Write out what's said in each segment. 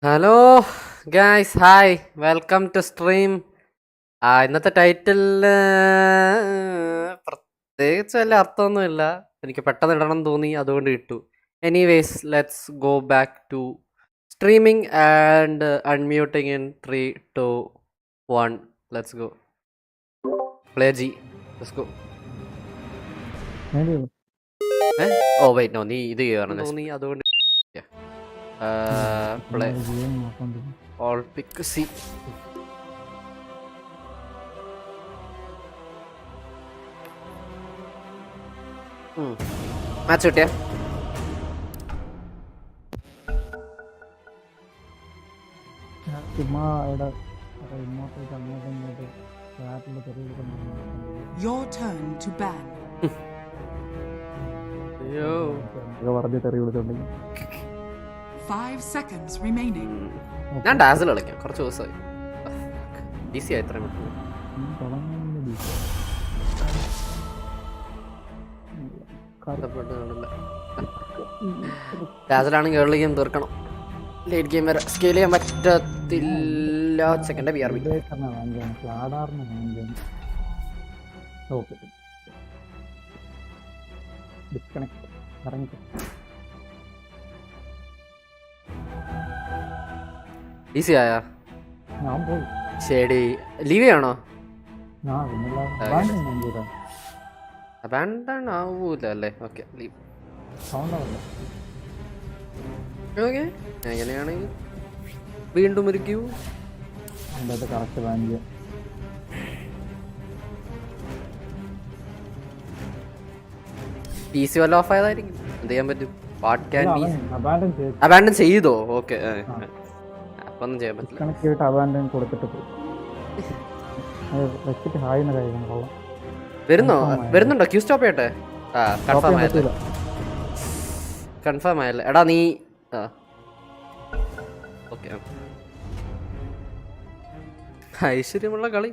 Hello guys, hi, welcome to stream. ഇന്നത്തെ ടൈറ്റിലിൽ പ്രത്യേകിച്ച് വലിയ അർത്ഥമൊന്നുമില്ല. എനിക്ക് പെട്ടെന്ന് ഇടണം എന്ന് തോന്നി, അതുകൊണ്ട് ഇട്ടു. Anyways, let's go back to streaming and unmuting in 3, 2, 1. Let's go. Play G, let's go. Oh wait, no, നീ ഇത് ചെയ്യണം തോന്നി, അതുകൊണ്ട് play all pick C. Match കിട്ടിയ Your turn to ban. അയ്യോ 5 seconds remaining. ഞാൻ ഡാസിൽ കളിക്കാം, കുറച്ച് ദിവസമായി. ഈസി ആയി ഇത്രയും ഡാസിലാണെങ്കിൽ ഏർലി ഗെയിം തീർക്കണം. ലേറ്റ് ഗെയിം വരെ സ്കെയിൽ ചെയ്യാൻ പറ്റത്തില്ല. Second B R B easy ആയാ? ശരി, ലീവ് ചെയ്യണോ? അബാൻഡൺ ആവൂല അല്ലേ? Okay, leave. ഓക്കെ, എങ്ങനെയാണെങ്കിൽ വീണ്ടും ഒരു ക്യൂ. പി സി വല്ല ഓഫ് ആയതായിരിക്കും, എന്ത് ചെയ്യാൻ പറ്റും? What can be? അബാൻഡൺ ചെയ്തോ? ഓക്കെ, ഒന്നും ചെയ്യാൻ പറ്റില്ല. വരുന്നുണ്ടോ? ക്യൂ സ്റ്റോപ്പ് ചെയ്യട്ടെ? കൺഫേം ആയല്ലേ? എടാ നീ ഓക്കെ, ഐശ്വര്യമുള്ള കളി.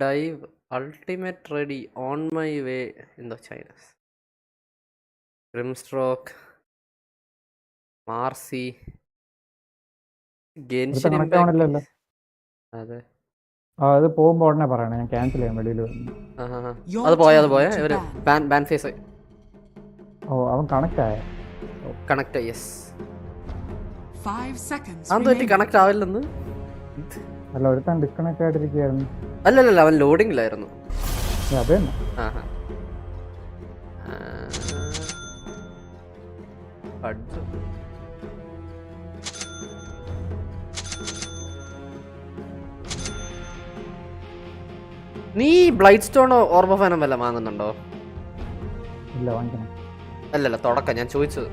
Dive ultimate ready on my way in the Chinese. Grimstroke, Marci, Genshin Impact. അതെ, അത് പോകുമ്പോ ഉടനെ പറയണേ, ഞാൻ ക്യാൻസൽ ചെയ്യാൻ വെളിയിൽ. അത് പോയ ഇവര് ബാൻ ഫേസ് ആയി. ഓ, അവൻ കണക്ട് ആയ? കണക്ട് ആയി, യെസ്. 5 seconds. അതെന്ത് കണക്ട് ആവില്ലെന്ന്? അല്ല, ഒരുത്താൻ ഡിസ്കണക്ട് ആയിട്ടിരിക്കുകയായിരുന്നു. അല്ലല്ല, അവൻ ലോഡിങ്ങിലായിരുന്നു. അതെ, നീ ബ്ലൈറ്റ് സ്റ്റോണോ ഓർബ ഫാനം വല്ല വാങ്ങുന്നുണ്ടോ? ഇല്ല, വാങ്ങിക്കണം. അല്ലല്ല, തുടക്കം ഞാൻ ചോദിച്ചത്.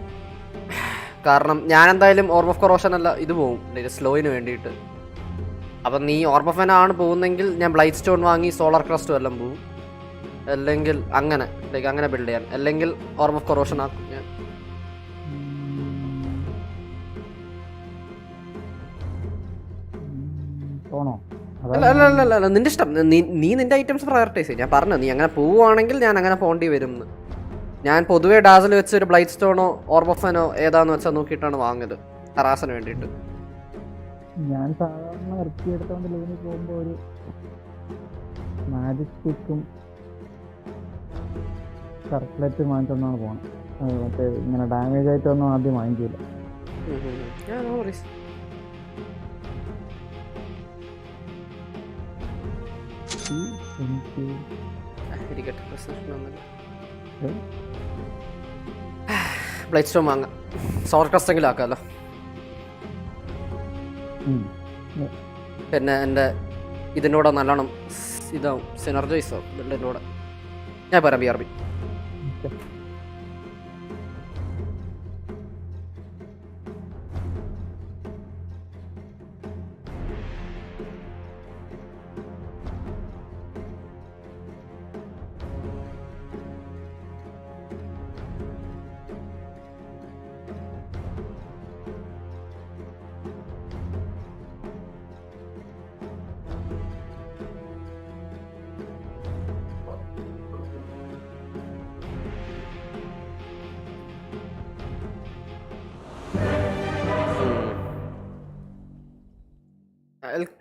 കാരണം ഞാൻ എന്തായാലും ഓർബ ഓഫ് കൊറോഷൻ അല്ല ഇത് പോവും സ്ലോയിന് വേണ്ടിയിട്ട്. അപ്പം നീ ഓർബ ഫാൻ ആണ് പോകുന്നെങ്കിൽ ഞാൻ ബ്ലൈറ്റ് സ്റ്റോൺ വാങ്ങി സോളാർ ക്രസ്റ്റ് എല്ലാം പോവും. അല്ലെങ്കിൽ അങ്ങനെ ബിൽഡ് ചെയ്യാൻ, അല്ലെങ്കിൽ ഓർബ ഓഫ് കൊറോഷൻ ആക്കും ഞാൻ. അല്ല, നിന്റെ ഇഷ്ടം. നീ നിന്റെ ഐറ്റംസ് പ്രയോറിറ്റൈസ് ചെയ്യും. ഞാൻ പറഞ്ഞു, നീ അങ്ങനെ പോവുകയാണെങ്കിൽ ഞാൻ അങ്ങനെ പോകേണ്ടി വരും. ഞാൻ പൊതുവെ ഡാസിൽ വെച്ച് ഒരു ബ്ലൈറ്റ് സ്റ്റോണോ ഓർബഫനോ ഏതാന്ന് വെച്ചാൽ നോക്കിയിട്ടാണ് വാങ്ങല് ഹറാസിന് വേണ്ടിയിട്ട്. ഞാൻ സാധാരണ ഇറക്കിയെടുത്തോണ്ട് ലൈനിൽ പോകുമ്പോ ഒരു മാജിക് സ്റ്റിക്കും സർക്ലറ്റ് വാങ്ങിച്ചോണ്ടാണ് പോകണം. മറ്റേ ഇങ്ങനെ ഡാമേജ് ആയിട്ടൊന്നും ആദ്യം വാങ്ങിക്കില്ല. ബ്ലൈറ്റ് സ്റ്റോൺ വാങ്ങാം, സോളാർ ക്രസ്റ്റെങ്കിലും ആക്കാമല്ലോ. പിന്നെ എൻ്റെ ഇതിനോട് നല്ലോണം ഇതാവും, സിനർജൈസോ ബിൽഡിനോട്. ഞാൻ പറയാം BRB.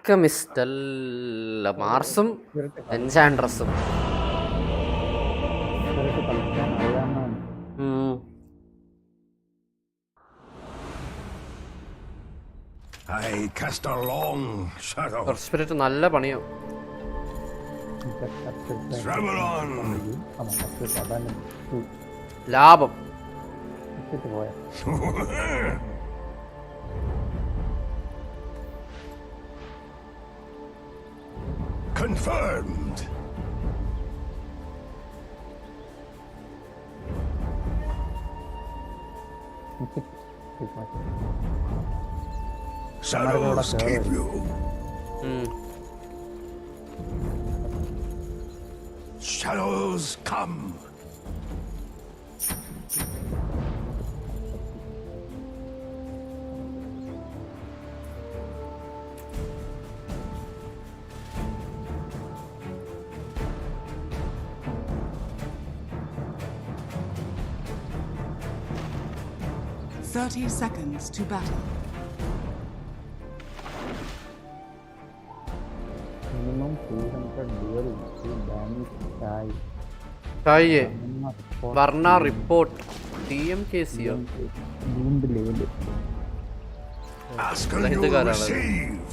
ആൽക്കമിസ്റ്റ് അല്ല, മാർസും എൻചാൻഡ്രസും. കളിക്കാൻ അറിയാവുന്നതാണ്. I cast a long shadow. Spirit നല്ല പണിയോ. Travel on. ലാഭം. പോയ Confirmed. Shadows keep you. Shadows come. Thirty seconds to battle. Minimum 300 dual damage ആയി. കായേ വർണ റിപ്പോർട്ട് TMKCയോ വീണ്ടും level. Ask and you will receive.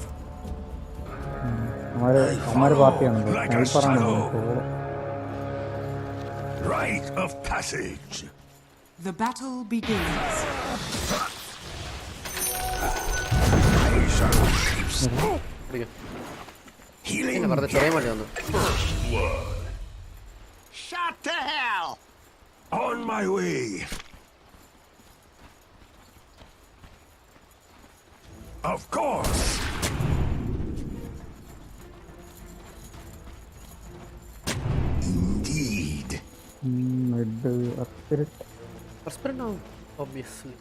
हमारे പാർട്ടിയാണ് സ്നൈപ്പറാണ്. Rite of passage. The battle begins. I shall keep healing. വെറുതെ ചെറിയ മതി വന്നു. Shut to hell. On my way. Of course. Indeed. Obviously.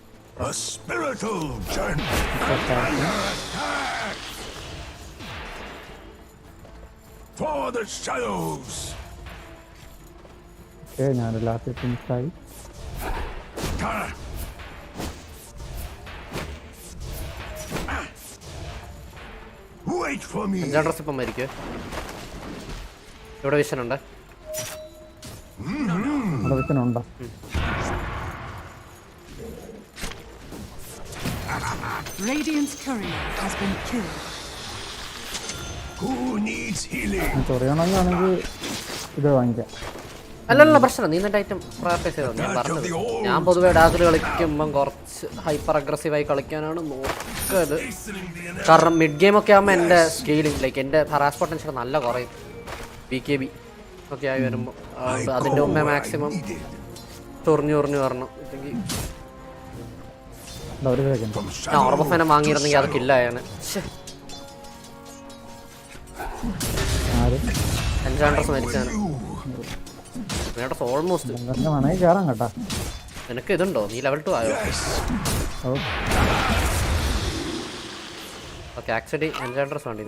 A spiritual journey. Attack! For the shadows. ഞാൻ last ഫിനിഷായി. Wait for me. എൻചാൻഡ്രസ് ഇപ്പം മരിക്കോ? ഇവിടെ vision ഉണ്ട്. ഉണ്ടോ? Radiant's courier has been killed. Who needs healing? ചൊറിയണമെന്നാണെങ്കിൽ ഇത് വാങ്ങിക്കാം. അല്ലല്ല പ്രശ്നം, നീ നിന്റെ ഐറ്റം പ്രാക്ടീസ് ചെയ്തോ. ഞാൻ പറഞ്ഞത് ഞാൻ പൊതുവെ ഡാഗിൽ കളിക്കുമ്പം കുറച്ച് ഹൈപ്പർ അഗ്രസീവായി കളിക്കാനാണ് നോക്കത്. കാരണം മിഡ് ഗെയിം ഒക്കെ ആകുമ്പോൾ എൻ്റെ സ്കെയിലിംഗ് ലൈക്ക് എൻ്റെ ഹറാസ് പൊട്ടൻഷ്യൽ നല്ല കുറയും. BKB ഒക്കെ ആയി വരുമ്പോൾ അതിൻ്റെ മുമ്പേ മാക്സിമം ചൊറിഞ്ഞു വരണം. ഞാൻ ഓർബഫനെ വാങ്ങിയിരുന്നെങ്കിൽ അത് കില്ലായാണ്. എൻചാൻഡ്രസ് മരിച്ചാണ്. ഓൾമോസ്റ്റ് കയറാം കേട്ടാ. നിനക്ക് ഇതുണ്ടോ? നീ ലെവൽ 2 ആയോ? ഓക്കെ, ആക്ച്വലി എൻചാൻഡ്രസ് വേണ്ടി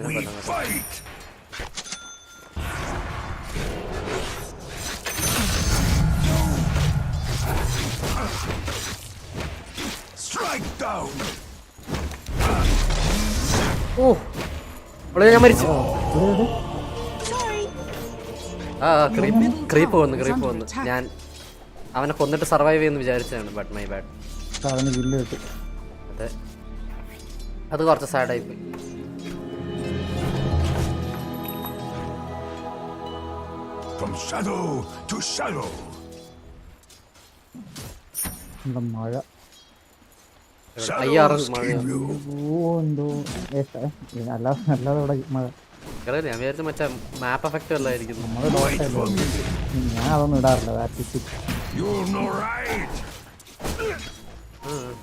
ഓ ഞാൻ മരിച്ചു. ക്രീപ്പ് വന്നു. ഞാൻ അവനെ കൊന്നിട്ട് സർവൈവ് ചെയ്യുമെന്ന് വിചാരിച്ചതാണ്. But my bad. അതെ, അത് കുറച്ച് സാഡായി പോയി. മഴ അയ്യാറ് മഴ. അല്ലാതെ ഇവിടെ മഴ. ഞാൻ വിചാരിച്ച മറ്റേ മാപ്പ് എഫക്റ്റ് വല്ലായിരിക്കും. ഞാൻ അതൊന്നും ഇടാറില്ല.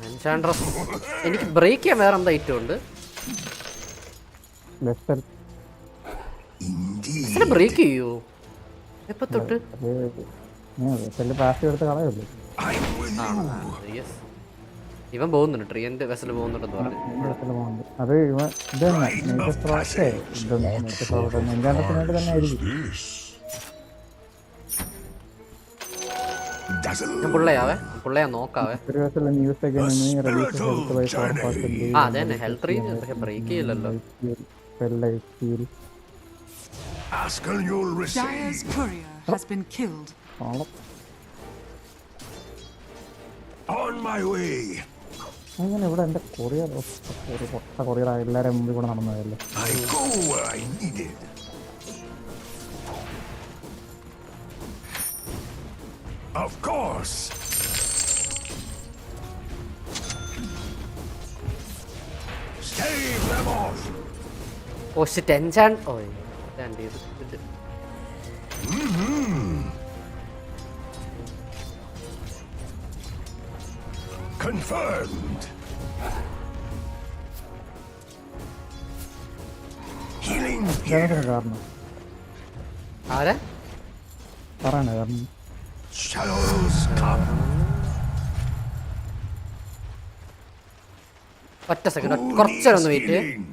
എൻചാൻഡ്രസ് എനിക്ക് ബ്രേക്ക് ചെയ്യാൻ വേറെ എന്താ ഐറ്റം ഉണ്ട്? ബ്രേക്ക് ചെയ്യൂ എപ്പോ തൊട്ട്? പാസ് എടുത്ത് കളയല്ലേ. ഇവൻ പോകുന്നുണ്ട്, ട്രീന്റെ വെസൽ പോകുന്നുണ്ടെന്ന് പറഞ്ഞു. അത് ഇവൻ ഇത് തന്നെ തന്നെ ആയിരിക്കും. പുള്ളയാ നോക്കാവേ. ന്യൂസ് ഒക്കെ അതെ തന്നെ ഹെൽത്ത് റേഞ്ച് ബ്രേക്ക് ചെയ്യില്ലല്ലോ. spell like seal. Ask and you'll Dire's receive. courier has been killed. ഓളം On my way. അങ്ങനെ ഇവിടെ എൻ്റെ കൊറിയർ ഒരു പൊട്ട കൊറിയർ എല്ലാവരും മുമ്പിൽ കൂടെ നടന്നതല്ലേ. I go where I needed. Of course. Stave them off. Oh shit enchant oh enchant ചെയ്ത് ഇത് Confirmed. Healing here. ഇതാണ് കാരണം ആരാ പറയണേ കാരണം Shadows come. ഒറ്റ സെക്കൻഡ് Who കുറച്ചേരം needs ഒന്ന് വെയിറ്റ് healing?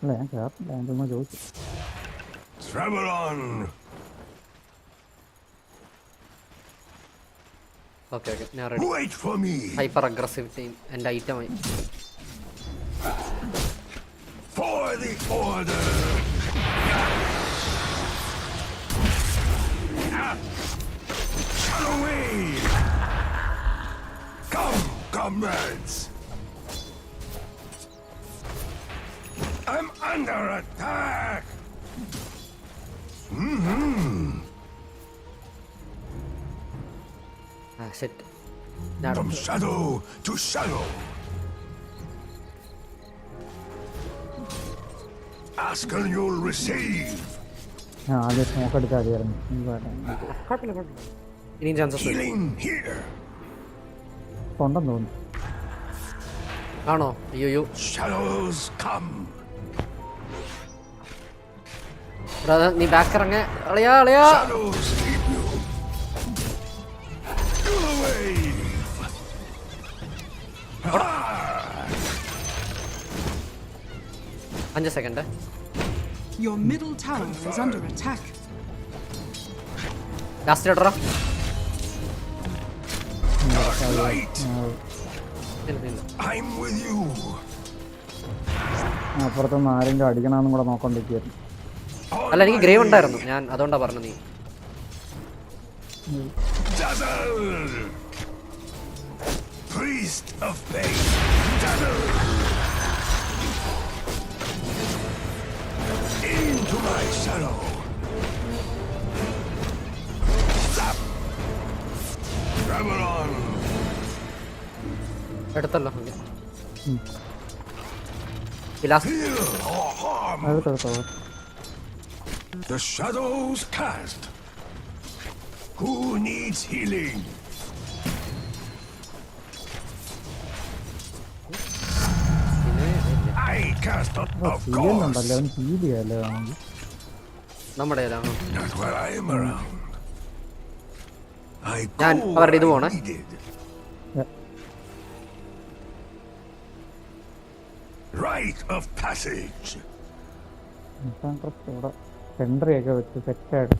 അല്ല ഞാൻ കേട്ടില്ല ഞാൻ ചുമ്മാ ചോദിച്ചു. Travel on. ഓക്കെ ഓക്കെ ഞാൻ ready. Wait for me. Hyper aggressive എൻ്റെ ഐറ്റമായി. For the order. Shadow wave. Come, comrades. I'm under attack. ആ ഷിറ്റ് ഞാൻ From shadow to shadow. Ask and you'll receive. ഞാൻ ആദ്യം സ്മോക്ക് എടുക്കാൻ അറിയായിരുന്നു. കുഴപ്പമില്ല കുഴപ്പമില്ല ഇനിയും ചാൻസസ് വരും. Healing here. ഉണ്ടെന്ന് തോന്നുന്നു. ആണോ അയ്യോ Shadows come. നീ ബാക്ക് ഇറങ്ങ അളിയാ അളിയാ. Shadows keep you. Do the wave. Ah! 5 second. Your middle tower is under attack. Last ഇടറാ. Dark light. I'm with you. അപ്പുറത്തൊന്ന് ആരെങ്കിലും അടിക്കണമെന്നും കൂടെ നോക്കൊണ്ടിരിക്കുകയായിരുന്നു. On അല്ല എനിക്ക് my ഗ്രേവ് way. ഉണ്ടായിരുന്നു ഞാൻ അതുകൊണ്ടാ പറഞ്ഞു നീ. Dazzle. Priest of faith. Dazzle. Into my shadow. Stop. Travel on. എടുത്തല്ലോ ഈ last. Heal or harm. അടുത്തെടുത്തോ. The shadows cast. Who needs healing? I cast up, of ചെയ്യുന്നുണ്ടല്ലോ course. അവന് ഹീൽ ചെയ്യാല്ലേ വേണമെങ്കിൽ. നമ്മുടെ കയ്യിലാണ്. Not where I am around. I ഞാൻ go അവരുടെ ഇത് where I പോണേ. needed. Rite of passage. ഇവിടെ സെൻട്രി ഒക്കെ വെച്ച് സെറ്റായിട്ട്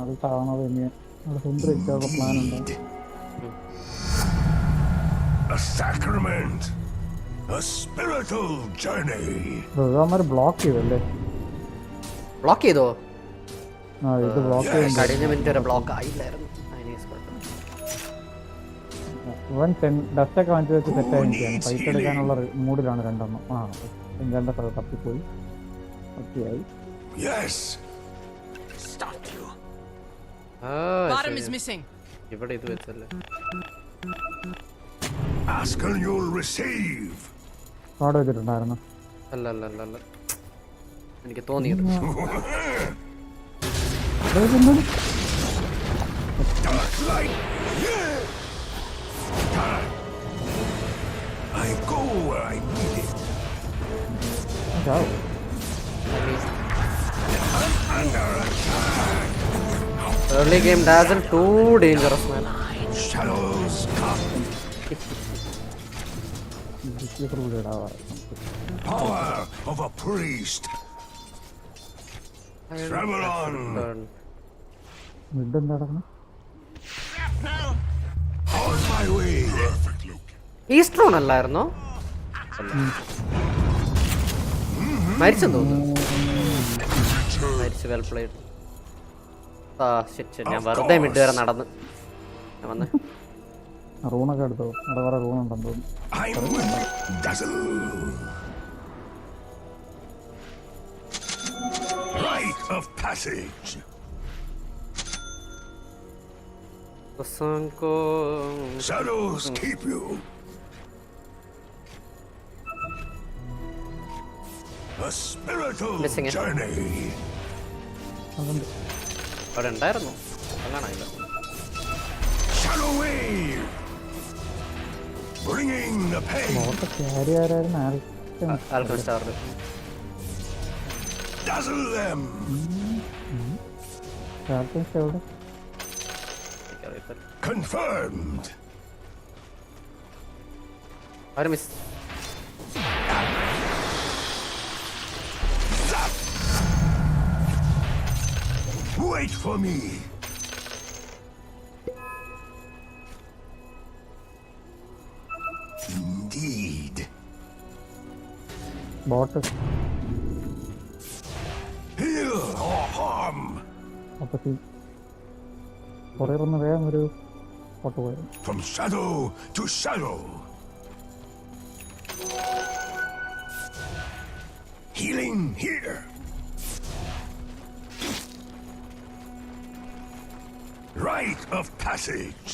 അത് താണത് തന്നെയാണ്. അവിടെ സെൻട്രി വെക്കാനുള്ള പ്ലാൻ ഉണ്ട്. A sacrament. A spiritual journey. ഭഗവാന്മാർ ബ്ലോക്ക് ചെയ്തല്ലേ. ബ്ലോക്ക് ചെയ്തോ? ആ ഇത് ബ്ലോക്ക് ചെയ്യുന്നുണ്ട്. കഴിഞ്ഞ മിനിറ്റ് വരെ ബ്ലോക്ക് ആയില്ലായിരുന്നു. ഇവൻ ഡസ്റ്റൊക്കെ വാങ്ങിച്ചു വെച്ച് സെറ്റായി നിൽക്കുകയാണ്. ഫൈറ്റ് എടുക്കാനുള്ള മൂഡിലാണ് രണ്ടെണ്ണം. ആ എന്റെ തപ്പിപ്പോയി ഒക്കെയായി. Yes. Bottom is missing. ഇവിടെ ഇത് വെച്ചല്ലേ. Ask and you'll receive. അവിടെ വെച്ചിട്ടുണ്ടായിരുന്നു. അല്ല അല്ല അല്ല അല്ല എനിക്ക് തോന്നിയത്. Dark light. I go where I need it. Under attack. Early game dazzle too dangerous man. Shadows come. Power of a priest. Travel on. Mid എന്താ നടക്കുന്നത്? On my way. Perfect location. ഈസ്റ്റ്രോൺ അല്ലായിരുന്നോ? മരിച്ചെന്ന് തോന്നുന്നു. മരിച്ചു. Well played. ഞാൻ വെറുതെ mid വരെ നടന്ന് ഞാൻ വന്ന് റൂണൊക്കെ എടുത്തോ? അവിടെ വേറെ റൂണുണ്ടെന്ന് തോന്നുന്നു. Rite of passage. Shadows keep you. A spiritual Missing it. journey. അവിടെ ഉണ്ടായിരുന്നു. കാണാനില്ല. Shadow wave. Bringing the pain. Carry ആരായിരുന്നു? ആൽക്കൺ സ്റ്റാറിൽ Dazzle them. എവിടെ? Confirmed. ആരും miss. Wait for me. Indeed. Boat Heal or harm. അപ്പൊ കുറേ ഒന്ന് വേഗം ഒരു ബോട്ട് പോയിരുന്നു. From shadow to shadow. Healing here. Rite of passage.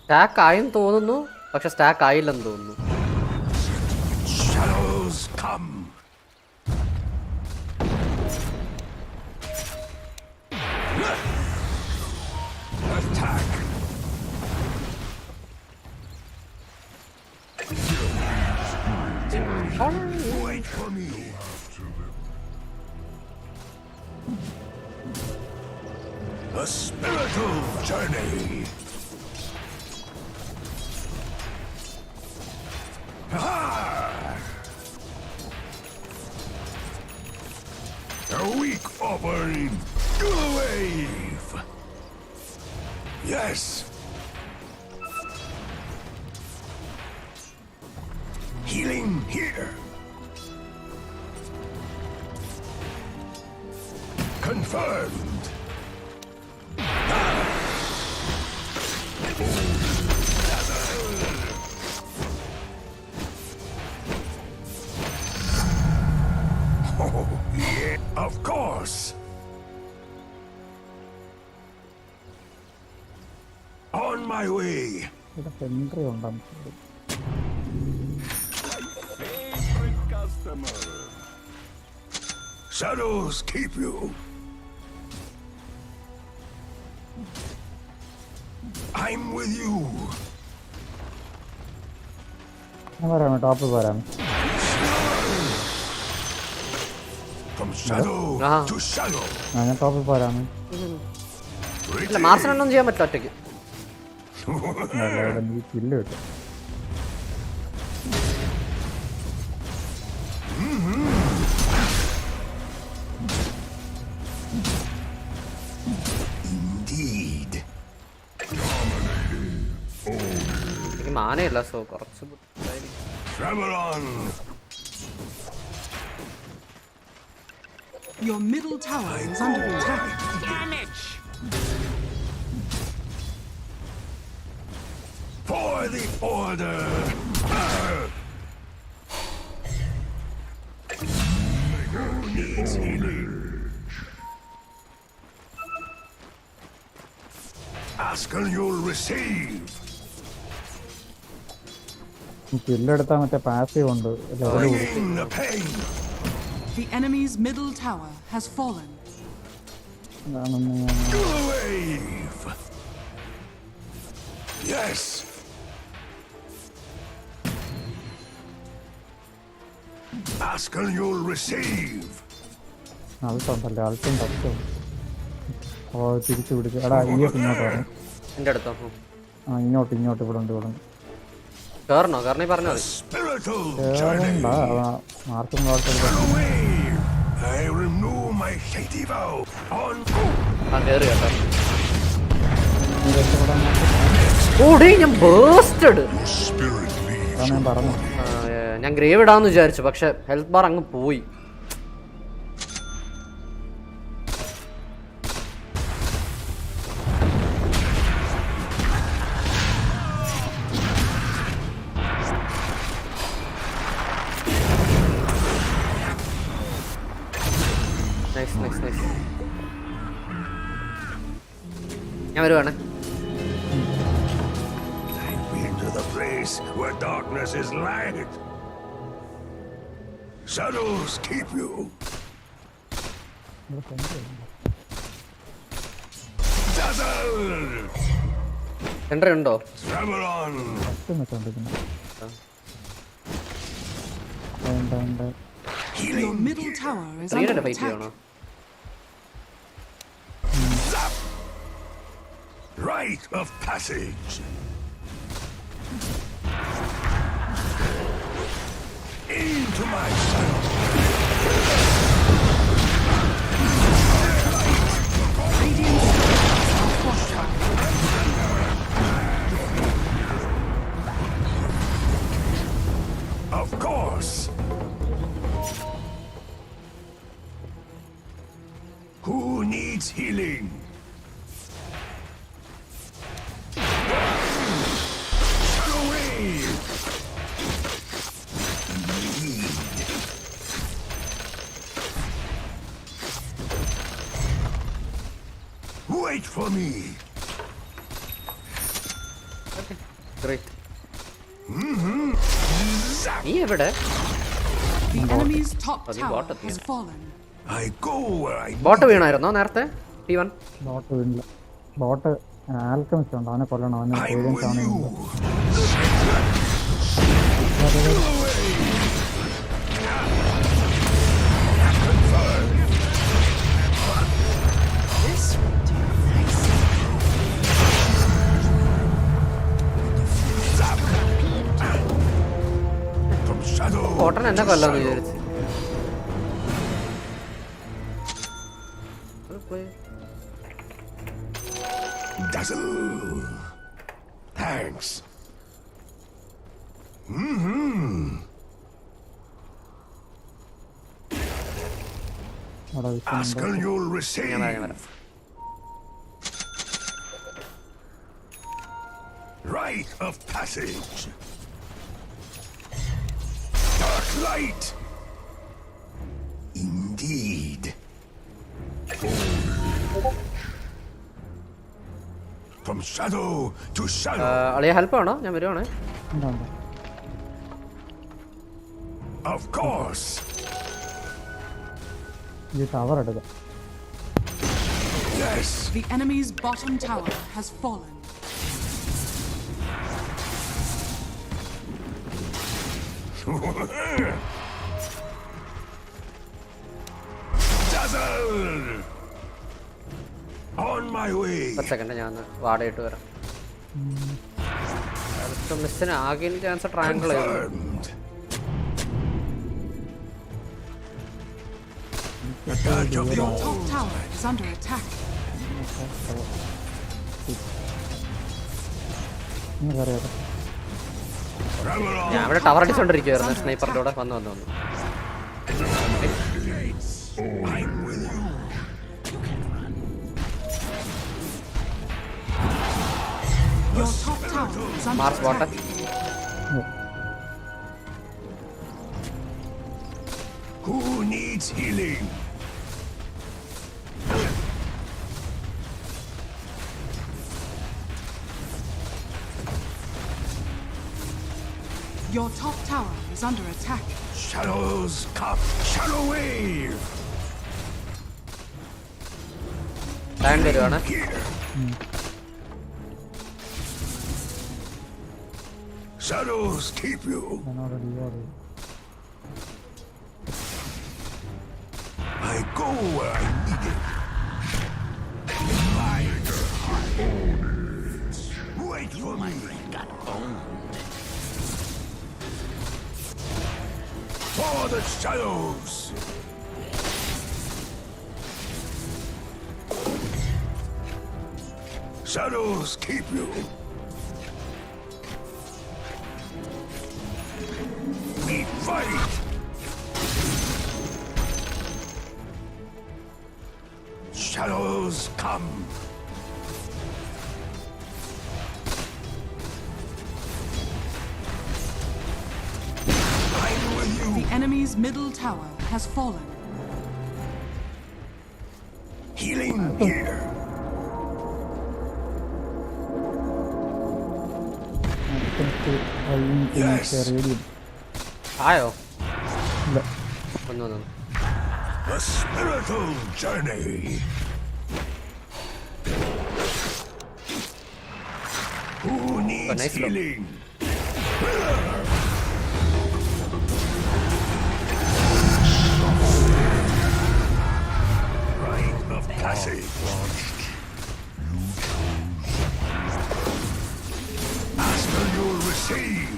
Stack ആയെന്ന് തോന്നുന്നു, പക്ഷെ സ്റ്റാക്ക് ആയില്ലെന്ന് തോന്നുന്നു. Shadows come. Attack. Wait for me. A spiritual journey. A weak offering. Do the wave. Yes. Healing here. Confirmed. Oh, yeah, of course. On my way. ഇവിടെ sentry ഉണ്ടാകും. Shadows keep you. I'm with you. ഞാൻ വരാമേ, top വരാമേ. From shadow to shadow. ഞാൻ ടോപ്പിൽ പോരാമേ. ഇല്ല, മാർസിനൊന്നും ചെയ്യാൻ പറ്റില്ല ഒറ്റയ്ക്ക്. നീ കില്ല് കിട്ടും. Indeed. എനിക്ക് മാനയില്ല, സോ കുറച്ച് Travel on. Your middle tower is under attack. Damage. For the order. Who needs healing? Ask and you'll receive. കില്ലെടുത്താൽ മറ്റേ പാസീവ് ഉണ്ട്. Bringing the pain. The enemy's middle tower has fallen. Do the wave. Yes. Ask and you'll receive. ആൾക്കുണ്ടല്ലേ, ആൾക്കും തട്ടും. അപ്പോൾ തിരിച്ചു പിടിച്ചു. എടാ ഇങ്ങോട്ട് പറഞ്ഞു. എൻ്റെ അടുത്തോ? ഇങ്ങോട്ട് ഇവിടെ ഉണ്ട്. കയറണോ? കയറണേ പറഞ്ഞോ. മാർക്കും I remove my shady vow on. കയറി കേട്ടോ. ഓടി, ഞാൻ ബേസ്റ്റഡ്. Spirit lead. അതാണ് ഞാൻ പറഞ്ഞു. ഞാൻ ഗ്രേവ് ഇടാമെന്ന് വിചാരിച്ചു, പക്ഷെ ഹെൽത്ത് ബാർ അങ്ങ് പോയി. Nice nice nice. ഞാൻ വരുവാണ്. I've been to the place where darkness is light. Shadows keep you. Dazzle! Entry ഉണ്ടോ? Travel on. Your middle tower is 3 under fight attack. ചെയ്യണോ? Rite of passage. Into my shadow. Of course. Who needs healing? Shadow wave. Wait for me. Great. നീ എവിടെ? The enemy's top Oh, you tower bought it, has yeah. fallen. I go where I bot വീണായിരുന്നോ നേരത്തെ? T1 boat വീണില്ല. Boat alchemist ഉണ്ട്, അവനെ കൊല്ലണം. അവന് I'm പേടിയും with കാണുന്നു. you. This will do nicely. From shadow. ബോട്ടൻ എന്നെ കൊല്ലാന്ന് വിചാരിച്ചു. Dazzle. Thanks. അവിടെ Ask and you'll receive. ഞാൻ വരാം. Rite of passage. Dark light. Indeed. From shadow to shadow. അളിയ ഹെൽപ്പ് ആണോ? ഞാൻ വരുവാണ്. ഉണ്ട്. Of course. ഈ ടവർ എടുക്കാം. Yes. The enemy's bottom tower has fallen. Dazzle. On my way. ഒരു സെക്കൻഡ് ഞാൻ വാടയിട്ട് വരാം. അടുത്ത മിസ്സിന് ആകെ ചാൻസ് ട്രയാങ്കിൾ ആയിരുന്നു. Confirmed. The guard of the Your old. top tower is under attack. ഇന്ന് കയറിയാട്ടെ. Travel on. ഞാൻ ഇവിടെ ടവർ അടിച്ചോണ്ടിരിക്കുവായിരുന്നു. സ്നൈപ്പറിന്റെ കൂടെ വന്ന്. I'm with you. Your top tower is under Mars ബോട്ടൻ. attack. Who needs healing? Your top tower is under attack. Shadows come. Shadow wave. Lion വരുവാണ്. Here. Shadows keep you. ഞാനവിടെ reward ചെയ്യും. I go where I need it. Wait for me. For the shadows. Shadows keep you. Shadows come. I'm with you. The enemy's middle tower has fallen. Healing here. Yes. Radium ആയോ ഇല്ല. വന്നു A spiritual journey. Who needs nice look. healing? Rite of passage. Ask and you'll receive.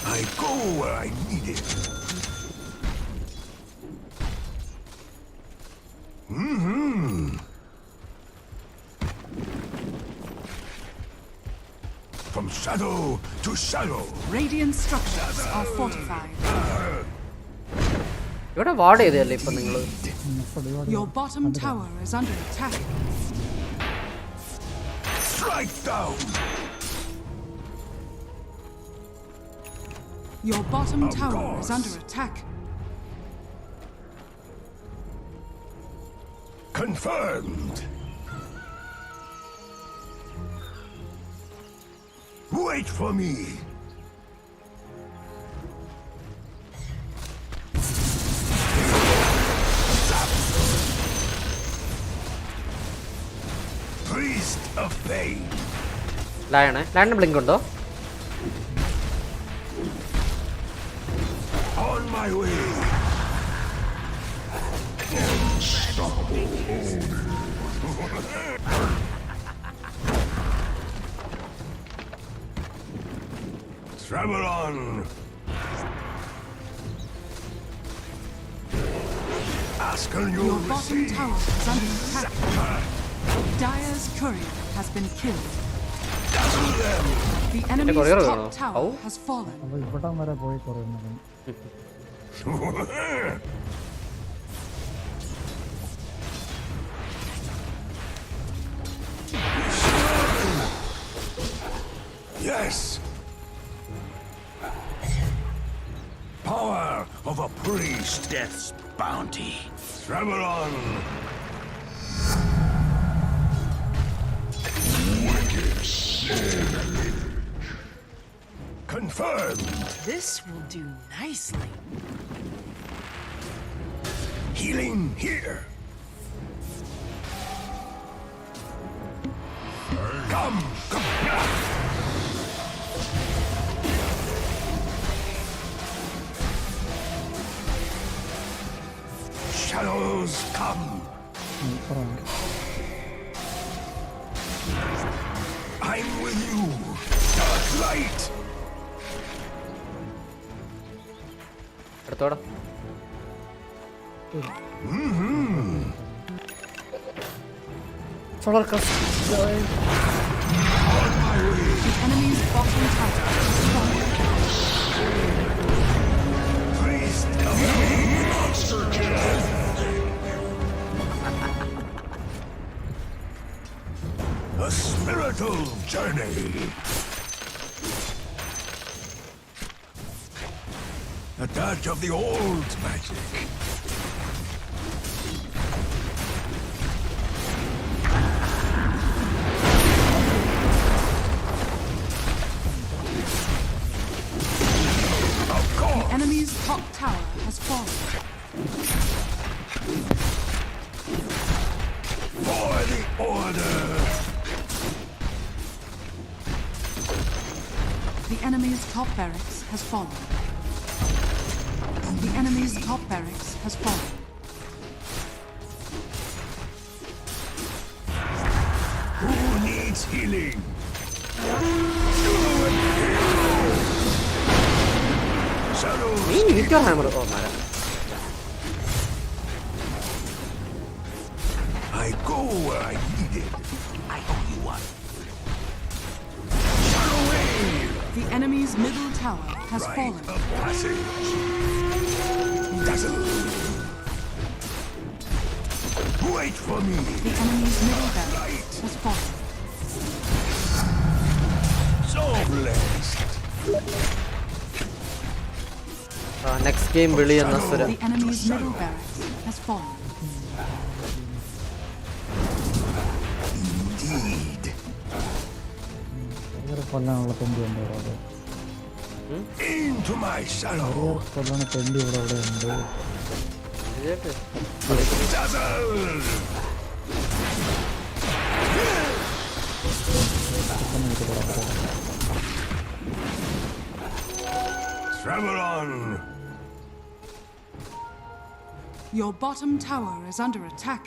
I go where I need it. From shadow to shadow. Radiant structures are fortified. ഇവിടെ ward ചെയ്തല്ലേ ഇപ്പൊ നിങ്ങള് Your bottom tower is under attack. Strike down. Your bottom Of tower course. is under attack. Confirmed. Wait for me. Priest of pain. Lion blink ഉണ്ടോ On my way. Travel on. Ask and Your you'll bottom receive. tower is under attack. Dyer's courier has been killed. Dazzle them. The enemy's courier top ആണോ? tower has fallen. അപ്പോൾ ഇവിടം വരെ പോയി കുറേ നേരം. Yes. Power of a priest. Death's bounty. Travel on. Wicked sin. Confirmed. This will do nicely. Healing here. Come. Shadows come. ഇപ്പുറമാണ്. I'm with you. Dark light. എടുത്തോടാ solar crest On my way. The enemy's bottom tower has fallen. Priest of monster kill. A spiritual journey. A touch of the old magic. Of course. The enemy's top tower has fallen. For the order. The enemy's top barracks has fallen. The enemy's top barracks has fallen. Who needs healing? Shadows. Hitter hammer ഓ മാര I go where I need it. I owe you one. Shadow wave. The enemy's middle tower has Rite fallen. of passage. Dazzle. Wait for me. The enemy's middle barracks has fallen. So blessed. Next game വിളി എന്ന സ്വരം. The enemy's middle barracks has fallen. Indeed. കൊല്ലാനുള്ള തെണ്ടി ഉണ്ട് ഇവിടെ. Into my shadow. കൊല്ലാനുള്ള തെണ്ടി ഇവിടെ ഉണ്ട്. Dazzle. Travel on. Your bottom tower is under attack.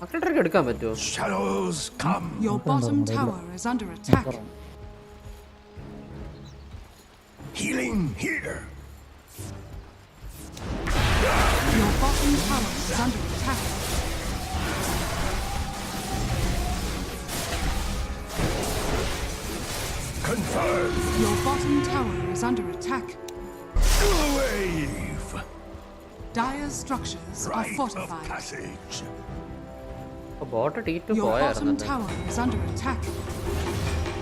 അക്രട്ടർക്ക് എടുക്കാൻ പറ്റുമോ? Shadows come. Your bottom tower is under attack. Healing here. Your bottom tower is under attack. Confirm. Your bottom tower is under attack. Wave. Dire's structures are Rite of fortified. passage. Boat T2 Your bottom പോയായിരുന്നു. tower is under attack.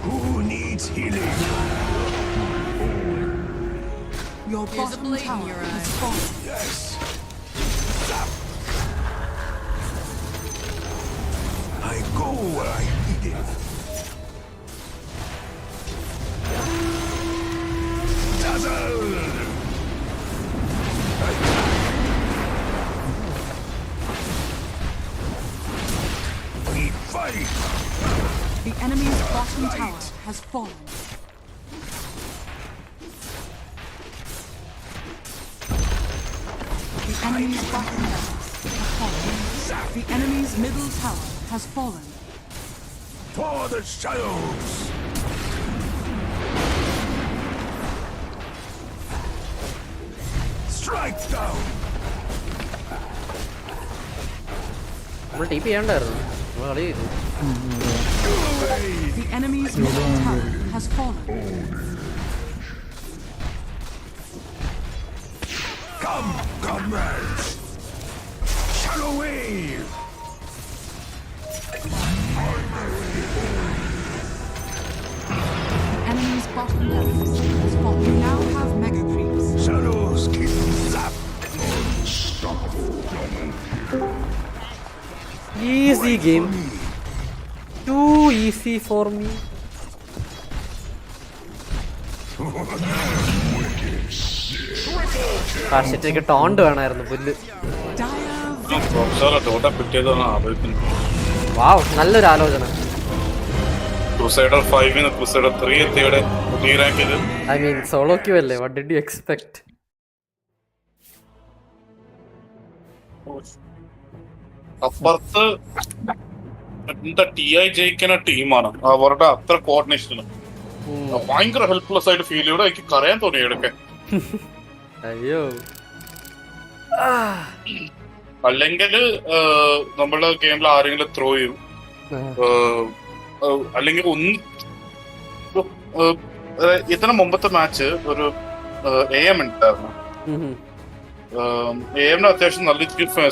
Who needs healing? Your bottom tower has fallen. Yes. I go where I need it. Dazzle! We fight! The enemy's bottom tower has fallen. The enemy's bottom barracks have fallen. The enemy's middle tower has fallen. For the shadows! Strike down! നമ്മൾ TP ചെയ്യണ്ടായിരുന്നു. നമ്മൾ കളി ചെയ്തു. The enemy's middle tower has fallen. Come, comrades! Shadow wave! The enemy's bottom barracks has fallen. You now have mega creeps. Shadows keep zap! Easy game. Too easy for me. കാശിറ്റേക്ക് taunt വേണമായിരുന്നു പുല്ല്. Wow, നല്ലൊരു ആലോചന. I mean solo queue അല്ലേ? What did you expect? അപ്പുറത്ത് എന്താ TI ജയിക്കുന്ന ടീമാണ്. അവരുടെ അത്ര കോർഡിനേഷൻ ഭയങ്കര ഹെൽപ്ലെസ് ആയിട്ട് ഫീൽ ചെയ്യൂടെ. എനിക്ക് കരയാൻ തോന്നി ഇടയ്ക്ക്. അയ്യോ, അല്ലെങ്കിൽ നമ്മള് ഗെയിമിൽ ആരെങ്കിലും ത്രോ ചെയ്യും, അല്ലെങ്കിൽ ഒന്ന് ഇതിന് മുമ്പത്തെ മാച്ച് ഒരു AM ഉണ്ടായിരുന്നു. AM അത്യാവശ്യം നല്ല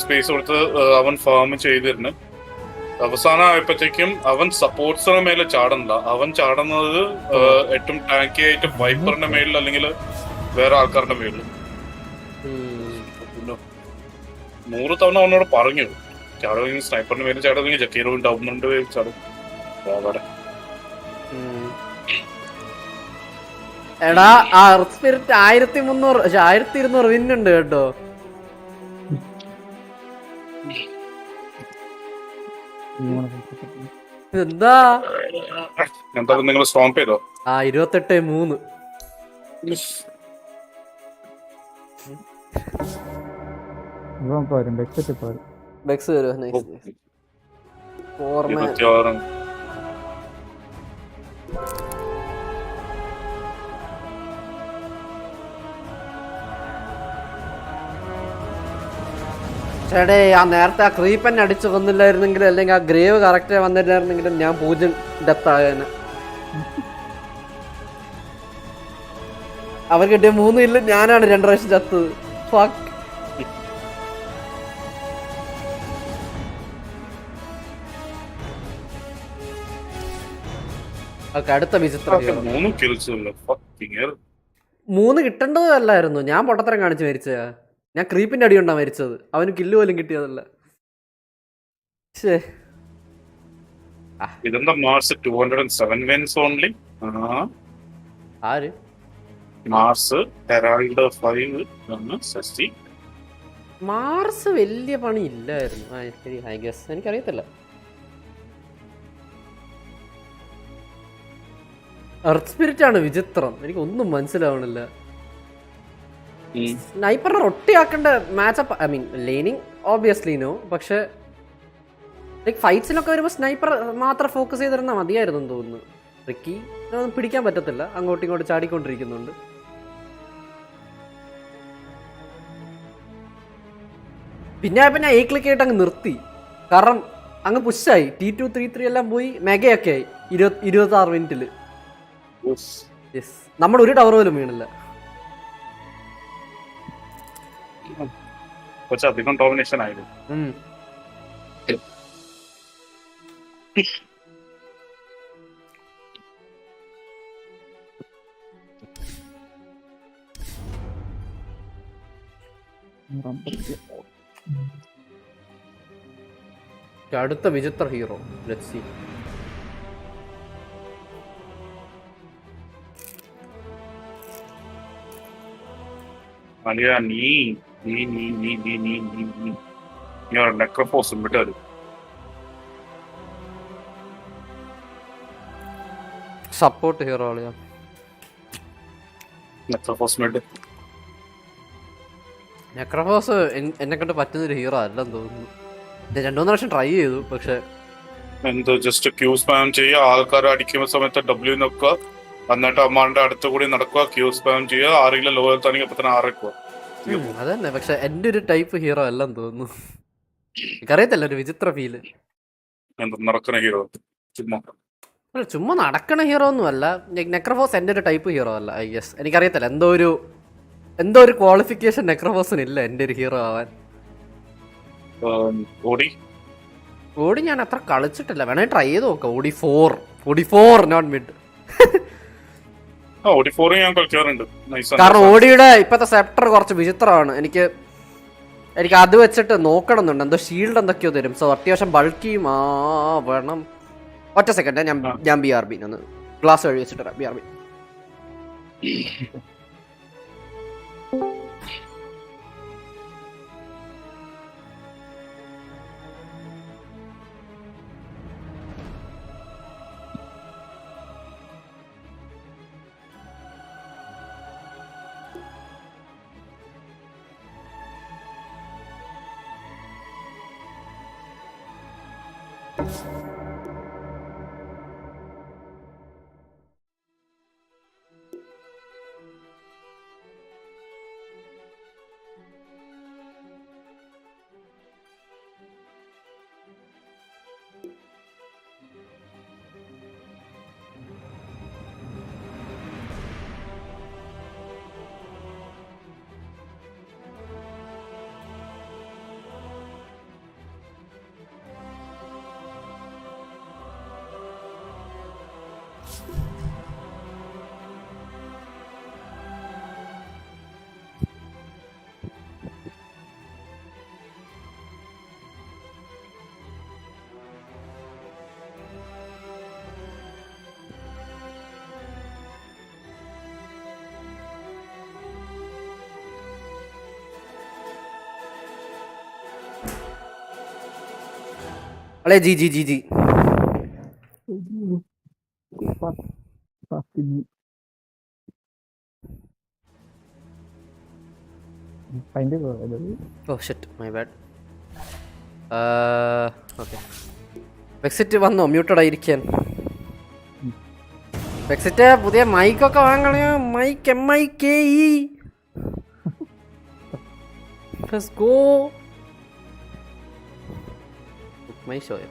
സ്പേസ് കൊടുത്ത് അവൻ ഫാം ചെയ്തിരുന്നു. അവസാനം ആയപ്പോഴത്തേക്കും അവൻ സപ്പോർട്ട്സിന് മേലെ ചാടുന്നില്ല. അവൻ ചാടുന്നത് ഏറ്റവും ടാങ്കി ആയിട്ട് വൈപ്പറിന്റെ മേലിൽ അല്ലെങ്കിൽ വേറെ ആൾക്കാരുടെ മേലിൽ. 100 തവണ അവനോട് പറഞ്ഞു ചാടുമെങ്കിൽ സ്നൈപ്പറിന്റെ മേലെ ചാടുമെങ്കിൽ ജക്കീറോ ഉണ്ടാവുന്നുണ്ട് ചാടും. എടാ, ആ എർത്ത് സ്പിരിറ്റ് 1300 1200 വിന്നുണ്ട് കേട്ടോ. എന്താ എന്തായാലും നിങ്ങൾ സ്ട്രോങ് ചെയ്തോ? 28-3. ബെക്സ് വരുമോ? 26 ചേടേ, ആ നേരത്തെ ആ ക്രീപ്പൻ അടിച്ചു കൊന്നില്ലായിരുന്നെങ്കിൽ, അല്ലെങ്കിൽ ആ ഗ്രേവ് കറക്റ്റ് വന്നില്ലായിരുന്നെങ്കിലും ഞാൻ 0 ഡെത്ത് ആയേനെ. അവൻ കിട്ടിയ 3 കില്ല് ഞാനാണ് 2 പ്രാവശ്യം ചത്തത്. ഫക്ക്. അടുത്ത വിചിത്രം 3 kills ഉള്ള fucking hell. 3 കിട്ടേണ്ടതല്ലായിരുന്നു. ഞാൻ പൊട്ടത്തരം കാണിച്ച് മരിച്ചതാ. ഞാൻ ക്രീപ്പിന്റെ അടി കൊണ്ടാ മരിച്ചത്. അവന് കില്ല് പോലും കിട്ടിയതല്ല. ഇതെന്താ മാർസ് 207 wins only? ആര്? മാർസ് ഹെറാൾഡ് 5 സസ്റ്റി. മാർസ് വലിയ പണി ഇല്ലായിരുന്നു. ശരി, ഐ ഗസ് എനിക്കറിയത്തില്ല. എർത്ത് സ്പിരിറ്റ് ആണ് വിചിത്രം. എനിക്കൊന്നും മനസ്സിലാവണില്ല. സ്നൈപ്പറിനെ റൊട്ടിയാക്കേണ്ട matchup, I mean laning obviously no, പക്ഷെ ലൈക്ക് ഫൈറ്റ്സിനൊക്കെ വരുമ്പോൾ സ്നൈപ്പർ മാത്രം ഫോക്കസ് ചെയ്തിരുന്നാൽ മതിയായിരുന്നു എന്ന് തോന്നുന്നു. റിക്കി പിടിക്കാൻ പറ്റത്തില്ല, അങ്ങോട്ടും ഇങ്ങോട്ടും ചാടിക്കൊണ്ടിരിക്കുന്നുണ്ട്. പിന്നെ ഞാൻ A ക്ലിക്ക് ആയിട്ട് അങ്ങ് നിർത്തി. കാരണം അങ്ങ് പുഷായി. T2 3 എല്ലാം പോയി, മെഗയൊക്കെ ആയി 26 മിനിറ്റിൽ. യെസ്, നമ്മൾ ഒരു ടവർ പോലും വീണില്ല. കുറച്ചധികം ഡോമിനേഷൻ ആയിരുന്നു. അടുത്ത വിചിത്ര ഹീറോ ലെറ്റ്സ് സീ. അലിയ നീ നെക്രോഫോസും വിട്ടു. സപ്പോർട്ട് ഹീറോ ആളിയാ. Necrophos mid. നെക്രോഫോസ് എന്നെ കൊണ്ട് പറ്റുന്നൊരു ഹീറോ അല്ലെന്ന് തോന്നുന്നു. 2-3 പ്രാവശ്യം ട്രൈ ചെയ്തു, പക്ഷെ എന്തോ ജസ്റ്റ് ക്യൂ സ്പാം ചെയ്യുക, ആൾക്കാർ അടിക്കുന്ന സമയത്ത് W നോക്കുക, എന്നിട്ട് അമ്മാന്റെ അടുത്ത് കൂടി നടക്കുക, ക്യൂ സ്പാം ചെയ്യുക, ആരെങ്കിലും ലോയൽ താണെങ്കിൽ അപ്പൊ തന്നെ ആറക്കുക. അതന്നെ, പക്ഷെ എന്റെ ഒരു ടൈപ്പ് ഹീറോ അല്ലെന്ന് തോന്നുന്നു. എനിക്കറിയത്തില്ല, ഒരു വിചിത്ര ഫീല്. നടക്കുന്ന ഹീറോ ചുമ്മാ നടക്കണ ഹീറോ ഒന്നും അല്ല. നെക്രോഫോസ് എന്റെ ഒരു ടൈപ്പ് ഹീറോ അല്ല, ഐ ഗസ്. എനിക്കറിയത്തില്ല, എന്തോ ഒരു ക്വാളിഫിക്കേഷൻ നെക്രോഫോസിന് ഇല്ല എന്റെ ഒരു ഹീറോ ആവാൻ. ഓടി ഞാൻ അത്ര കളിച്ചിട്ടില്ല, വേണേ ട്രൈ ചെയ്ത് നോക്കാം. ഓടി 4 നോട്ട് മിഡ്. ഞാൻ കളിക്കാറുണ്ട്. കാരണം ഓടിയുടെ ഇപ്പത്തെ സെപ്റ്റർ കുറച്ച് വിചിത്രമാണ്. എനിക്ക് അത് വെച്ചിട്ട് നോക്കണമെന്നുണ്ട്. എന്തോ ഷീൽഡ് എന്തൊക്കെയോ തരും. സോ അത്യാവശ്യം ബൾക്കിയും വേണം. ഒറ്റ സെക്കൻഡ്, ഞാൻ BRB ഒന്ന് ഗ്ലാസ് കഴുകി വെച്ചിട്ട് BRB. അല്ലേ ജി oh shit, my bad. Okay, വെക്സിറ്റ് വന്നോ? മ്യൂട്ടഡ് ആയിരിക്കാൻ. വെക്സിറ്റ് പുതിയ മൈക്കൊക്കെ വാങ്ങണേ. Mic MIKE. Let's go. My ഷോയോ.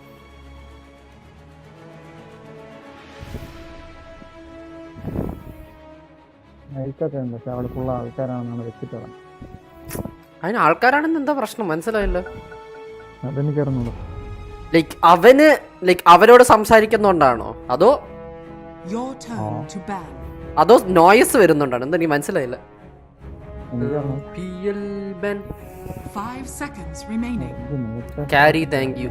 നൈറ്റൊക്കെ ഉണ്ട്, പക്ഷെ അവിടെ ഫുള്ള ആൾക്കാരാണെന്നാണ് വെച്ചിട്ടുള്ളത്. അതിന് ആൾക്കാരാണെന്ന് എന്താ പ്രശ്നം മനസ്സിലായില്ല. അതെനിക്കറിഞ്ഞൂടാ. ലൈക്ക് അവരോട് സംസാരിക്കുന്നോണ്ടാണോ അതോ Your turn to ban. അതോ നോയ്സ് വരുന്നുണ്ടാണ് എന്താ എനിക്ക് മനസ്സിലായില്ല. എനിക്കറിഞ്ഞു. 5 seconds remaining. Carry thank you.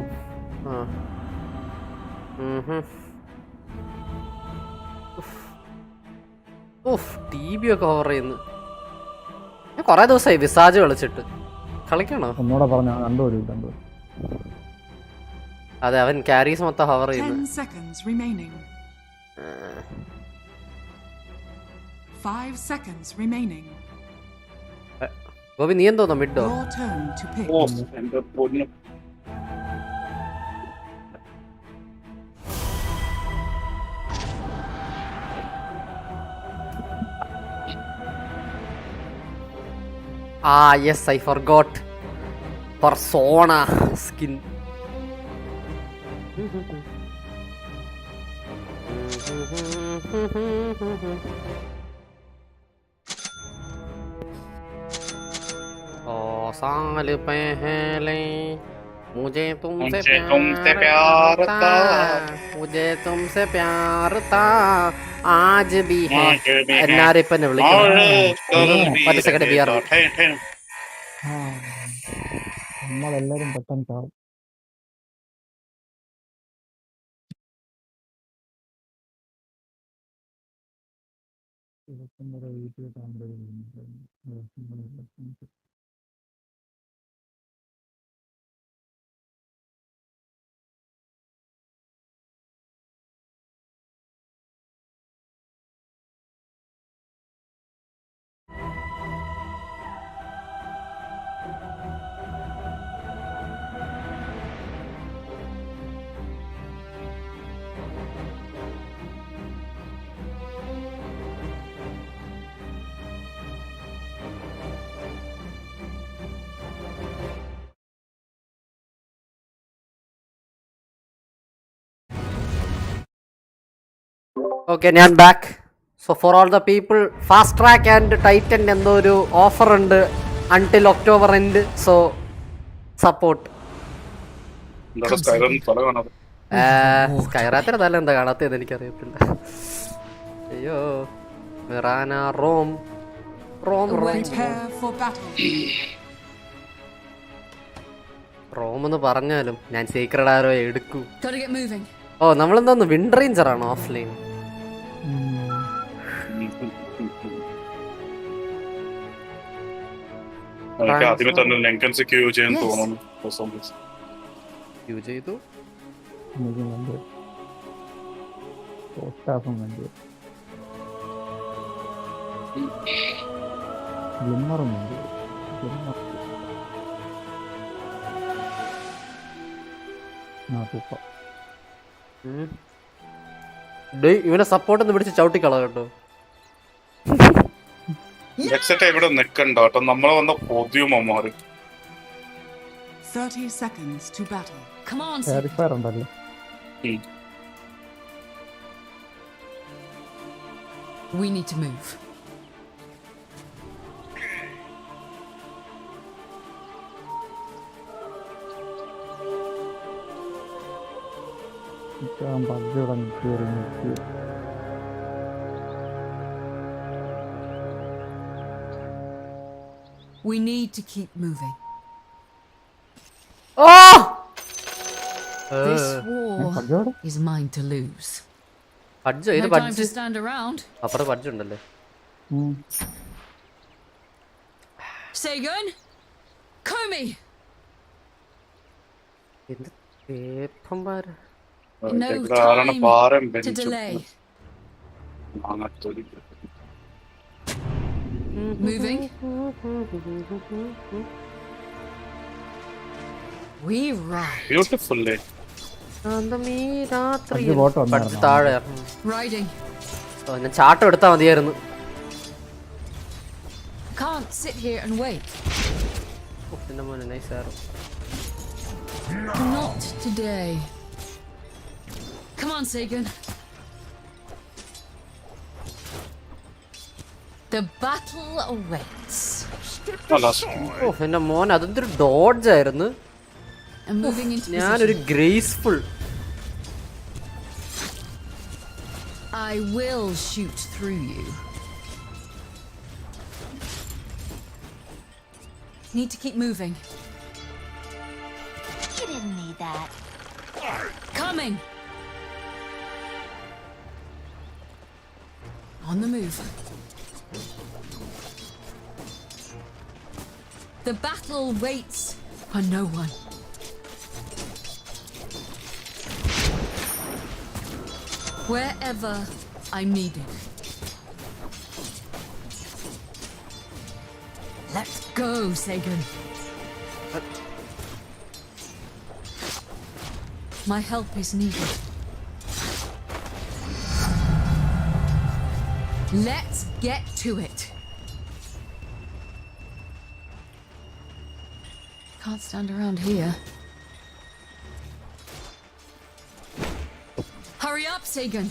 T B ഒക്കെ ഓവർ ചെയ്യുന്നു. ഞാൻ കൊറേ ദിവസമായി വിസാജ് കളിച്ചിട്ട്. കളിക്കണോ? ഒന്നുകൂടെ പറഞ്ഞ കണ്ടുപിടി. അതെ അവൻ ക്യാരീസ് മൊത്തം ഹവർ 10 ചെയ്യുന്നു. seconds remaining. 5 seconds remaining. Gopi നീ എന്തോന്നോ മിഡോ? Your turn to pick. ഓ എന്റെ പൊന്നു. Yes, I forgot. Persona skin. Oh, साल पहले मुझे तुमसे प्यार था, मुझे तुमसे प्यार था, आज भी है. എന്നാരെ ഇപ്പൊ വിളിക്കണം? ഒരു സെക്കൻഡ് ബിയർ. നമ്മളെല്ലാരും പെട്ടെന്ന് ചാവും. ഓക്കെ ഞാൻ back. So for all the people Fastrack and Titan എന്തോ ഒരു ഓഫർ ഉണ്ട് until October end. So support. സ്കൈറാത്തിന് തല എന്താ കാണാത്തത് എനിക്കറിയത്തില്ല. അയ്യോ Mirana roam roam Prepare for battle. Roam എന്ന് പറഞ്ഞാലും ഞാൻ സീക്രട്ട് ആരോ എടുക്കൂ. Gotta get moving. ഓ നമ്മളെന്തോന്ന് വിൻഡ് റേഞ്ചർ ആണോ ഓഫ്ലൈൻ? എനിക്ക് ആദ്യമേ തന്നെ ലെങ്കൻസ് ക്യൂ ചെയ്യാൻ തോന്നുന്നു. ക്യൂ ചെയ്തു. എനിക്ക് വേണ്ടി സ്റ്റാഫും വേണ്ടി ഗ്ലിമ്മറും വേണ്ടി. ഇവനെ സപ്പോർട്ട് ഒന്ന് പിടിച്ച് ചവിട്ടിക്കള കേട്ടോ. ഇവിടെ നിക്കണ്ട കേട്ടോ, നമ്മളെ വന്ന പൊതിയും മാറി. 30 seconds to battle. Come on. Clarifier ഉണ്ടല്ലോ. We need to move. We need to keep moving. Oh! This war is mine to lose. Budge, No time to stand around. അപ്പുറത്ത് budge ഉണ്ടല്ലേ. Sagan, Komi. എന്ത് തേപ്പന്മാര്. No time to delay. Moving. We ride. Beautiful. budge താഴെ. Riding. ഞാൻ ചാട്ടം എടുത്താ മതിയായിരുന്നു. Can't sit here and wait. എന്റെ മോനെ നൈസ് ആയിരുന്നു. Not today. Come on, Sagan. The battle awaits. ഓ എന്റെ മോൻ അതെന്തൊരു ഡോഡ്ജ് ആയിരുന്നു. And moving into ഞാനൊരു position. Graceful. I will shoot through you. Need to keep moving. You didn't need that. Coming. On the move. The battle waits for no one. Wherever I'm needed. Let's go, Sagan. My help is needed. Let's get to it. Can't stand around here. Hurry up, Sagan.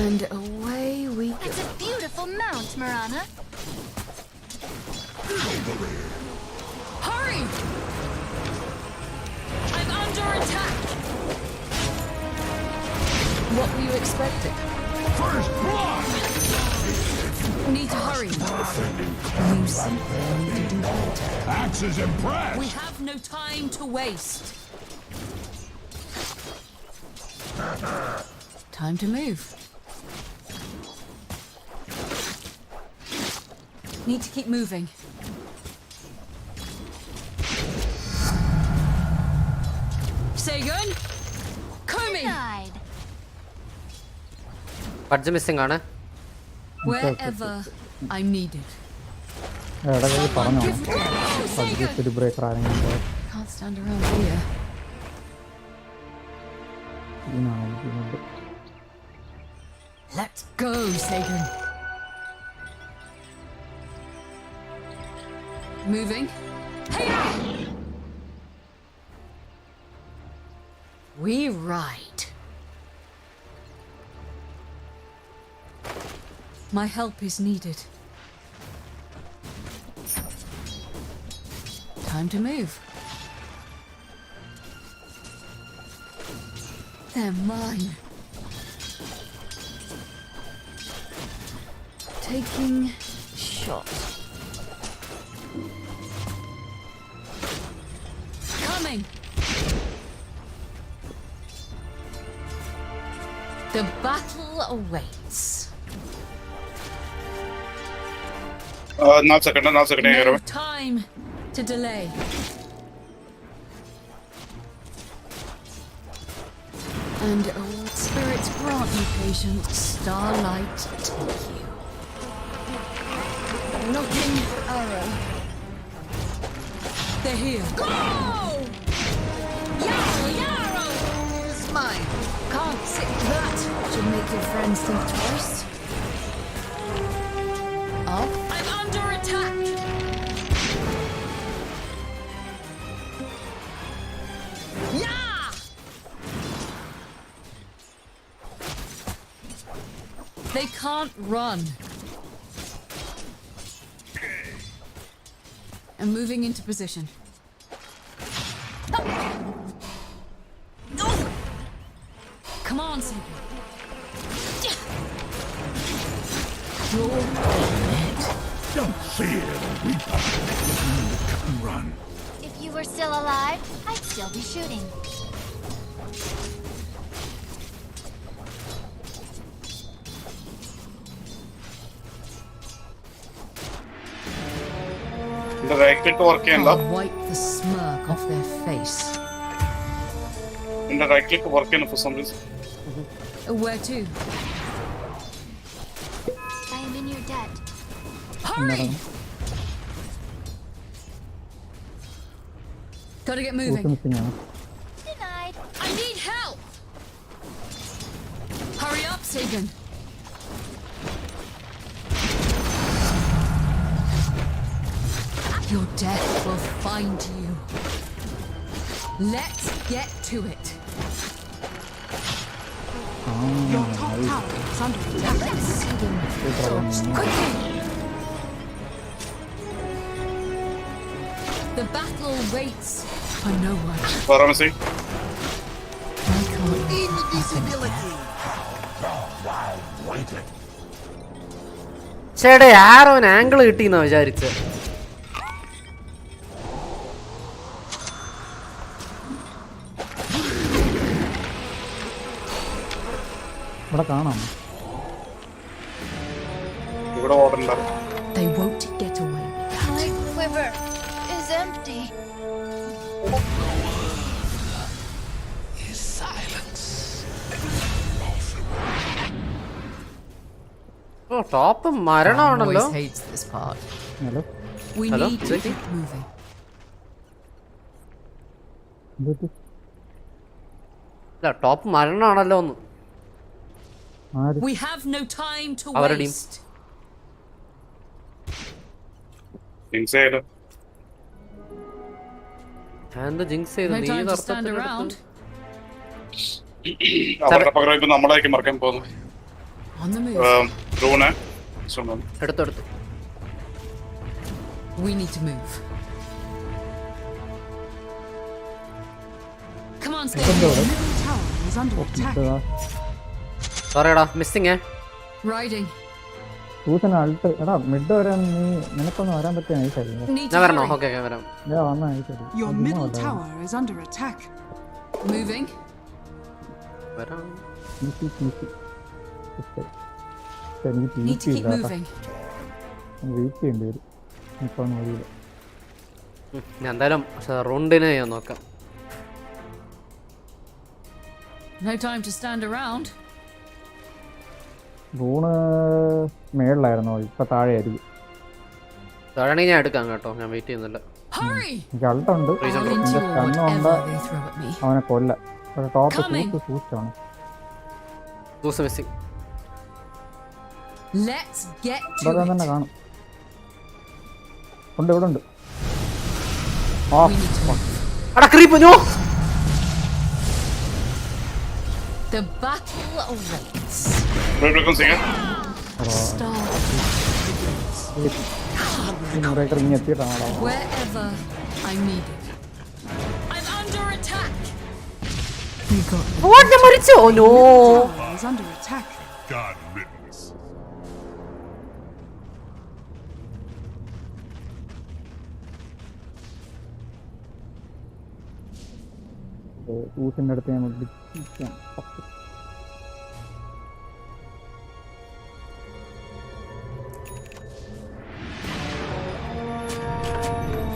And away we go. It's a beautiful mount, Marana. Hurry! I'm under attack. What were you expecting? First blood! Need to hurry. You simply need to do better. Axe is impressed! We have no time to waste. Time to move. Need to keep moving. Sagan, coming. Denied. Budge missing ആണ്. Wherever I'm needed. ഇടയ്ക്ക് പറഞ്ഞോ Give me PUBG Sagan. ഒരു breaker ആരെങ്കിലും Can't stand around here. ഇതിനാണ് ബുദ്ധിമുട്ട്. Let's go, Sagan. Moving. Hey! We ride. My help is needed. Time to move. They're mine. Taking shot. Coming. The battle awaits. നാല് second No time to delay. And old spirits grant you patience, starlight take you. Knocking arrow. They're here. Go! Yarrow! It's mine. Can't sit that. Should make your friends think twice. Up. I'm under attack. Yeah! They can't run. I'm moving into position. Come on, Silver. You're in it. Don't fear the Reaper. Cut and run. If you were still alive, I'd still be shooting. എന്റെ right click work ചെയ്യണ്ട. I'll wipe the smirk off their face. എന്റെ right click work ചെയ്യുന്നു for some reason. Where to? I am in your debt. Hurry! Gotta get moving. Missing ആണ്. Denied. I need help! Hurry up, Sagan. Your death will find you. Let's get to it. Your top tower is under attack. The battle waits for no one. Pharmacy. I can't Invisibility. ചേട്ടാ ആരോ angle കിട്ടിയെന്നാ വിചാരിച്ചത്. ഇവിടെ കാണാം. ഇവിടെ ഓടണ്ട. They won't get away. My quiver is empty. Oh top മരണമാണല്ലോ. Always hates this part. Hello We Hello? need to keep moving. എന്ത് അല്ല top മരണമാണല്ലോ ഒന്ന്. ആര് We have no time to Our team. waste. Inside. ഞാൻ എന്താ ജിങ്സ് ചെയ്തു? No നീ time to stand around. അവരുടെ പകരം ഇപ്പൊ നമ്മളായിരിക്കും മറക്കാൻ പോകുന്നു. On the move. ഡ്രോണ്. എടുത്തെടുത്തു. We need to move. Come on, stay. The middle tower is under attack. പറയടാ മിസ്സിങ്. Riding. സൂസന അൾട്ട് എടാ മിഡ് വരാൻ നിനക്കൊന്ന് വരാൻ പറ്റിയ നൈസായിരുന്നു. Need ഞാൻ to വരണോ? hurry. ഓക്കെ വരാം. ഞാൻ വന്ന നൈസായിരുന്നു. Your middle tower is under attack. Moving. വരാം. Need to keep moving. Wait ചെയ്യേണ്ടി വരും. ഇപ്പൊ മതിയില്ല. ഞാൻ എന്തായാലും റൗണ്ടിനെ ഞാൻ നോക്കാം. No time to stand around. റൂണ് മേളിലായിരുന്നോ? ഇപ്പൊ താഴെ ആയിരിക്കും. താഴെയാണെങ്കിൽ ഞാൻ എടുക്കാം കേട്ടോ. ഞാൻ വെയിറ്റ് ചെയ്യുന്നില്ല. Hurry! എനിക്ക് അൾട്ടുണ്ട്. I'll എന്റെ endure കണ്ണുണ്ട്. whatever they throw at me. അവനെ കൊല്ല. Top Coming. സൂച്ചാണ്. ദൂസ് മിസ്സിങ്. Let's get ഇവിടെ to തന്നെ it. കാണും. ഉണ്ട് ഇവിടെ ഉണ്ട്. ആ We need to move. അടാ creep no. The battle awaits. Frequency. Star breaker ഇനി എത്തിയിട്ടാണോ? wherever I'm needed. I'm under attack. You got me. What ഞാൻ മരിച്ചു. Oh no. Tower is under attack. God riddance. സൂസിന്റെ അടുത്ത് ഞാൻ വിളിക്കാം.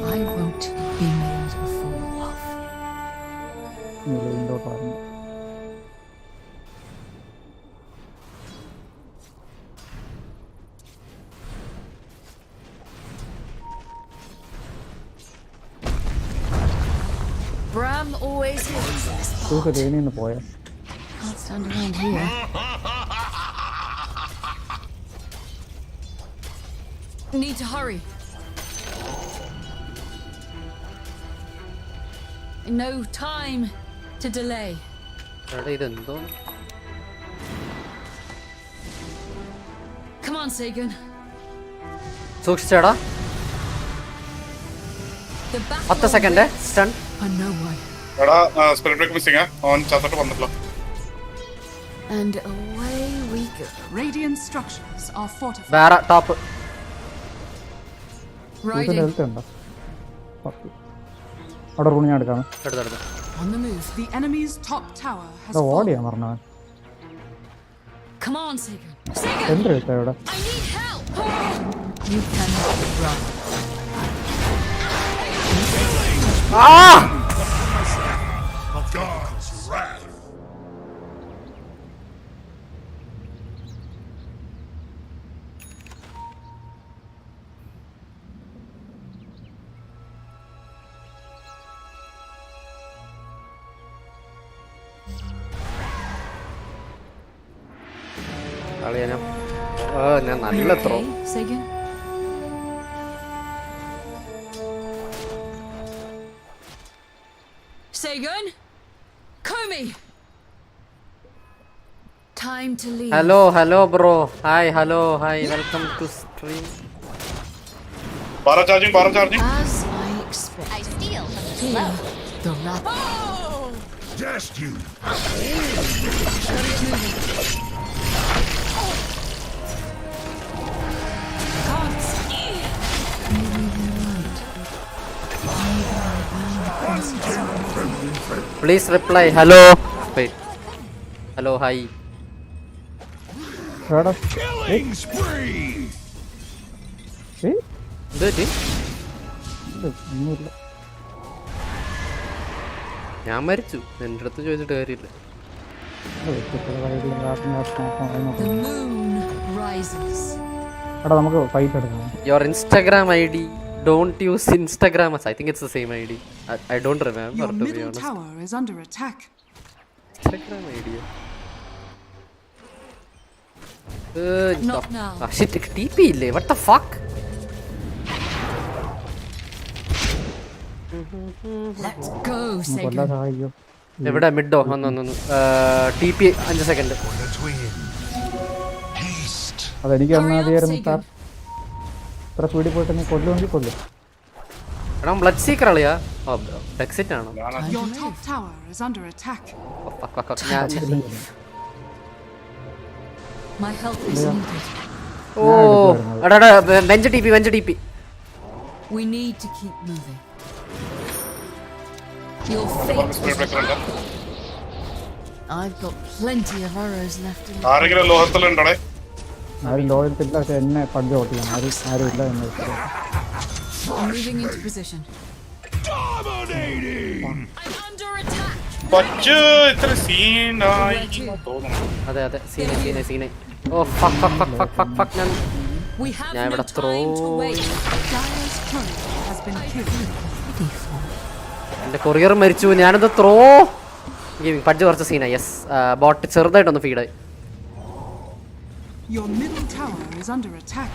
I won't be made a fool of. നിലവിൻ്റെ പറഞ്ഞു. Bram always hates this. സൂസ് ട്രെയിനിൽ നിന്ന് പോയാ. Can't stand around here. Need to hurry. No time to delay. എടാ ഇതെന്തോ. Come on, Sagan. സൂക്ഷിച്ചേടാ. The battle 10 second waits stun. for no one. എടാ spirit break missing. അവൻ ചത്തിട്ട് വന്നിട്ടില്ല. And away we go. Radiant structures are fortified. വേറെ top. സൂസിന്റെ Riding. Health ഉണ്ടോ? അവിടെ റൂൺ ഞാൻ എടുക്കാം. എടുത്തെടുത്ത്. On the move. The enemy's top tower has ഓടിയാ fallen. പറഞ്ഞവൻ. Come on, Sagan. Sagan! എന്ത് എടുത്താ ഇവിടെ? I need help! You cannot run. God's wrath. കളിയാ ഞാൻ. ഞാൻ നല്ല throw. Okay, Sagan? Sagan? Komi! Time to leave. Hello bro. Hi, welcome to stream. Para charging. As I expect. I steal from the Fear slow. the wrath. Just you. Can't see. Please reply. Hello. Wait. Hello, hi. എടാ, Killing spree. ഏയ്, ഇത് ഇത് ഒന്നുമില്ല. ഞാൻ മരിച്ചു. എൻ്റെ അടുത്ത് ചോദിച്ചിട്ട് കാര്യമില്ല. ഇത് വെച്ചിട്ട് വൈകിട്ട് രാത്രി നോക്കാം. The moon rises. എടാ നമുക്ക് ഫൈറ്റ് എടുക്കണം. Your Instagram ID. Don't use Instagram. I think it's the same ID. I don't remember, Your to be middle honest. tower is under attack. Instagram ID. Not now. Ah, shit, TP ഇല്ലേ? What the fuck? Let's go, കൊല്ലാൻ Sagan. സഹായിക്കും. എവിടെ മിഡോ? വന്നു. TP 5 second. For the twin. Haste. അതെനിക്ക് Hurry up, മതിയായിരുന്നു sir. Sagan. ഇത്ര സ്പീഡിൽ പോയിട്ട് നീ കൊല്ലുമെങ്കിൽ കൊല്ലും. എടാ ബ്ലഡ് സീക്കർ അളിയാ. എക്സിറ്റ് ആണോ? Your top tower is under attack. My help is needed. ഓ എടാ bench TP. We need to keep moving. Your fate is... I've got plenty of arrows left in the... ആരെങ്കിലും ലോഹത്തിലുണ്ടേ? ആരും ലോയൽത്തില്ല, പക്ഷെ എന്നെ പണ്ട് ഓട്ടിക്കണം. ആരും ഇല്ല എന്ന് വെച്ചാൽ. I'm moving into position. Dominating. I'm under attack. പച്ച് ഇത്ര സീനായി തോന്നുന്നു. അതെ സീനെ. ഓ fuck ഞാൻ We have ഞാൻ no ഇവിടെ time to wait. Dire's turret has been killed. എൻ്റെ കൊറിയർ മരിച്ചു. ഞാനത് ത്രോ ഗെയിമിംഗ് പഡ്ജ് കുറച്ച് സീനായി. യെസ് ബോട്ട് ചെറുതായിട്ടൊന്ന് ഫീഡായി. Your middle tower is under attack.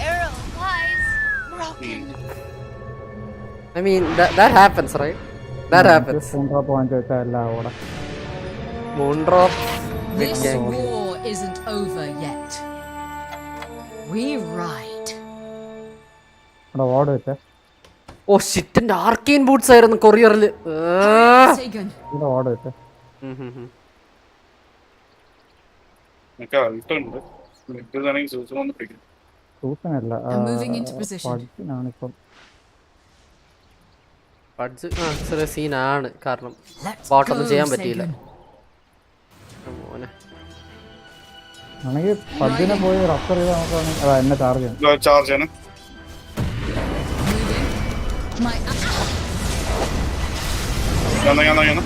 Arrow flies broken. I mean that happens, right? That happens. Drop വാങ്ങിച്ചു വെച്ചാൽ എല്ലാം ഓടാ. Moon drop. This war isn't over yet. We ride. അവിടെ ഓട് വെച്ചേ. ഓ ഷിറ്റ്, എൻ്റെ ആർക്കെയിൻ ബൂട്ട്സ് ആയിരുന്നു കൊറിയറിൽ. Sagan. ഇവിടെ ഓട് വെച്ചേ. എനിക്ക് അൾട്ടുണ്ട്. ഇതാണെങ്കിൽ സൂസൻ വന്ന് പിടിക്കും. സൂസനല്ല, I'm moving into position. പഡ്ജിനാണിപ്പം. പഡ്ജ് ചെറിയ സീനാണ്. കാരണം Let's ബോട്ടൊന്നും go, ചെയ്യാൻ പറ്റിയില്ല. Sagan. മോനെ ആണെങ്കിൽ പഡ്ജിനെ പോയി റഫർ ചെയ്ത് നമുക്ക് അതാ എന്നെ ചാർജ് ചെയ്യണം. ചാർജ് ആണ്. My ഞാൻ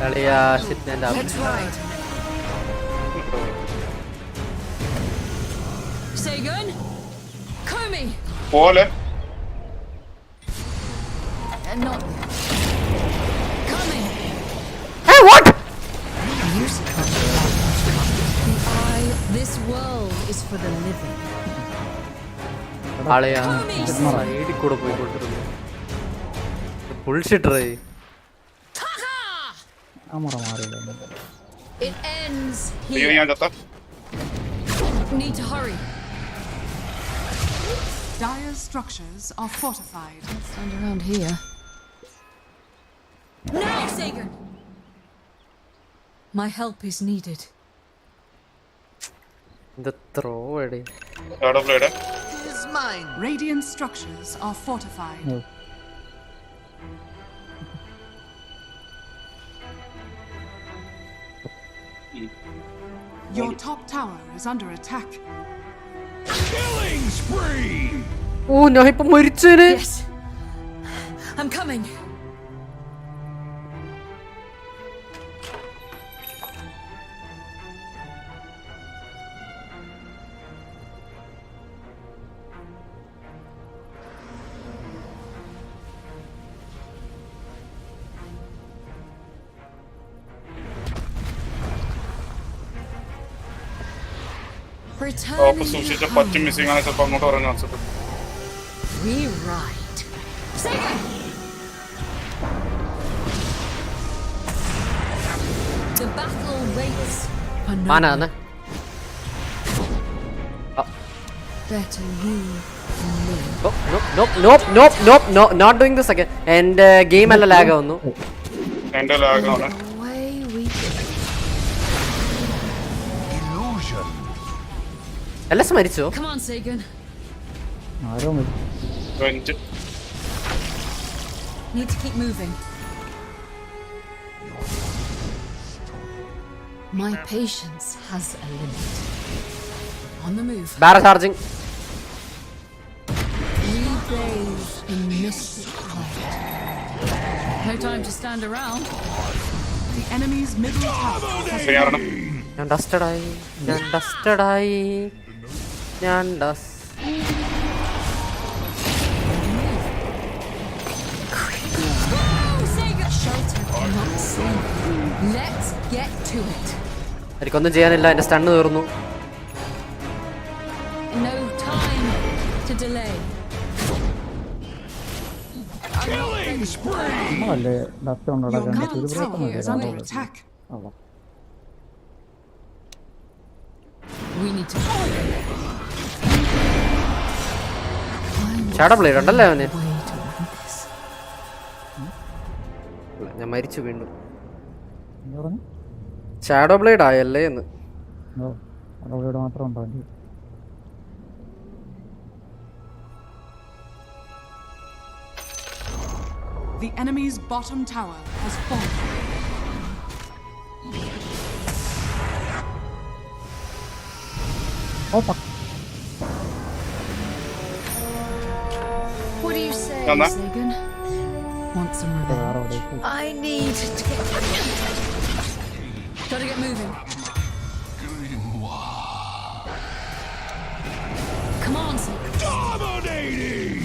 കളിയാ ഷിറ്റ് എൻ്റെ let's ride. Sagan. Komi. പോലെ Not yet. Coming. Hey, what? This world is for the living. ആളെയാ സൈഡിൽ കൂടെ പോയിക്കൊണ്ടിരുന്നു. ബുൾഷിറ്ററേ. ക്യാമറ മാറിയില്ല. It ends ഞാൻ here. ചത്ത. Need to hurry. Dire's structures are fortified. Stand around here. Now, Sagan. My help is needed. The throw എടേ. Blade Radiant structures are fortified. Your top tower is under attack. Killing spree. ഓ ഞാൻ ഇപ്പൊ മരിച്ചേനെ. Yes. I'm coming. ഓപ്പ് സൂക്ഷിച്ച പച്ച missing ആണ് ചിലപ്പോൾ അങ്ങോട്ട് പറയാൻ chance ഉണ്ട്. We ride. Sagan. The battle waits for no മാന one. തന്നെ. Better you live. Not doing this again. എൻ്റെ ഗെയിം എല്ലാം ലാഗ് ആവുന്നു. എന്റെ ലാഗാണ്. Away we go. Illusion. എല്ലാം മരിച്ചോ? Come on, Sagan. ആരോ മരിച്ചു. Need to keep moving. My patience has a limit. On the move. Bara charging. We bathe in mystic light. No time to stand around. The enemy's middle tower has ശരിയാണ്. ഞാൻ ഡസ്റ്റഡായി. ഞാൻ does. Sagan! Shelter cannot save you. Let's get to it. എനിക്കൊന്നും ചെയ്യാനില്ല. എൻ്റെ സ്റ്റണ്ണ് തീർന്നു. No time to delay. Killing spree. നമ്മളല്ലേ dust കൊണ്ട് Your നടക്കേണ്ട middle tower is under attack. We need to shadow blade ഉണ്ടല്ലേ അവന്? way to win this. ഞാൻ മരിച്ചു വീണ്ടും. എന്താ പറഞ്ഞു? ഷാഡോ ബ്ലേഡ് ആയല്ലേ എന്ന്. അവിടെ മാത്രം ഉണ്ടാകും. The enemy's bottom tower has fallen. What do you say, Nana? Sagan? Want some revenge? I need to get. Gotta get moving. Come on, Sagan. Dominating.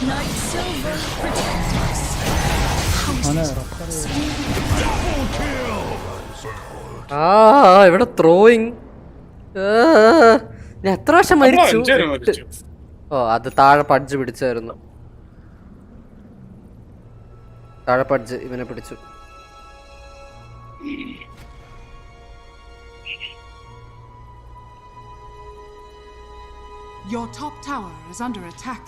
Night Silver, protect us. Double kill. ഇവിടെ throwing. ഞാൻ എത്ര വർഷം മരിച്ചു? അഞ്ചേരം മരിച്ചു. ഓ അത് താഴെ പഡ്ജ് പിടിച്ചായിരുന്നു. താഴെ പഡ്ജ് ഇവനെ പിടിച്ചു. Your top tower is under attack.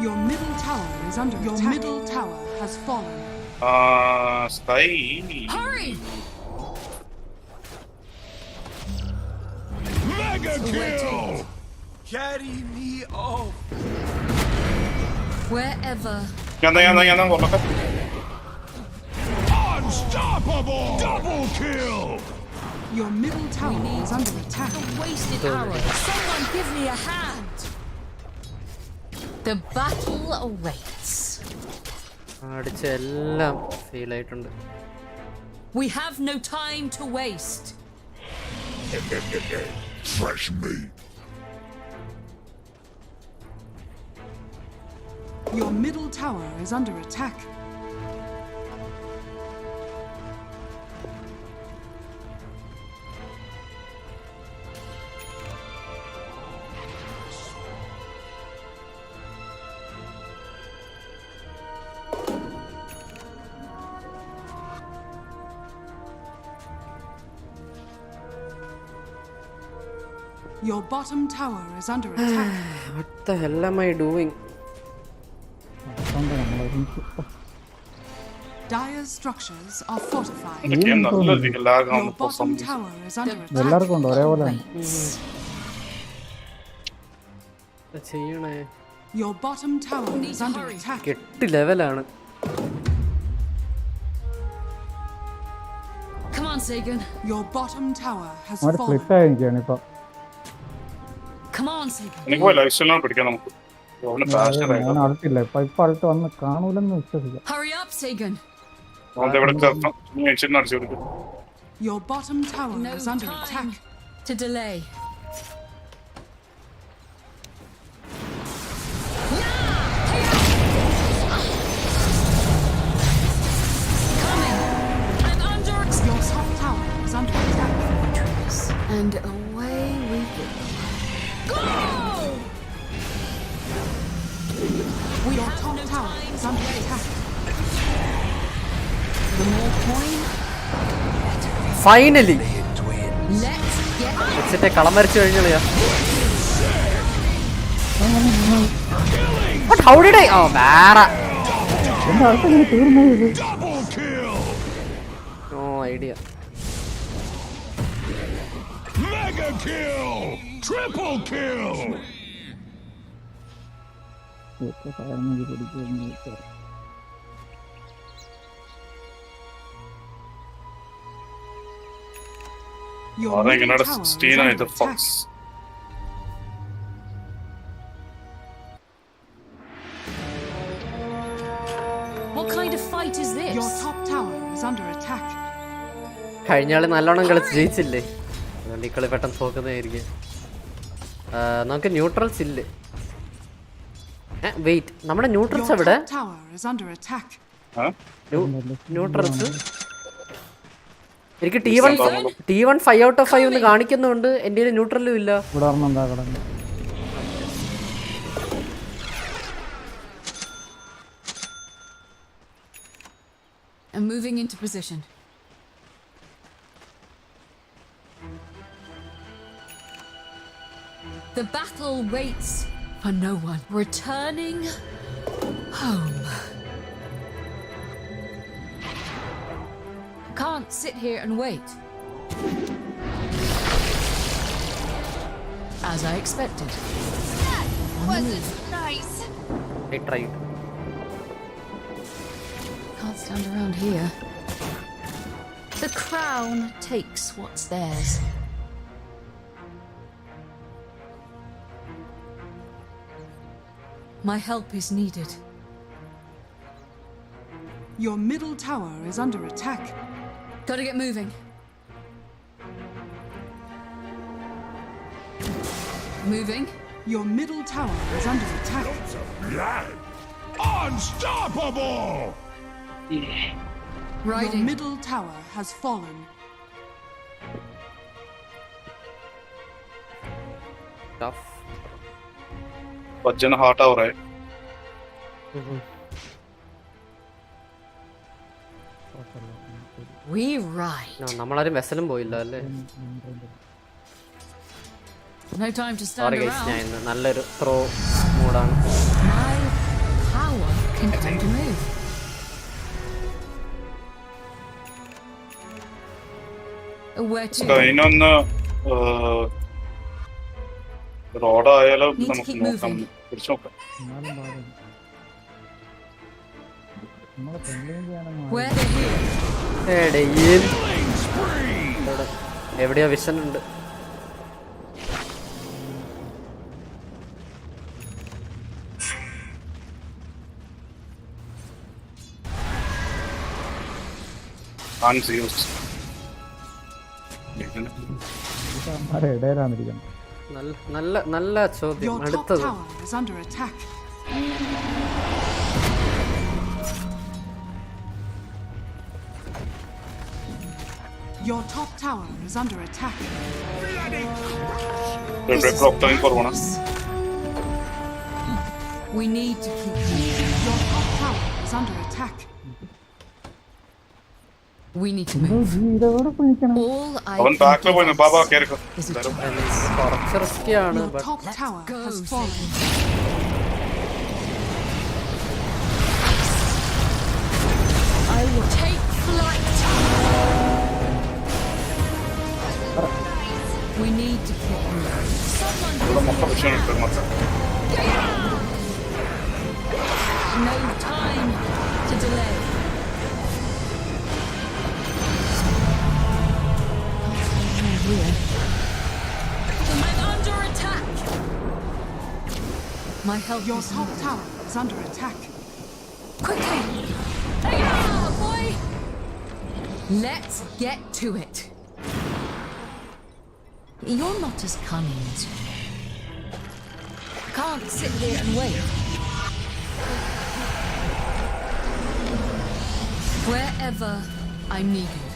Your middle tower is under attack. Your middle tower has fallen. Sky. Hurry! Mega kill. Carry me off. Wherever. ഞാൻ കൊള്ളട്ടെ. Unstoppable. Double kill. Your middle tower is under attack. Wasted arrow. Someone give me a hand. The battle awaits. അടിച്ച എല്ലാം feel ആയിട്ടുണ്ട്. We have no time to waste. Fresh meat. Your middle tower is under attack. Your bottom tower is under attack. What the hell am I doing? Dire's structures are fortified. എനിക്ക് നല്ല ലാഗാണ് Your ഇപ്പോൾ bottom സംഭവിച്ചത്. tower is under attack. എല്ലാവർക്കും ഉണ്ട് ഒരേപോലെ എന്താ ചെയ്യണേ? Your bottom tower is under attack. 8 ലെവലാണ്. Come on, Sagan. Your bottom tower has അവര് fallen. സ്പ്ലിറ്റ് ആയിരിക്കുകയാണ് ഇപ്പൊ. Come on, Sagan. എനിക്ക് പോയി ലൈഫ് സ്റ്റൈലാണ് പിടിക്കാം നമുക്ക്. അവന് ഫാസ്റ്റർ ഞാൻ ആയിരുന്നു. അടുത്തില്ല ഇപ്പൊ അടുത്ത് വന്ന് കാണൂലെന്ന് വിശ്വസിക്കാം. Hurry up, Sagan. അവന്റെ ഇവിടെ മെഷീൻ അടിച്ചു കൊടുക്കും. Your bottom tower No is under time attack. to delay. Coming. I'm under. Your top tower is under attack. And away we go. Go! Your top tower is under attack. The more coin, finally let's get എക്സിറ്റെ കളം വരച്ചു കഴിഞ്ഞാ. How did I? Oh, വേറെ എന്താ അടുത്തെങ്ങനെ തീർന്നത് ഇത്? Double kill! No idea. Mega kill! Triple kill! എത്ര സാധനങ്ങൾ പിടിക്കുന്നു വെച്ചാൽ Your അതെങ്ങനെ middle tower is 16 under ആയിട്ട് attack. Fox. What kind of fight is this? Your top tower is under attack. കഴിഞ്ഞ കളി നല്ലോണം കളിച്ച് ജയിച്ചില്ലേ, അതുകൊണ്ട് ഈ കളി പെട്ടെന്ന് തോക്കുന്നതായിരിക്കും. നമുക്ക് ന്യൂട്രൽസ് ഇല്ലേ? വെയിറ്റ്, നമ്മുടെ Your ന്യൂട്രൽസ് എവിടെ? top tower is under attack. Neutrals എനിക്ക് T1 5 out of 5 എന്ന് കാണിക്കുന്നുണ്ട്, എൻ്റെ ന്യൂട്രലും ഇല്ല. ഇവിടെ ഒരെണ്ണം എന്താ കിടന്ന് I'm moving into position. The battle waits for no one. Returning home. Can't sit here and wait. As I expected. Wasn't nice. I tried. Can't stand around here. The crown takes what's theirs. My help is needed. Your middle tower is under attack. Gotta get moving. Moving. Your middle tower is under attack. Blood! Unstoppable! Your Riding. middle tower has fallen. Tough. ഭജന heart ആവറേ. We ride. നമ്മളാരും വെസലും പോയില്ല അല്ലേ? No time to stand sorry guys, around. ഞാൻ ഇന്ന് നല്ലൊരു throw മൂഡാണ്. My power can time to move. Where to? അതിനൊന്ന് റോഡായാലും Need to നമുക്ക് keep നോക്കാം, moving. പിടിച്ചു നോക്കാം. എന്നാലും പാടില്ല. നമ്മളെ പെണ്ണിനും ചെയ്യണം Where to here? എടയിൽ എവിടെയോ വിഷൻ ഉണ്ട്. Unused. ആരെ ഇടയിലാന്നിരിക്കണം. നല്ല ചോദ്യം. Your top അടുത്തത് tower is under attack. Your top tower is under attack. Clock time for one. We need to keep moving. Your top tower is under attack. We need to move. ഇതോടെ പിടിക്കണം. All I അവൻ can ബാക്കിൽ give പോയി us Baba കേറിക്കോ. is a try. കുറച്ച് റിസ്കിയാണ്. Your top tower go, has fallen. I will take flight. We need to keep moving. Someone ഇവിടെ മൊത്തം വിഷയം ഉണ്ട് മൊത്തം. no time to delay. Here. I'm under attack. My help Your is top needed. tower is under attack. Quickly! Hey, boy! Let's get to it. You're not as cunning as you. Can't sit here and wait. Wherever I'm needed.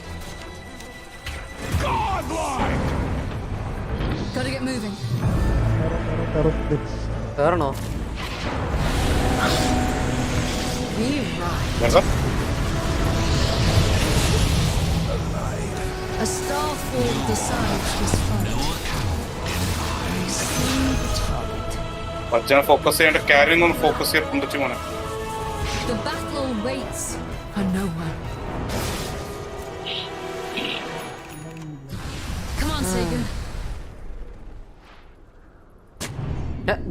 Godlike! Gotta get moving. കേറണോ? We ride. What's up? A star form decides this fight. We see the target. Bajjan focus ചെയ്യേണ്ട carrying on focus ചെയ്യപ്പെട്ടിട്ട് മോനെ. The battle waits for no one. Come on, Sagan.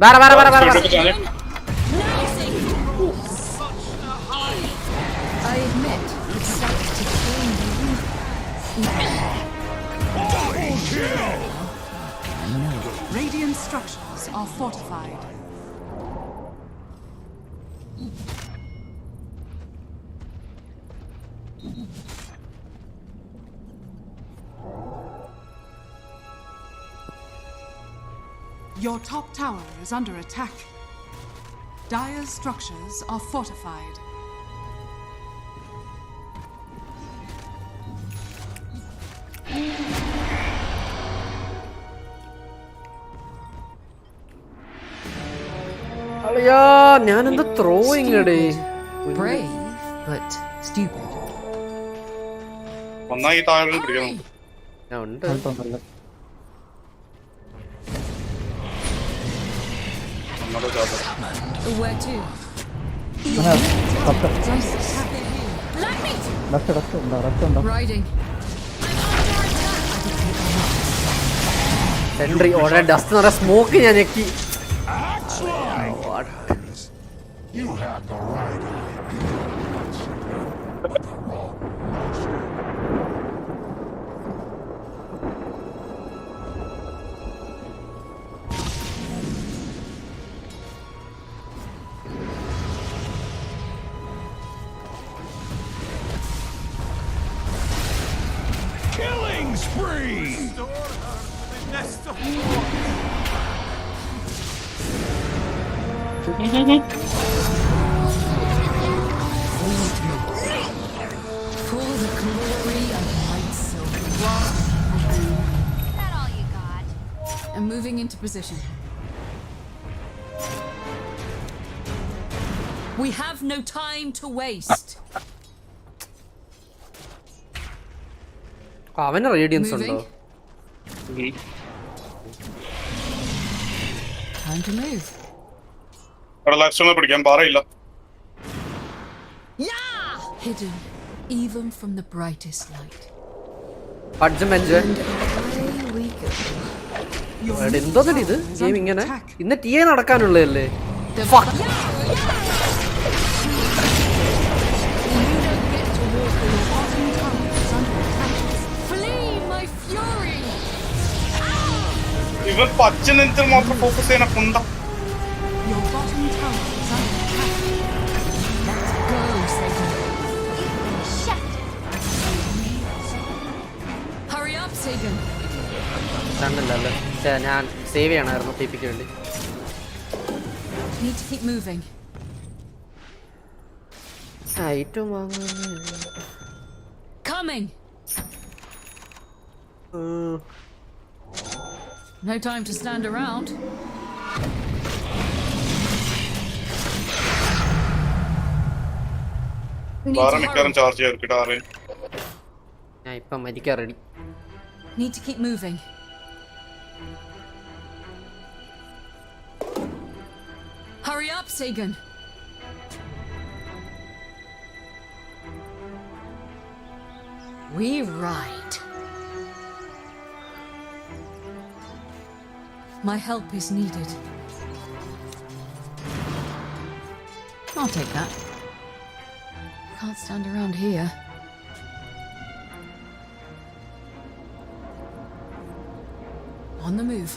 Bara. Now, Sagan. I admit it sucks to train you. Radiant structures are fortified. Your top tower is under attack. Dire's structures are fortified. അളിയാ ഞാനെന്താ throwing എടേ. Brave, but stupid. ഒന്നായി താഴെ പിടിക്കണം. ഞാൻ ഉണ്ട്. അടുത്തൊന്നല്ല. നമ്മുടെ ജാത. Where to? Dust ഉണ്ടോ? Riding. സെൻട്രി ഓടെ ഡസ്റ്റ് നിറയെ സ്മോക്ക് ഞാൻ ഞെക്കി. You have the right killing spree. For the glory of my silver. Is that all you got? I'm moving into position. We have no time to waste. അവന് radians ഉണ്ടോ? Moving. Time to move. അവിടെ ലക്ഷ്യമെ പിടിക്കാൻ പാറയില്ല. Hidden even from the brightest light. അഡ്ജമെന്റ് Away we go. എന്തോന്നടി ഇത് game ഇങ്ങനെ ഇന്ന് T A നടക്കാനുള്ളതല്ലേ? The Fuck. You don't get to walk in your bottom tower is under attack. Flee, my fury! ഇവൻ പച്ച നെഞ്ചിൽ മാത്രം ഫോക്കസ് ചെയ്യണ Kunda. Your bottom tower is under attack. Go, Satan. Shut. Hurry up, Sagan. കണ്ടില്ലല്ലേ? ഞാൻ save ചെയ്യണമായിരുന്നു ടിപിക്ക് വേണ്ടി. Need to keep moving. Item വാങ്ങാൻ Coming. No time to stand around. We need പാറ to മിക്കാറും hurry. ചാർജ് ചെയ്തിട്ട് ആറ്. ഞാൻ ഇപ്പം മരിക്കാൻ ready. Need to keep moving. Hurry up, Sagan. We ride. My help is needed. I'll take that. Can't stand around here. On the move.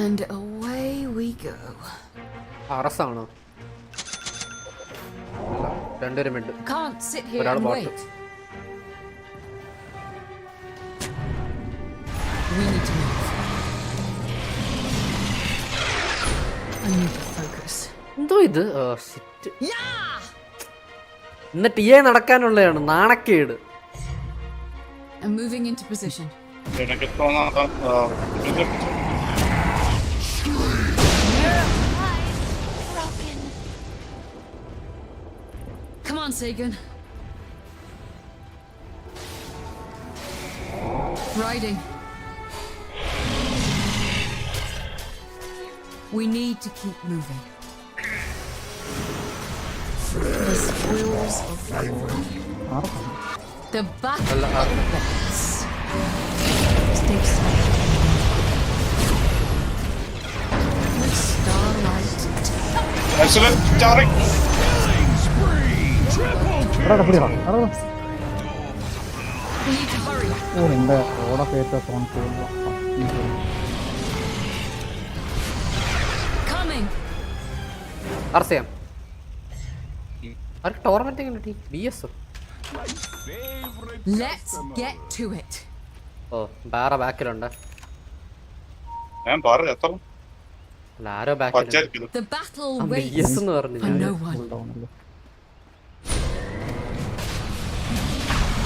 And away we go. അറസാണോ? രണ്ടുപേരും വേണ്ട. Can't sit here ഒരാൾ and പാട്ട്. wait. We need to move. I need to focus. എന്തോ ഇത് ഇന്ന് T A നടക്കാനുള്ളതാണ്. നാണക്കേട്. I'm moving into position. എനിക്ക് തോന്നാ Sagan. Riding. We need to keep moving. The spoils of war. The battle begins. Stay safe. The starlight. Excellent, Charlie. We need to hurry. എൻ്റെ ഓടെ പേറ്റ phone ചെയ്യുമ്പോൾ Coming. അർസിയാം അവർക്ക് tournament എങ്ങനെ കിട്ടി BS Let's get to it. ഓ വേറെ ബാക്കിലുണ്ട് ഞാൻ പറഞ്ഞു എത്ര അല്ല ആരോ ബാക്കിലുണ്ട് പച്ചായിരിക്കും. The battle BS waits എന്ന് പറഞ്ഞു for ഞാൻ no one. ഉണ്ടാവുന്നല്ലോ.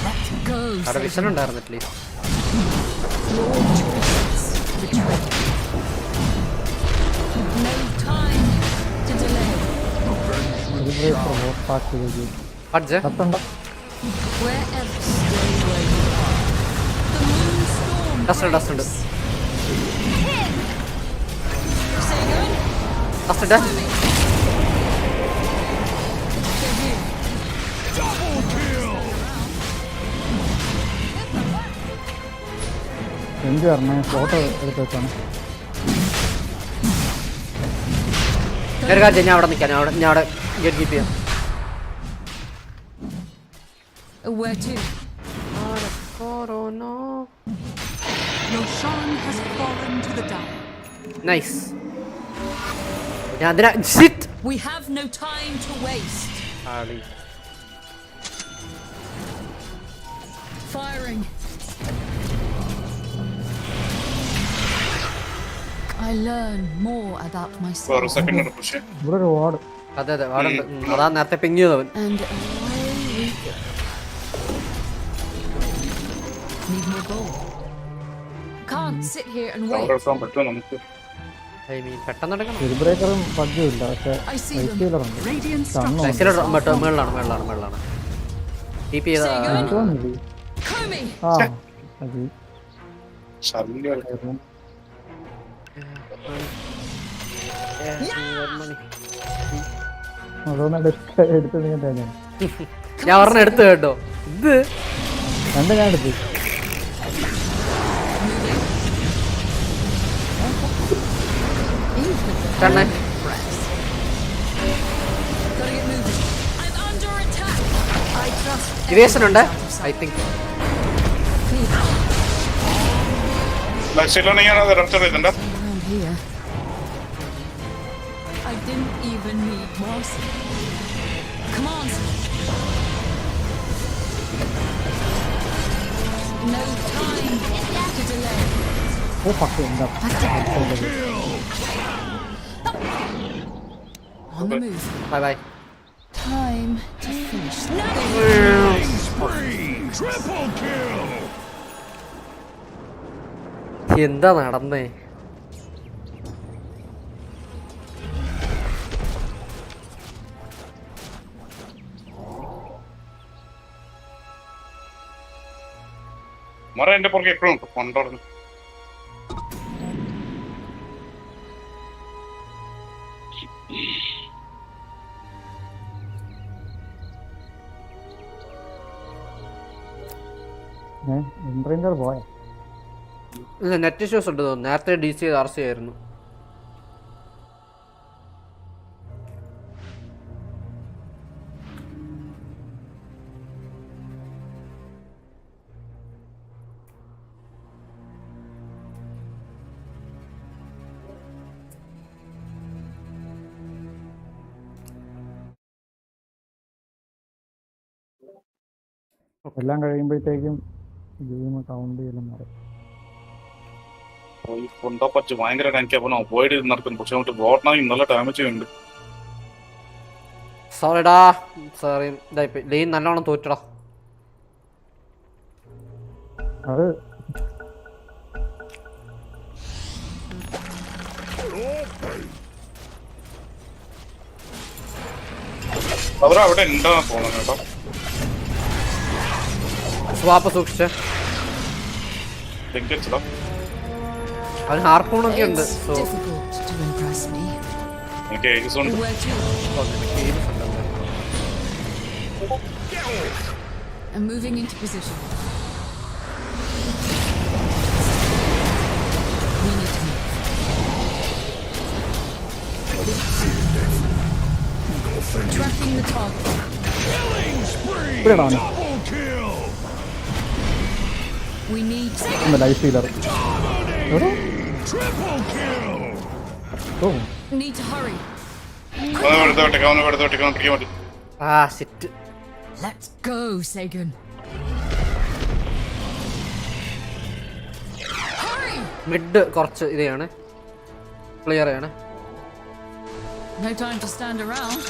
Let's go. അവിടെ വിഷൻ ഉണ്ടായിരുന്നു at least Your choices betray. No time to delay. Silverdrag pack ചെയ്തു. അഡ്ജ് കത്തുണ്ടോ? Where else stay where you are? The moonstorm. Dust ഉണ്ട് Sagan. ഡസ്റ്റ് ഉണ്ട് They're here. എന്ത് പറഞ്ഞേ ഫോട്ടോ എടുത്ത് വെച്ചാണ്. ഒരു കാര്യം ഞാൻ അവിടെ നിൽക്കാം ഞാൻ അവിടെ ഗേറ്റ് കീപ്പ് ചെയ്യാം Where to? Roshan has fallen to the dire. Nice ഞാൻ അതിനാ shit We have no time to waste. Firing. I learn more about വേറെ myself. സെക്കൻഡ് പക്ഷേ ഇവിടെ ഒരു വാർഡ് അതെ വാടുണ്ട് അതാ നേരത്തെ പിങ് ചെയ്തവൻ And away we go. Need more gold. Can't sit here and അവിടെ wait. എടുക്കാൻ പറ്റുമോ നമുക്ക്? ഐ മീൻ പെട്ടെന്ന് എടുക്കണം സിൽബ്രേക്കറും പഡ്ജും ഇല്ല പക്ഷെ I see them. ഐസിയിലുണ്ട്. Radiant മേളിലാണ് കീപ്പ് ചെയ്ത Sagan. തോന്നില്ലേ? Coming. ആ അത് ശല്യം. അതൊന്നും എടുത്ത് നീ തേങ്ങ ഞാൻ പറഞ്ഞ എടുത്തു കേട്ടോ ഇത് രണ്ട് ഞാൻ എടുത്തു. കണ്ണേ Gotta get moving. I'm under attack. I trust. Evasion ഉണ്ട് ഐ തിങ്ക് ലക്ഷ്യത്തിലാണെങ്കിൽ അത് റെപ്റ്റർ ചെയ്തിട്ടുണ്ടോ? Around here. I didn't even need mercy. Come on. No time to delay. ഓ പത്ത് എന്താ On the move. Bye Time to finish. Triple kill! എന്താ നടന്നേ മറ എന്റെ പുറകെ എപ്പോഴും ഉണ്ട് കൊണ്ടുവരുന്നു. ഇൻട്രീഞ്ചർ പോയ ഇല്ല നെറ്റ് ഇഷ്യൂസ് ഉണ്ട് തോന്നുന്നു നേരത്തെ DC RC ആയിരുന്നു എല്ലാം കഴിയുമ്പോഴത്തേക്കും ഗെയിം കൗണ്ട് ചെയ്യലും മാറും. ഈ കൊണ്ടാ പറ്റി ഭയങ്കര എനിക്ക് അപ്പൊ അവോയ്ഡ് ചെയ്ത് നടക്കുന്നു. പക്ഷെ നമുക്ക് ബോട്ടിനാണെങ്കിൽ നല്ല ഡാമേജ് ചെയ്യുന്നുണ്ട്. സോറിടാ സോറി ഇതായിപ്പോയി ലീൻ നല്ലോണം തോറ്റടാ അത് അവരവിടെ ഉണ്ടാകാൻ തോന്നുന്നു കേട്ടോ. സ്വാപ്പ് സൂക്ഷിച്ച്. ലിങ്ക് വെച്ചതാ. അവന് ഹാർപ്പൂണൊക്കെ ഉണ്ട്. It's so difficult to impress me. എനിക്ക് ഏജസ് ഉണ്ട്. Where to? I'm moving into position. We need to move. Tracking the target. ഇവിടെയാണോ അവന്? We need ഒന്ന് ലൈഫ് സീലർ എവിടെ? ഓ need to hurry. അവനെ വെറുതെ ഒറ്റയ്ക്ക് പിടിക്കാൻ പറ്റും. ആ shit. Let's go, Sagan. Hurry! Mid കുറച്ച് ഇതാണ് ക്ലിയർ ആണ്. No time to stand around.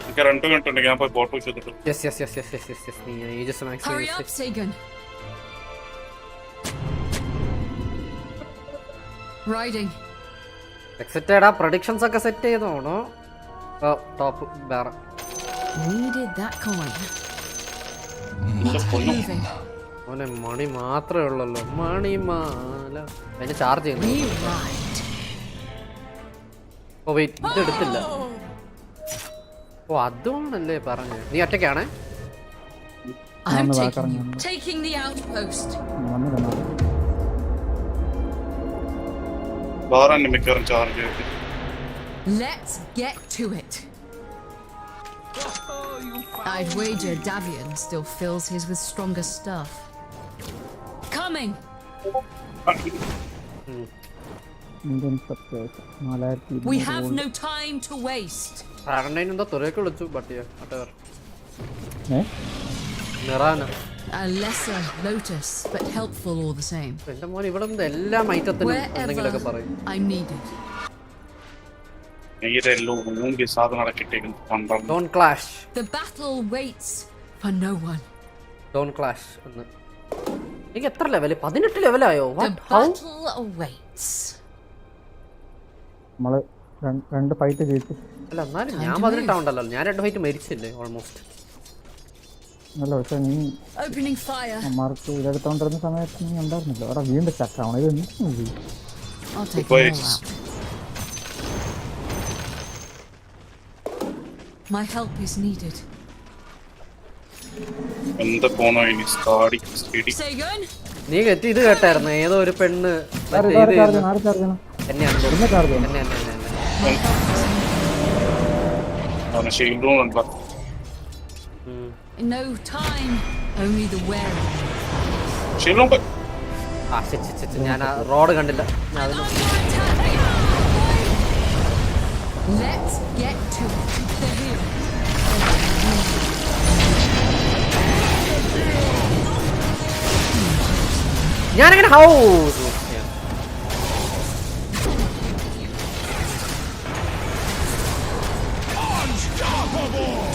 എനിക്ക് 2 മിനിറ്റ് ഉണ്ട്. ഞാൻ പോയി ബോട്ട് വെച്ചിട്ട്. Yes yes yes yes yes yes yes നീ aegis Hurry maximum up, Sagan. Riding. Excited. ആ പ്രഡിക്ഷൻസ് ഒക്കെ സെറ്റ് ചെയ്തോണോ? ടോപ്പ് വേറെ. Needed that coin. Need to keep moving. അവനെ മണി മാത്രമേ ഉള്ളല്ലോ. മണിമാല അതിന് ചാർജ് ചെയ്യുന്നു. We ride. ഓ വെയിറ്റ്, ഇത് എടുത്തില്ല. ഓ അതുകൊണ്ടല്ലേ പറഞ്ഞത്. നീ ഒറ്റയ്ക്കാണേ? I'm back taking on you. you. Taking the outpost. വന്നില്ല. വേറെ തന്നെ മിക്കവാറും ചാർജ് ചെയ്ത്. Let's get to it. I'd wager Davian still fills his with stronger stuff. Coming. Indian subscribe 4200. We have no time to waste. സാറിൻ്റെ എന്തോ തുറയൊക്കെ വിളിച്ചു. But നിറാന A lesser lotus, but helpful all the same. എന്റെ മോൻ ഇവിടെ നിന്ന് എല്ലാ ഐറ്റത്തിനും എന്തെങ്കിലുമൊക്കെ പറയും. Wherever I'm needed. നീരെല്ലാം മൂങ്കി സാധനം അടക്കിട്ടേക്കും. Don't clash. The battle waits for no one. Don't clash എന്ന്. എനിക്ക് എത്ര ലെവല്? 18 ലെവലായോ? The battle awaits. നമ്മള് രണ്ട് ഫൈറ്റ് ജയിച്ചു. അല്ല എന്നാലും ഞാൻ 18 ആവണ്ടല്ലോ. ഞാൻ 2 ഫൈറ്റ് മരിച്ചില്ലേ ഓൾമോസ്റ്റ്. അല്ല പക്ഷെ നീ Opening fire. മാർക്ക് ഇതെടുത്തോണ്ടിരുന്ന സമയത്ത് നീ ഉണ്ടായിരുന്നില്ല. അവിടെ വീണ്ടും ചക്കാവണം. ഇത് എന്ത്? I'll take them all out. My help is needed. എന്താ പോണോ ഇനി സ്റ്റഡി. Sagan. നീ ഇത് കേട്ടായിരുന്നു? ഏതോ ഒരു പെണ്ണ് മറ്റേ ഇത് എന്നെയാണ് എന്നെ അവനെ ഷീൽഡും ഉണ്ട്. No time. Only the wearer. ഷീൽഡും ആ ഞാൻ ആ റോഡ് കണ്ടില്ല. ഞാൻ An അതിന് under attack. Let's get to it. The hero. ഞാനങ്ങനെ house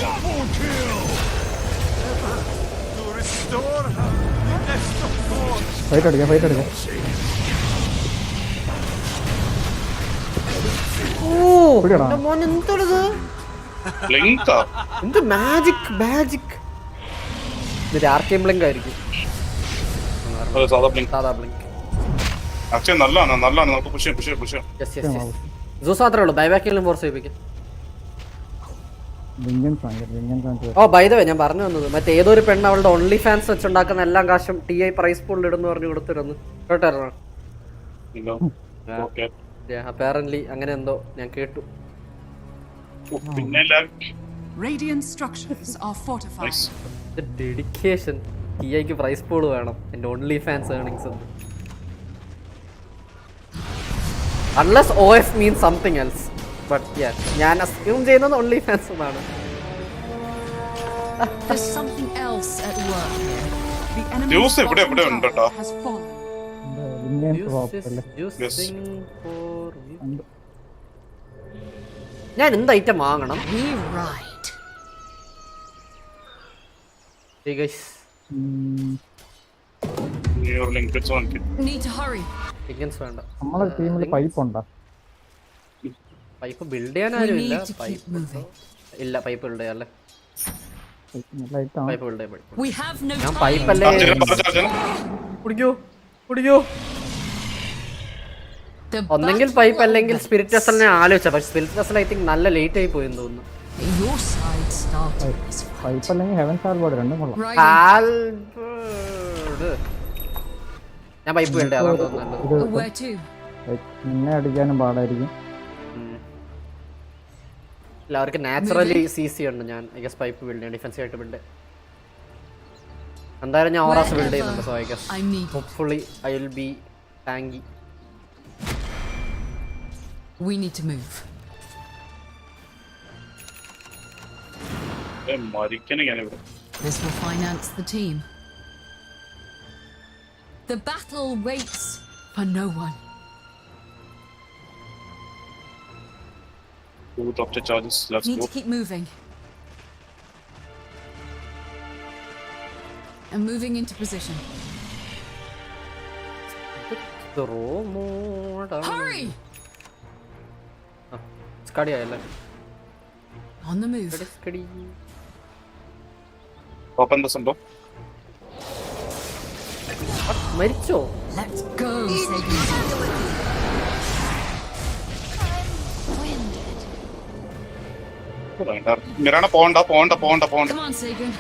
Double kill! To restore her, nest of thorns. Fight അടിക്കാം. പിടിയടാ. എന്റെ മോൻ എന്തോടത്? ബ്ലിങ്കാ. എന്ത് മാജിക് ഇത് ആർക്കേം ബ്ലിങ്ക് ആയിരിക്കും. സാധാ ബ്ലിങ്ക്. സാധാ ബ്ലിങ്ക്. അച്ഛൻ നല്ലതാണ്. നമുക്ക് പുഷ് ചെയ്യാം. യെസ് ജൂസ് മാത്രമേ ഉള്ളൂ. ബൈബാക്കിലും ഫോർസ് ചെയ്യിപ്പിക്കും. ഓ ബൈ ദ വേ ഞാൻ പറഞ്ഞു വന്നത് മറ്റേ ഏതൊരു പെണ്ണ് അവളുടെ ഓൺലി ഫാൻസ് വെച്ചുണ്ടാക്കുന്ന എല്ലാ കാശും TI പ്രൈസ് പൂളിൽ ഇടുന്നു പറഞ്ഞു കൊടുത്തിരുന്നു. കേട്ടായിരുന്നു? അപ്പാരന്റ്ലി അങ്ങനെ എന്തോ ഞാൻ കേട്ടു. പിന്നെ Radiant structures are fortified. Dedication. TIക്ക് പ്രൈസ് പൂൾ വേണം. എൻ്റെ OnlyFans earnings. Unless OF means something else. But ഞാൻ അസ്യൂം ചെയ്യുന്നത് ഓൺലി ഫാൻസ് എന്നാണ്. There's something else at work here. The enemy's Juice ഇവിടെ bottom ഉണ്ട് tower ട്ടോ. has fallen. ഞാൻ എന്ത് ഐറ്റം വാങ്ങണം? We ride. ലിങ്ക് വെച്ച് നോക്കി. Need to hurry. വേണ്ട. നമ്മളെ ടീമിൽ പൈപ്പ് ഉണ്ടോ? പൈപ്പ് ബിൽഡ് ചെയ്യാൻ ആരും ഇല്ല. We need to keep moving. ഇല്ല പൈപ്പ് ബിൽഡ് ചെയ്യാല്ലേ. ലൈറ്റാണ്. പൈപ്പ് ബിൽഡ് ചെയ്യാൻ We have no ഞാൻ time. പൈപ്പല്ലേ കുടിക്കോ കുടിക്കോ The ഒന്നെങ്കിൽ battle പൈപ്പ് അല്ലെങ്കിൽ awaits. സ്പിരിറ്റ് വെസലിനെ ആലോചിച്ച പക്ഷെ സ്പിരിറ്റ് വെസൽ ഐ തിങ്ക് നല്ല ലേറ്റ് ആയി പോയെന്ന് തോന്നുന്നു. Your side started this fight. Pipe അല്ലെങ്കിൽ ഹെവൻ സാൽബോർഡ് രണ്ടും കൊള്ളാം. Right. ആൽബർഡ്. ഞാൻ പൈപ്പ് ബിൽഡ് ചെയ്യാം, അതാണ് തോന്നുന്നത്. ഇത് Where to? നിന്നെ അടിക്കാനും പാടായിരിക്കും. ഇല്ല, അവർക്ക് നാച്ചുറലി CC ഉണ്ട്. ഞാൻ ഐ ഗസ് പൈപ്പ് ബിൽഡ് ചെയ്യാം, ഡിഫൻസീവ് ആയിട്ട് ബിൽഡ്. എന്തായാലും ഞാൻ ഓറാസ് ബിൽഡ് ചെയ്യുന്നുണ്ട്. So I guess I need. Hopefully I will be tanky. We need to move. മരിക്കണം ഞാനിവിടെ. This will finance the team. The battle waits for no one. Two doctor charges. Let's Need go. to keep moving. And moving into position. Hurry! സ്കടിയായല്ലേ? On the move. സ്കടി. Open the symbol. മരിച്ചോ? Let's go, Sagan. മിറാണ പോണ്ട. Come on, Sagan.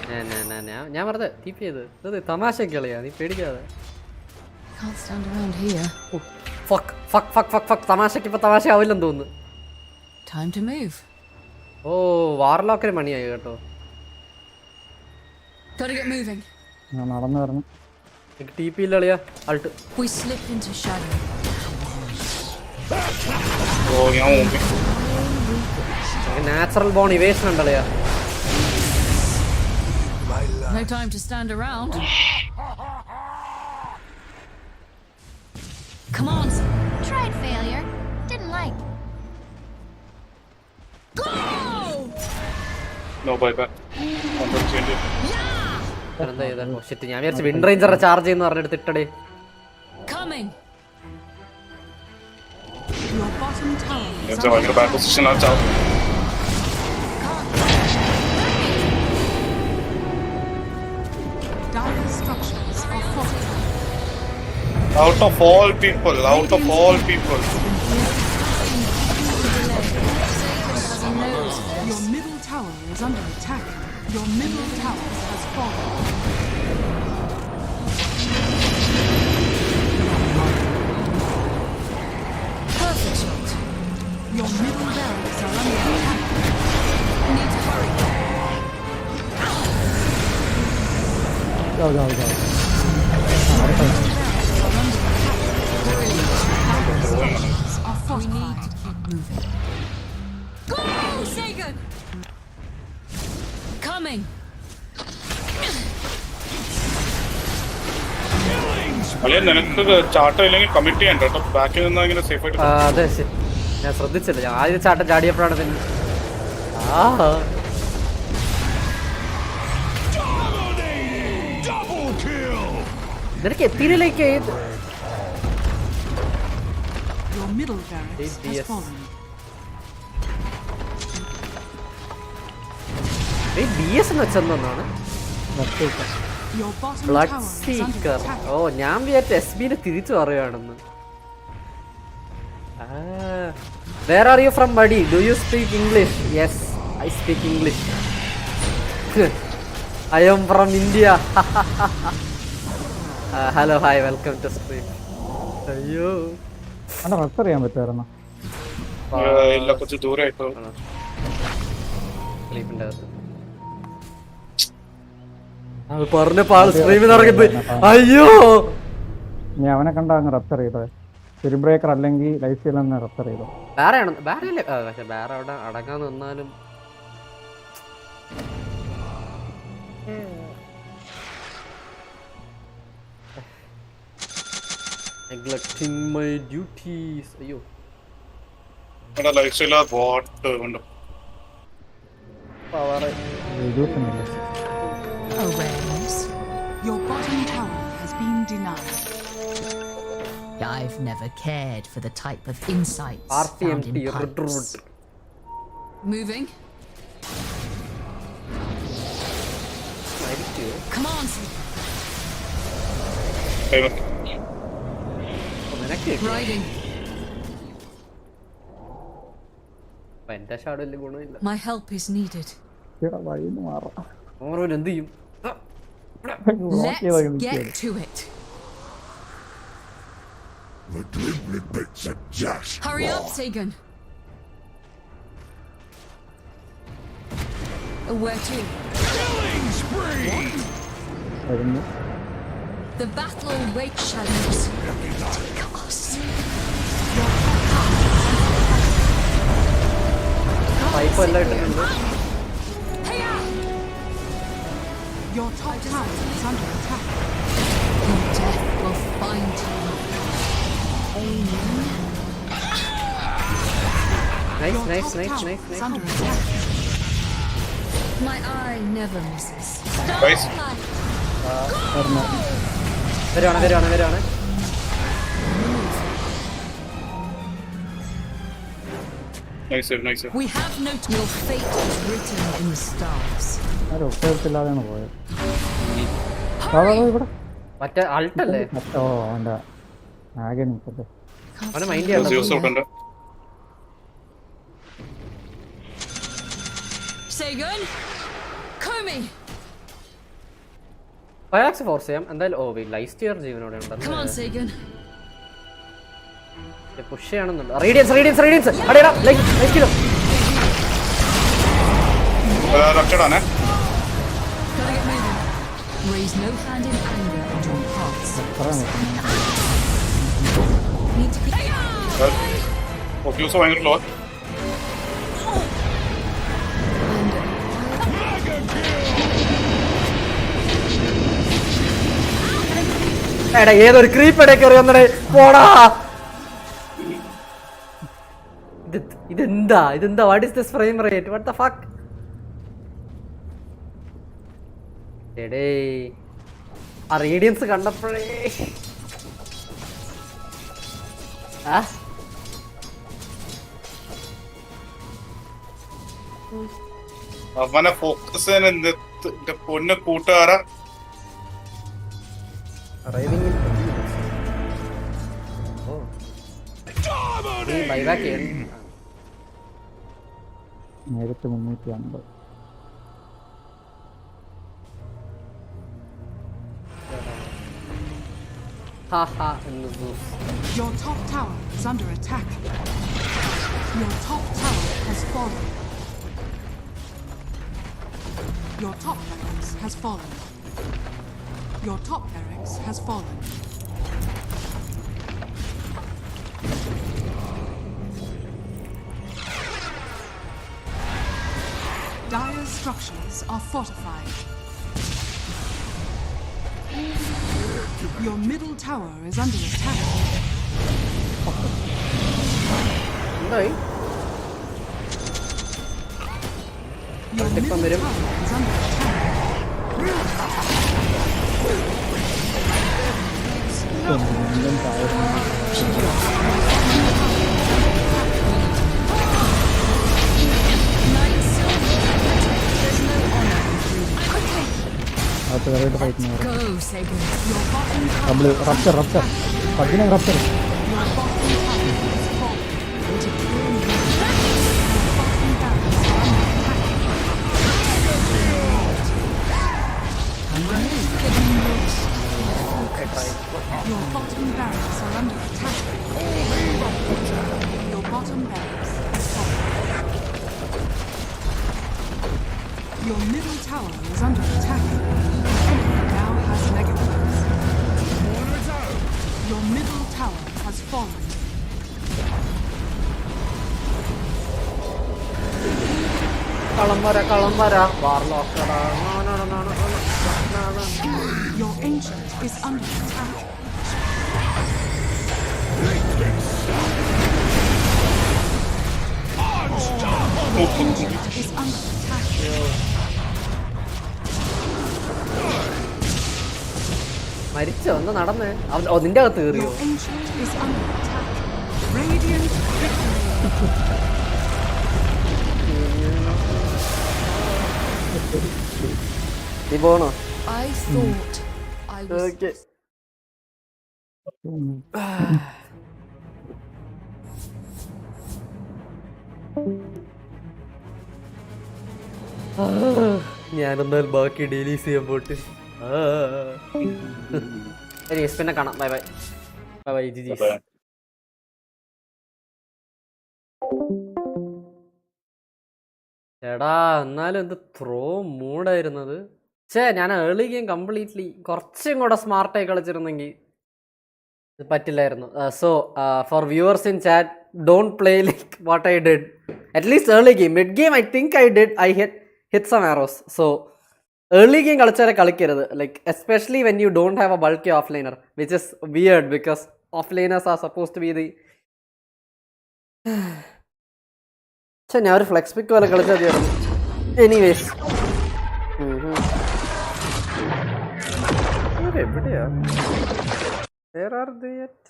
ഞാൻ വെറുതെ ടീപ്പ് ചെയ്ത് ഇത് തമാശയൊക്കെ കളിയാ, നീ പേടിക്കാതെ. Can't stand around here. തമാശക്ക് ഇപ്പൊ തമാശ ആവില്ലെന്ന് തോന്നുന്നു. Time to move. ഓ വാർലോക്കിന് മണിയായി കേട്ടോ. Gotta get moving. ഞാൻ നടന്നു വരണം. TP ഇല്ല കളിയാ. അൾട്ട്. We slip into shadow. Oh ഞാൻ മുമ്പ് നാച്ചുറൽ ബോൺ ഇവേഷൻ ഉണ്ടല്ലയാ. No time to stand around. Come on. Tried failure. Didn't like. Go! No bye bye. എന്താ ചെയ്താ? ഓ ഷിറ്റ്, ഞാൻ വിചാരിച്ചു വിൻഡ് റേഞ്ചറെ ചാർജ് ചെയ്യുന്ന പറഞ്ഞെടുത്ത് ഇട്ടടേ. Coming. Your bottom tower is ഞാൻ ഭയങ്കര ബാഡ് പൊസിഷൻ ആണ്. dire structures are fortified. Out of all people. Your middle tower is under attack. Your middle tower has fallen. Perfect shot. Your middle barracks are under attack. Need to hurry. Go. Are We need fortified. to keep moving. Go, Sagan! Coming. അല്ലെ നിനക്ക് ചാട്ടം ഇല്ലെങ്കിൽ commit ചെയ്യണ്ട കേട്ടോ. ബാക്കിൽ നിന്ന് ഇങ്ങനെ safe ആയിട്ട് അതെ ശരി, ഞാൻ ശ്രദ്ധിച്ചില്ല. ഞാൻ ആദ്യം ചാട്ടം ചാടിയപ്പോഴാണ് പിന്നെ നിനക്ക് എത്തിയിലേക്ക്. Your middle barracks has Yes. fallen. BS എന്ന് വെച്ചെന്നാണ് Your bottom blood tower is under seeker. attack. ഓ ഞാൻ വിചാരിച്ചു SBനെ തിരിച്ചു പറയുകയാണെന്ന്. Where are you from, buddy? Do you speak English? Yes, I speak English. I am from India. Hello, hi, welcome to stream. അയ്യോ അവിടെ റെസ്റ്റർ ചെയ്യാൻ പറ്റുമായിരുന്നു. ഇല്ല, കുറച്ച് ദൂരമായിപ്പോ. സ്ലീപ്പിന്റെ അകത്ത് അത് പറഞ്ഞപ്പോ ആള് സ്ട്രീമിൽ ഇറങ്ങിപ്പോയി. അയ്യോ നീ അവനെ കണ്ട അങ്ങ് റെസ്റ്റർ ചെയ്തത്. സ്പിരിറ്റ് ബ്രേക്കർ അല്ലെങ്കിൽ ലൈഫ് സ്റ്റൈൽ എന്ന് റെസ്റ്റർ ചെയ്തോ. വേറെ അല്ലേ? പക്ഷെ വേറെ അവിടെ അടങ്ങാൻ നിന്നാലും neglecting my duties. അയ്യോ ലൈഫ് സ്റ്റൈൽ ബോട്ട് ഉണ്ട്. Awareness. Your bottom tower has been denied. I've never cared for the type of insights found RTMT in pipes. Moving. ചെയ്യോ? Come on, Silver. നിനക്ക് കിട്ടിയോ? Riding. അപ്പൊ എന്റെ ഷാഡ് വലിയ ഗുണമില്ല. My help is needed. ഇവിടെ വഴിന്ന് മാറാം. ഓരോരു എന്ത് ചെയ്യും? Let's get to it. The glibly bits of just Hurry up, Sagan. Where to? killing spree! വരുന്നു. The battle awaits, shadows. Take us. Pipe എല്ലാം ഇട്ടിട്ടുണ്ട്. Your top tower is under attack. Your death will find you. Nice, Your nice, top nice, tower nice, is nice. under attack. My eye never misses. Guys. വരുവാണ്. Nice save, nice save. We have no. Your fate is written in the stars. ആരും ഒപ്പില്ലാതെയാണ് പോയത്. ഇവിടെ മറ്റേ അൾട്ടല്ലേ? ഓ അവൻ്റെ ആകെ നിൽക്കട്ടെ. അവനെ mind ചെയ്യണ്ട. Zeus out ഉണ്ട്. Sagan, Komi. ഫയറാക്സ് ഫോർസ് ചെയ്യാം എന്തായാലും. ഓ ലൈഫ് സ്റ്റിയർ ജീവനോടെ Come on, ഉണ്ടല്ലോ. Sagan. പുഷ് ചെയ്യണമെന്നുണ്ട്. റേഡിയൻസ് അടേടാ ലൈഫ് കിലോ. Ruptured ആണ്. Gotta get moving. Raise no hand in anger at your hearts. Need to be. Focus ഭയങ്കര low. എടാ ഏതൊരു ക്രീപ്പ് ഇടയ്ക്ക് എറിയുന്നേ പോടാ. ഇതെന്താ what is this frame rate? What the fuck? എടേ ആ റേഡിയൻസ് കണ്ടപ്പോഴേ അവനെ ഫോക്കസ് ചെയ്യാൻ പൊന്നെ കൂട്ടുകാരാ. ബൈബാക്ക് ചെയ്യണം. നേരത്തെ 350. Your top tower is under attack. Your top tower has fallen. Your top barracks has fallen. Your top barracks has fallen. Dire's structures are fortified. Your middle tower is under attack. എന്തായി? Your middle tower is under attack. അകത്ത് കയറിയിട്ട് fight Go, Sagan. Your bottom tower, double rupture പതിനെ rupture. your bottom tower has fallen. Your bottom barracks are under attack. Your bottom barracks has fallen. Your middle tower is under attack. Now has megaways. Your middle tower has fallen. കളം വര വാർലോക്കടാ. Your ancient is under attack. Your ancient is under attack. മരിച്ചോ? ഒന്ന് നടന്നേ. നിന്റെ അകത്ത് കയറിയോ? Your ancient is under attack. Radiant victory. നീ പോണോ? I thought I was. Okay. ഞാൻ എന്തായാലും ബാക്കി ഡെയിലീസ് ചെയ്യാൻ പോട്ട്. പിന്നെ കാണാം. Bye bye bye bye G G. എടാ എന്നാലും എന്ത് ത്രോ മൂഡായിരുന്നത്. ഞാൻ ഏർലി ഗെയിം കംപ്ലീറ്റ്ലി കുറച്ചും കൂടെ സ്മാർട്ടായി കളിച്ചിരുന്നെങ്കിൽ ഇത് പറ്റില്ലായിരുന്നു. So for viewers in chat, don't play like what I did. At least early game. Mid game I think I hit some arrows. So early game കളിച്ചാലേ കളിക്കരുത്. Like especially when you don't have a bulky offlaner, which is weird because offlaners are suppose to be the. ഞാൻ ഒരു flex പിക്ക് പോലെ കളിച്ചാൽ മതിയായിരുന്നു. Anyways എവിടെയാ? Where are they at?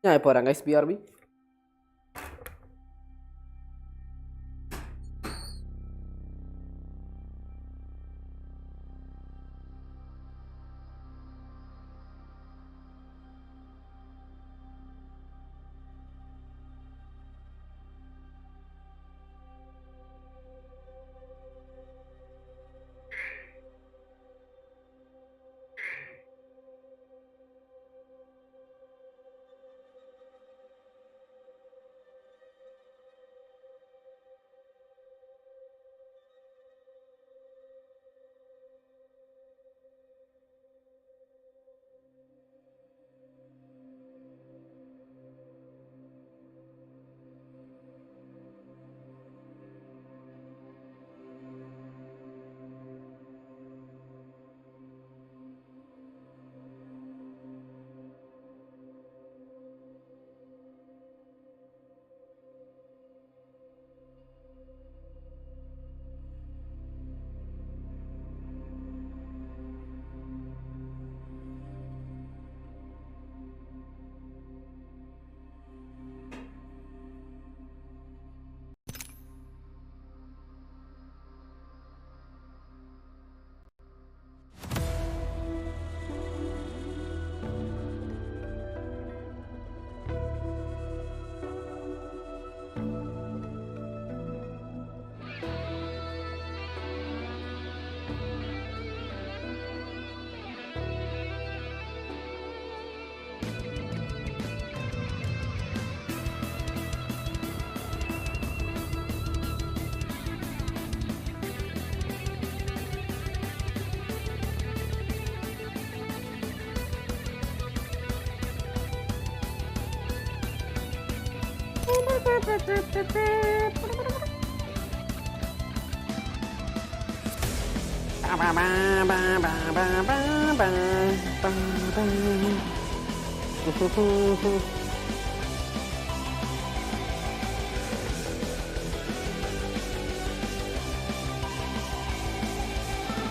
ഞാൻ പോരാം guys. BRB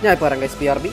ഞാൻ പോരാം guys. BRB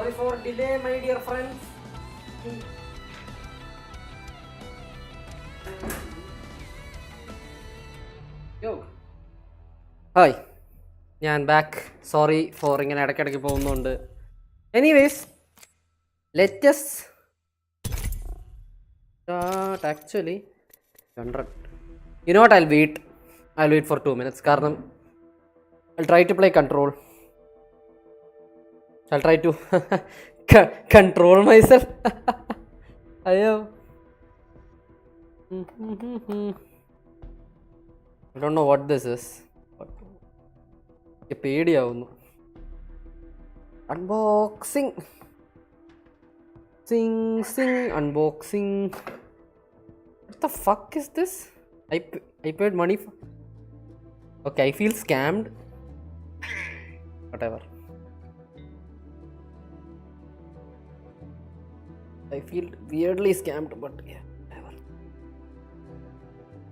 Sorry for delay, my dear friends. Yo. Hi. ഞാൻ back. Sorry four ഇങ്ങനെ ഇടയ്ക്കിടയ്ക്ക് പോകുന്നുണ്ട്. Anyways let's start. Actually 100. You know what? I'll wait for 2 minutes. കാരണം I'll try to play control. I'll try to control myself. അയ്യോ. I don't know what this is. പേടിയാവുന്നു. Unboxing unboxing. What the fuck is this? I paid money for. Okay, I feel scammed. Whatever. I feel weirdly scammed, but yeah, whatever.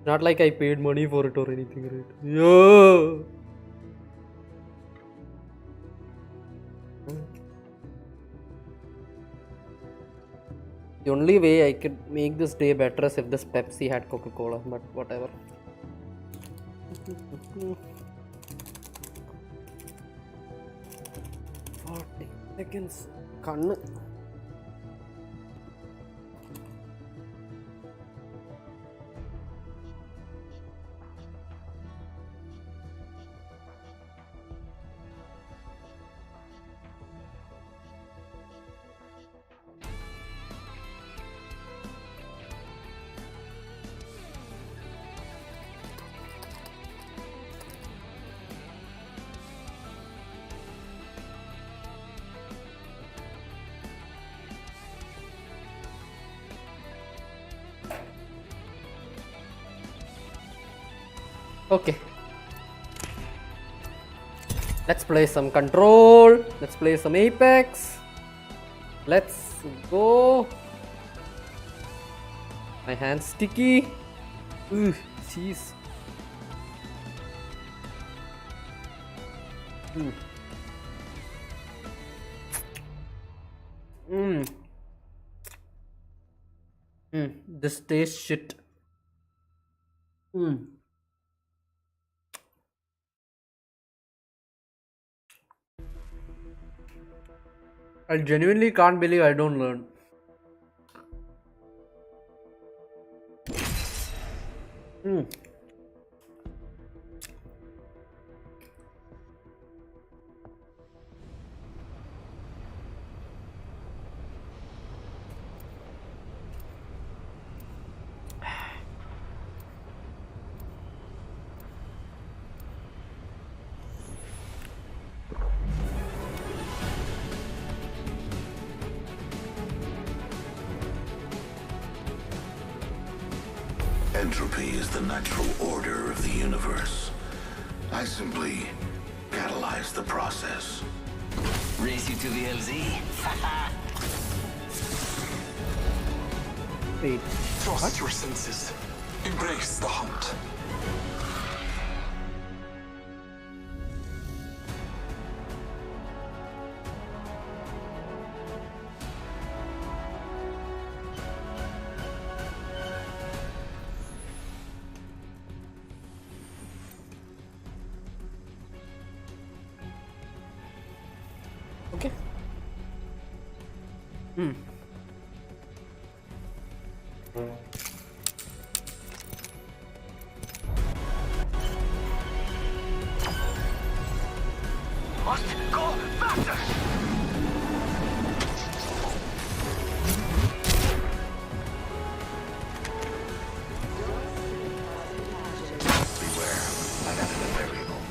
Not like I paid money for it or anything, right? Yo. The only way I could make this day better is if this Pepsi had Coca-Cola, but whatever. 40 seconds. Kannu. Okay. Let's play some Control. Let's play some Apex. Let's go. My hand's sticky. Jeez. This tastes shit. I genuinely can't believe I don't learn. Entropy is the natural order of the universe. I simply catalyze the process. Race you to the LZ. Wait. Trust your senses. Embrace the hunt. Okay. Must go faster! Beware, I added a variable.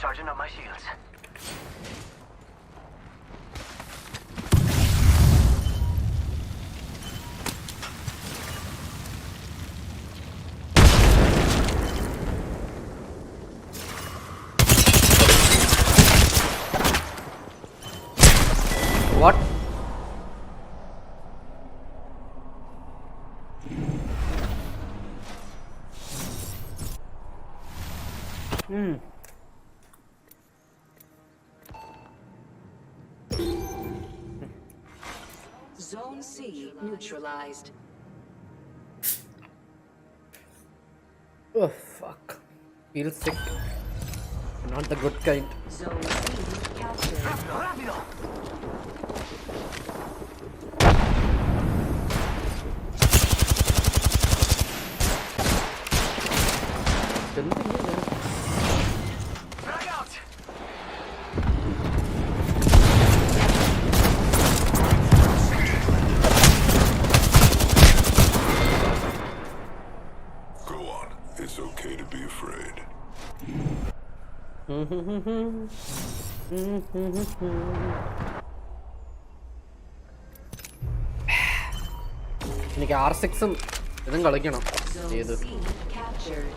Charging up my shields. What? Zone C neutralized. Oh fuck. Feel sick. Not the good kind. Zone C captured. Rápido. Frag out. Go on. It's okay to be afraid. എനിക്ക് R6ഉം ഇതും കളിക്കണം. Zone ഏത്? C captured.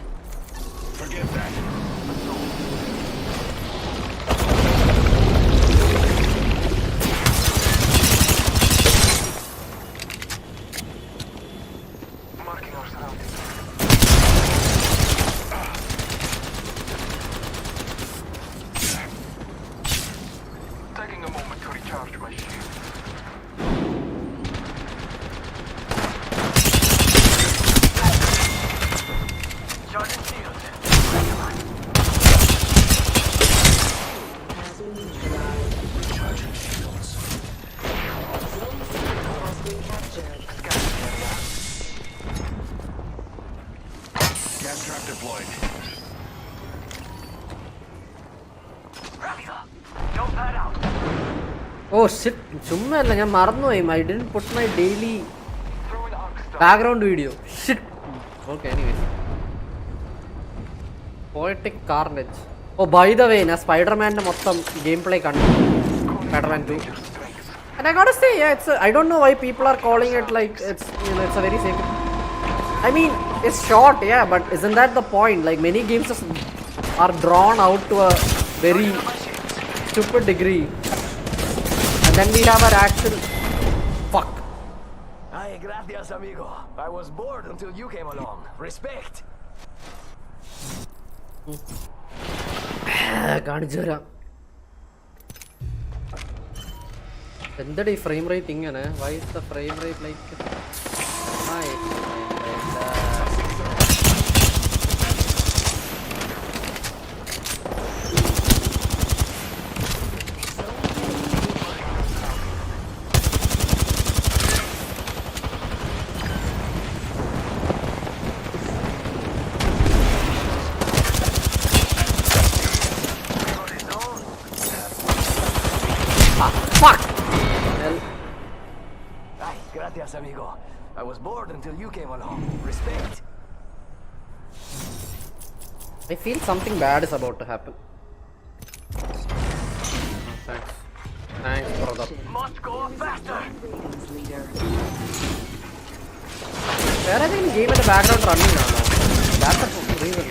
Forget that. Marking our surroundings. Taking a moment to recharge my shield. Charging shield. Has been neutralized. Recharging shields. Zone C has been captured. Gas trap deployed. Rápido. Don't pad out. Oh shit. ചുമ്മാ അല്ല ഞാൻ മറന്നുപോയി. I didn't put my daily Throwing arc star. background video. Shit. Okay, anyways. Poetic Carnage. Oh, by the way, ഞാൻ സ്പൈഡർമാൻ്റെ മൊത്തം game play കണ്ടു. Spider-Man 2. And I gotta say, yeah, it's I don't know why people are calling it like it's it's a very safe. I mean, it's short, yeah, but isn't that the point? Like many games are drawn out to a very stupid degree, and then we have our actual fuck. Ay, gracias, amigo. I was bored until you came along. Respect. കാണിച്ചു തരാം. എന്താ ഈ frame rate ഇങ്ങനെ? Why is the frame rate like fuck. Ay, gracias, amigo. I was bored until you came along. Respect. I feel something bad is about to happen. Thanks. Thanks, brother. Must go faster. Ratings leader. വേറെ ഏതെങ്കിലും ഗെയിമിന്റെ background running ആണോ? Backup reason.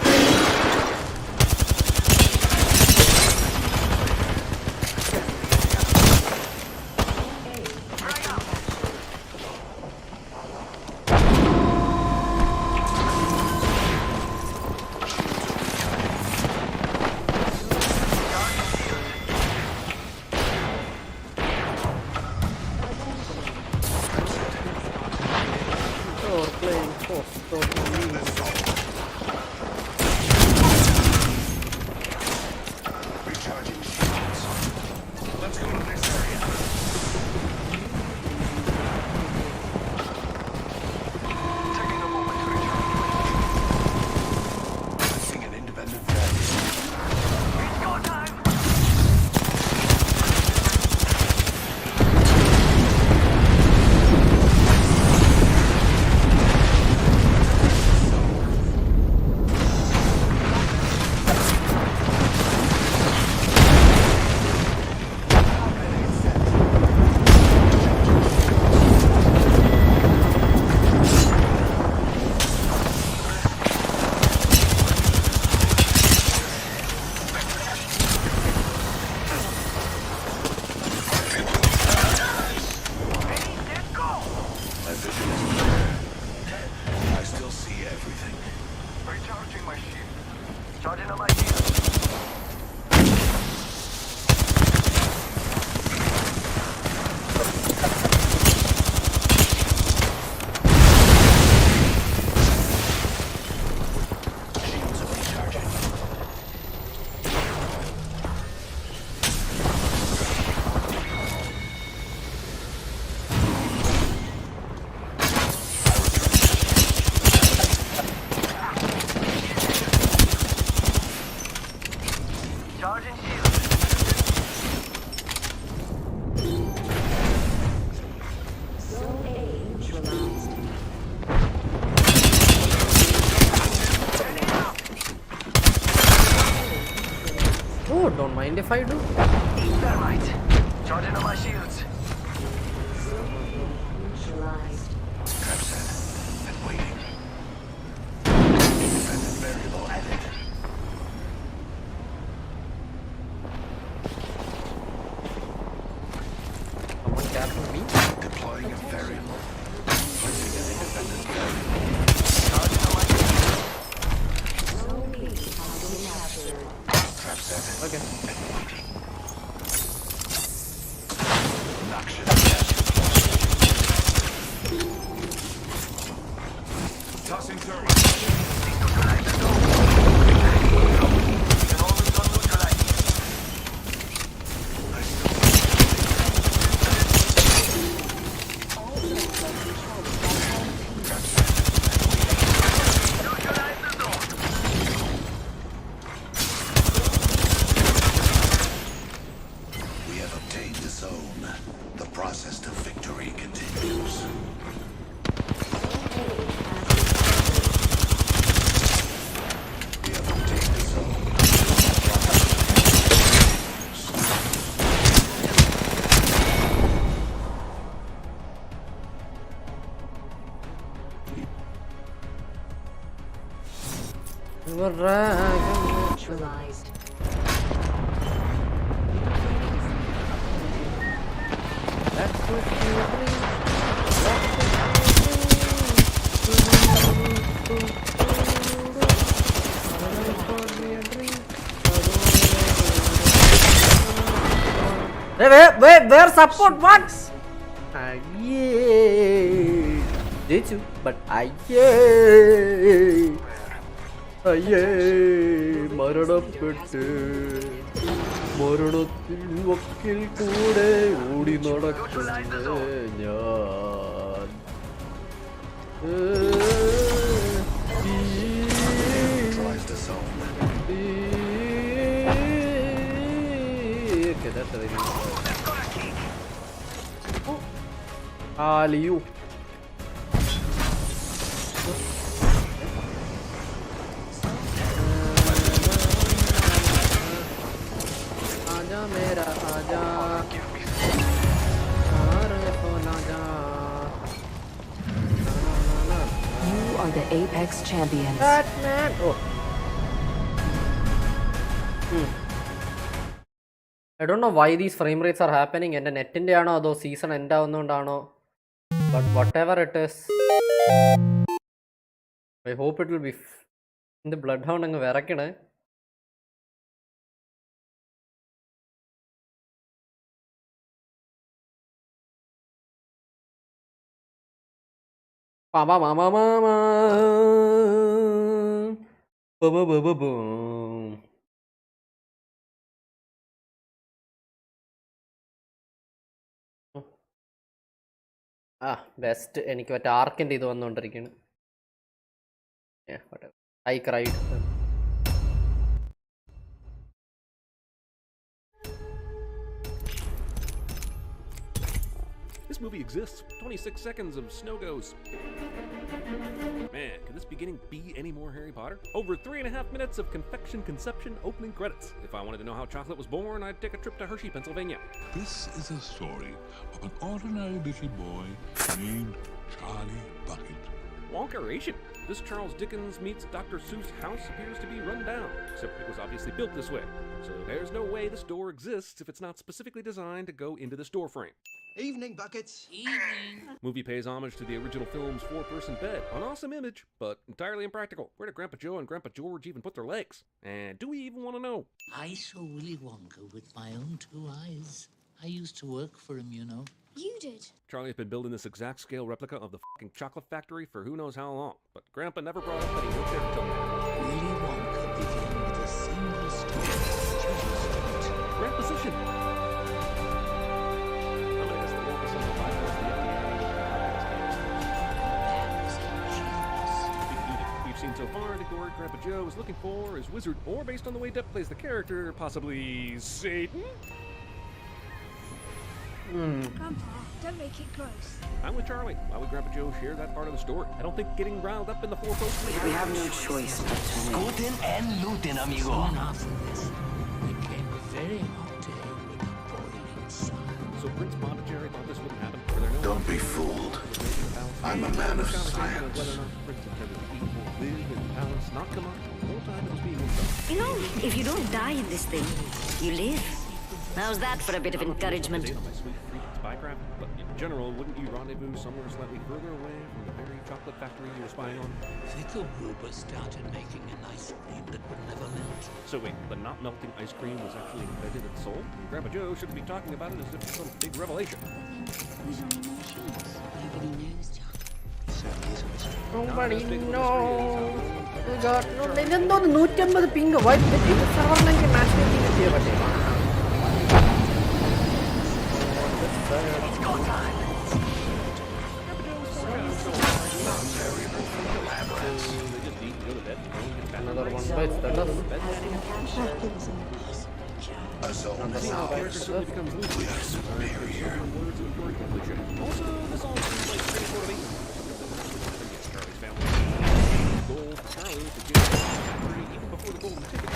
Recharging shields. Let's go to this area. Taking a moment to recharge. Sing an independent flag. It's go time. I still see everything. Recharging my shield. Charging on my shield. Shields are recharging. Charging shield. Oh, don't mind if I do. Thermite. Charging on my shields. Trap set and waiting. Independent variable added. Someone capture me. Deploying a variable. Placing an independent variable. Charging on my shield. Trap set Okay. and waiting. Noxious gas. Tossing thermite. Neutralize the dome. Can always not neutralize. Neutralize the dome. We have obtained the zone. The process to victory continues. We have obtained the zone. Neutralized. Where support what? Yeah. Did you? But അയ്യേ മരണപ്പെട്ട് മരണത്തിൻ വക്കിൽ കൂടെ ഓടി നടക്കുന്നു ഞാൻ Neutralize the zone. Okay, that's very good. Aliu. आजा मेरा आजा You are the Apex champions. Batman. Oh. I don't know why these frame rates are happening. എൻ്റെ നെറ്റിൻ്റെ ആണോ അതോ സീസൺ എൻഡ് ആവുന്നതുകൊണ്ടാണോ but whatever it is I hope it will be എൻ്റെ Bloodhound അങ്ങ് വിറക്കണേ Mama, mama, mama. Boom, boom, boom, boom. Best എനിക്ക് മറ്റേ ആർക്കിൻ്റെ ഇത് വന്നുകൊണ്ടിരിക്കുകയാണ് I cried This movie exists. 26 seconds of snow goes. Man, could this beginning be any more Harry Potter? Over 3.5 minutes of confection conception opening credits. If I wanted to know how chocolate was born, I'd take a trip to Hershey, Pennsylvania. This is a story of an ordinary little boy named Charlie Bucket Wonkeration. This Charles Dickens meets Dr. Seuss house appears to be run down, except it was obviously built this way. So there's no way this door exists if it's not specifically designed to go into this door frame. Evening, buckets. Movie pays homage to the original film's four-person bed. An awesome image, but entirely impractical. Where did Grandpa Joe and Grandpa George even put their legs? And do we even want to know? I saw Willy Wonka with my own 2 eyes. I used to work for him, you know. You did. Charlie has been building this exact scale replica of the fucking chocolate factory for who knows how long, but Grandpa never brought up that he worked there until now. Willy Wonka began with a single story. Great position. I'm gonna guess the Wonka son of the bypass the FDA. We've seen so far the door Grandpa Joe is looking for is wizard, or based on the way Depp plays the character, possibly Satan. Grandpa, don't make it gross. I'm with Charlie. Why would Grandpa Joe share that part of the story? I don't think getting riled up in the four-post. We have no choice but to Guten and looten, amigo. Soon after this, there came a very hot day with a boiling sun. So Prince Pondicherry thought this wouldn't happen? Were there no Don't be fooled. I'm a man of science. Whether or not Prince intended to eat or live in the palace, not come out. The whole time it was being moved up. You know, if you don't die in this thing, you live. How's that for a bit of encouragement? On my sweet freak spycraft, but in general, wouldn't you rendezvous somewhere slightly further away from the very chocolate factory you were spying on? Fickle Gruber started making an ice cream that would never melt. So wait, the not melting ice cream was actually invented and sold? Grandpa Joe shouldn't be talking about it as if it's some big revelation. Who's on the machines? Nobody knows, John. Nobody knows. We got no. ഇതെന്തോ 150 pink white ഇത് സാധാരണ match കിട്ടിയ പറ്റേ Another one bites the dust. We are superior. Also, this all seems like pretty sort of Charlie's family. Goal for Charlie to get even before the golden ticket.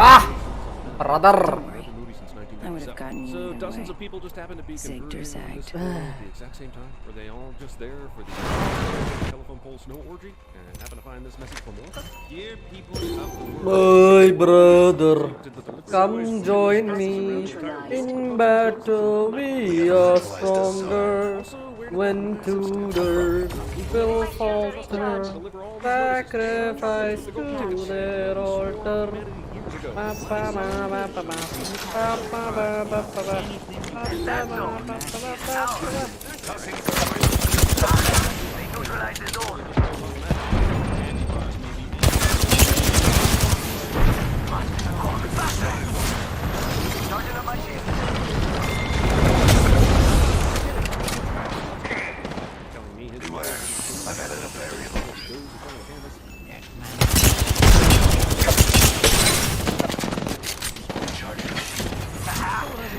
Ah, brother. I would have gotten you So either dozens way. of people just happen to be Zigged or converging on this zagged. floor at the exact same time. Were they all just there for the telephone pole snow orgy and happen to find this message from Wonka? Dear people of the world, My brother, come join me in battle. We are stronger when Tudor will falter. Sacrifice to their altar. Neutralize the zone. Charging up my shield. telling me his Beware. I've added a variable.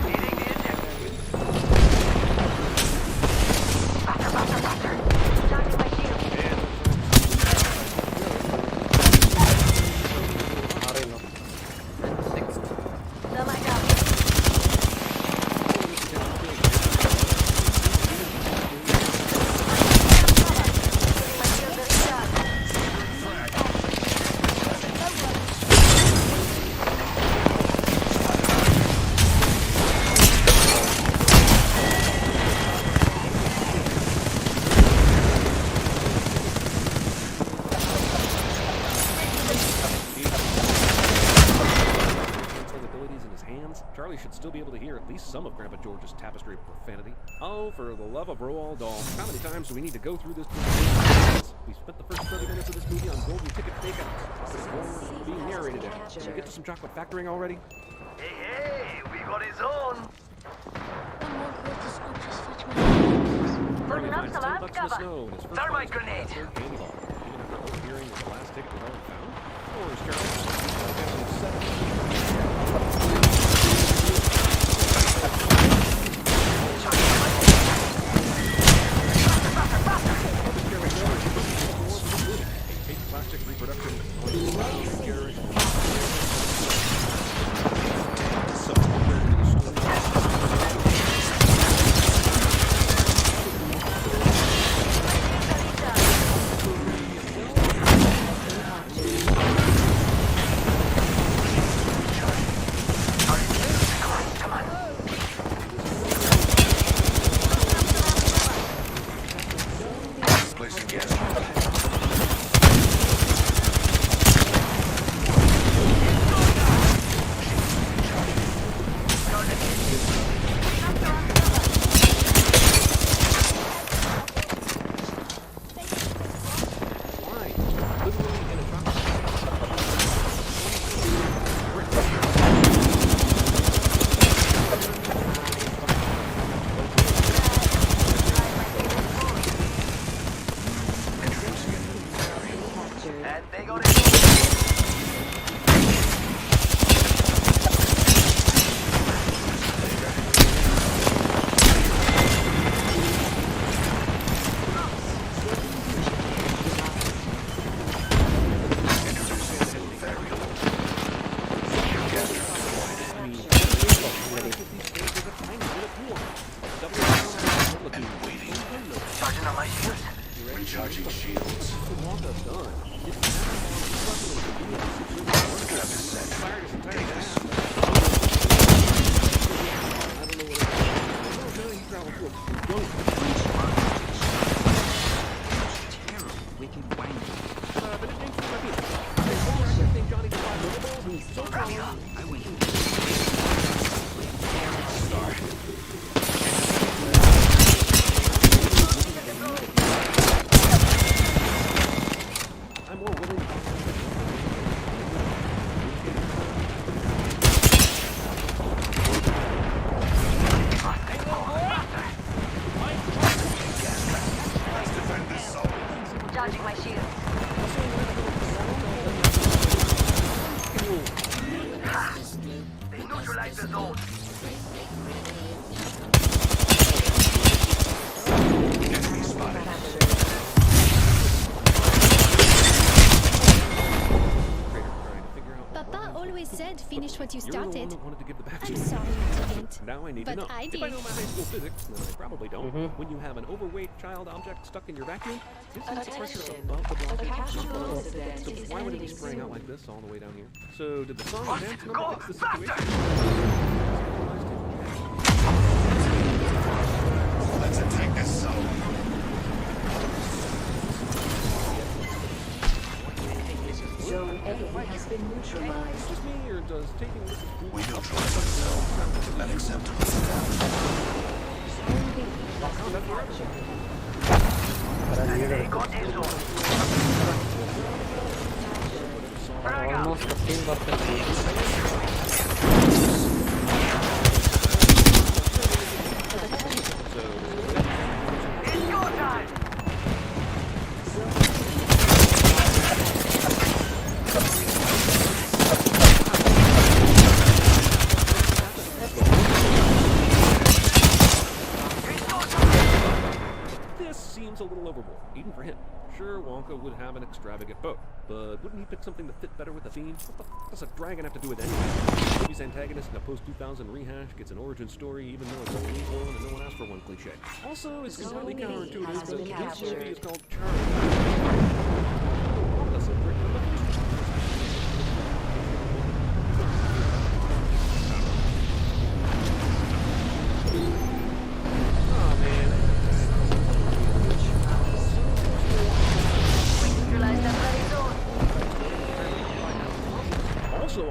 Hitting the ejector. Faster. Charging my shield. Thermite out. My shields are recharged. abilities in his hands, Charlie should still be able to hear at least some of Grandpa George's tapestry of profanity. Oh, for the love of Roald Dahl, how many times do we need to go through this? We spent the first 30 minutes of this movie on golden ticket takeout. Being narrated in. Should we get to some chocolate factoring already? Hey, we got his own. Charlie finds $10 in the snow in his first Thermite grenade. third candy bar, even after overhearing the last ticket was already found. Or is Charlie And they got it. Recharging shields. Charging my shield. They neutralized the zone. Enemy spotted. Papa always said finish what you You're the one started. that wanted to give the I'm backstory. sorry you didn't. Now I need to But know. I If I did. know my high school physics, then I probably don't. When you have an overweight child object stuck in your vacuum, isn't the pressure above the blockage? So why would it be spraying out like this all the way down here? So did the song and dance number fix the situation? Let's attack this zone. Zone A has been neutralized. Just me, or does taking this as We neutralize the zone. Unacceptable. Zone B has been captured. They got a zone. Almost 15%. It's your time. This seems a little overboard, even for him. Sure, Wonka would have an extravagant boat, but wouldn't he pick something that fit better with the theme? What the f does a dragon have to do with anything? The movie's antagonist in a post-2000 rehash gets an origin story, even though it's only one and no one asked for one cliche. Also, it's completely counterintuitive because this movie is called Charlie. Wonka's a brick in the first one. Oh, man. Neutralized that bloody zone.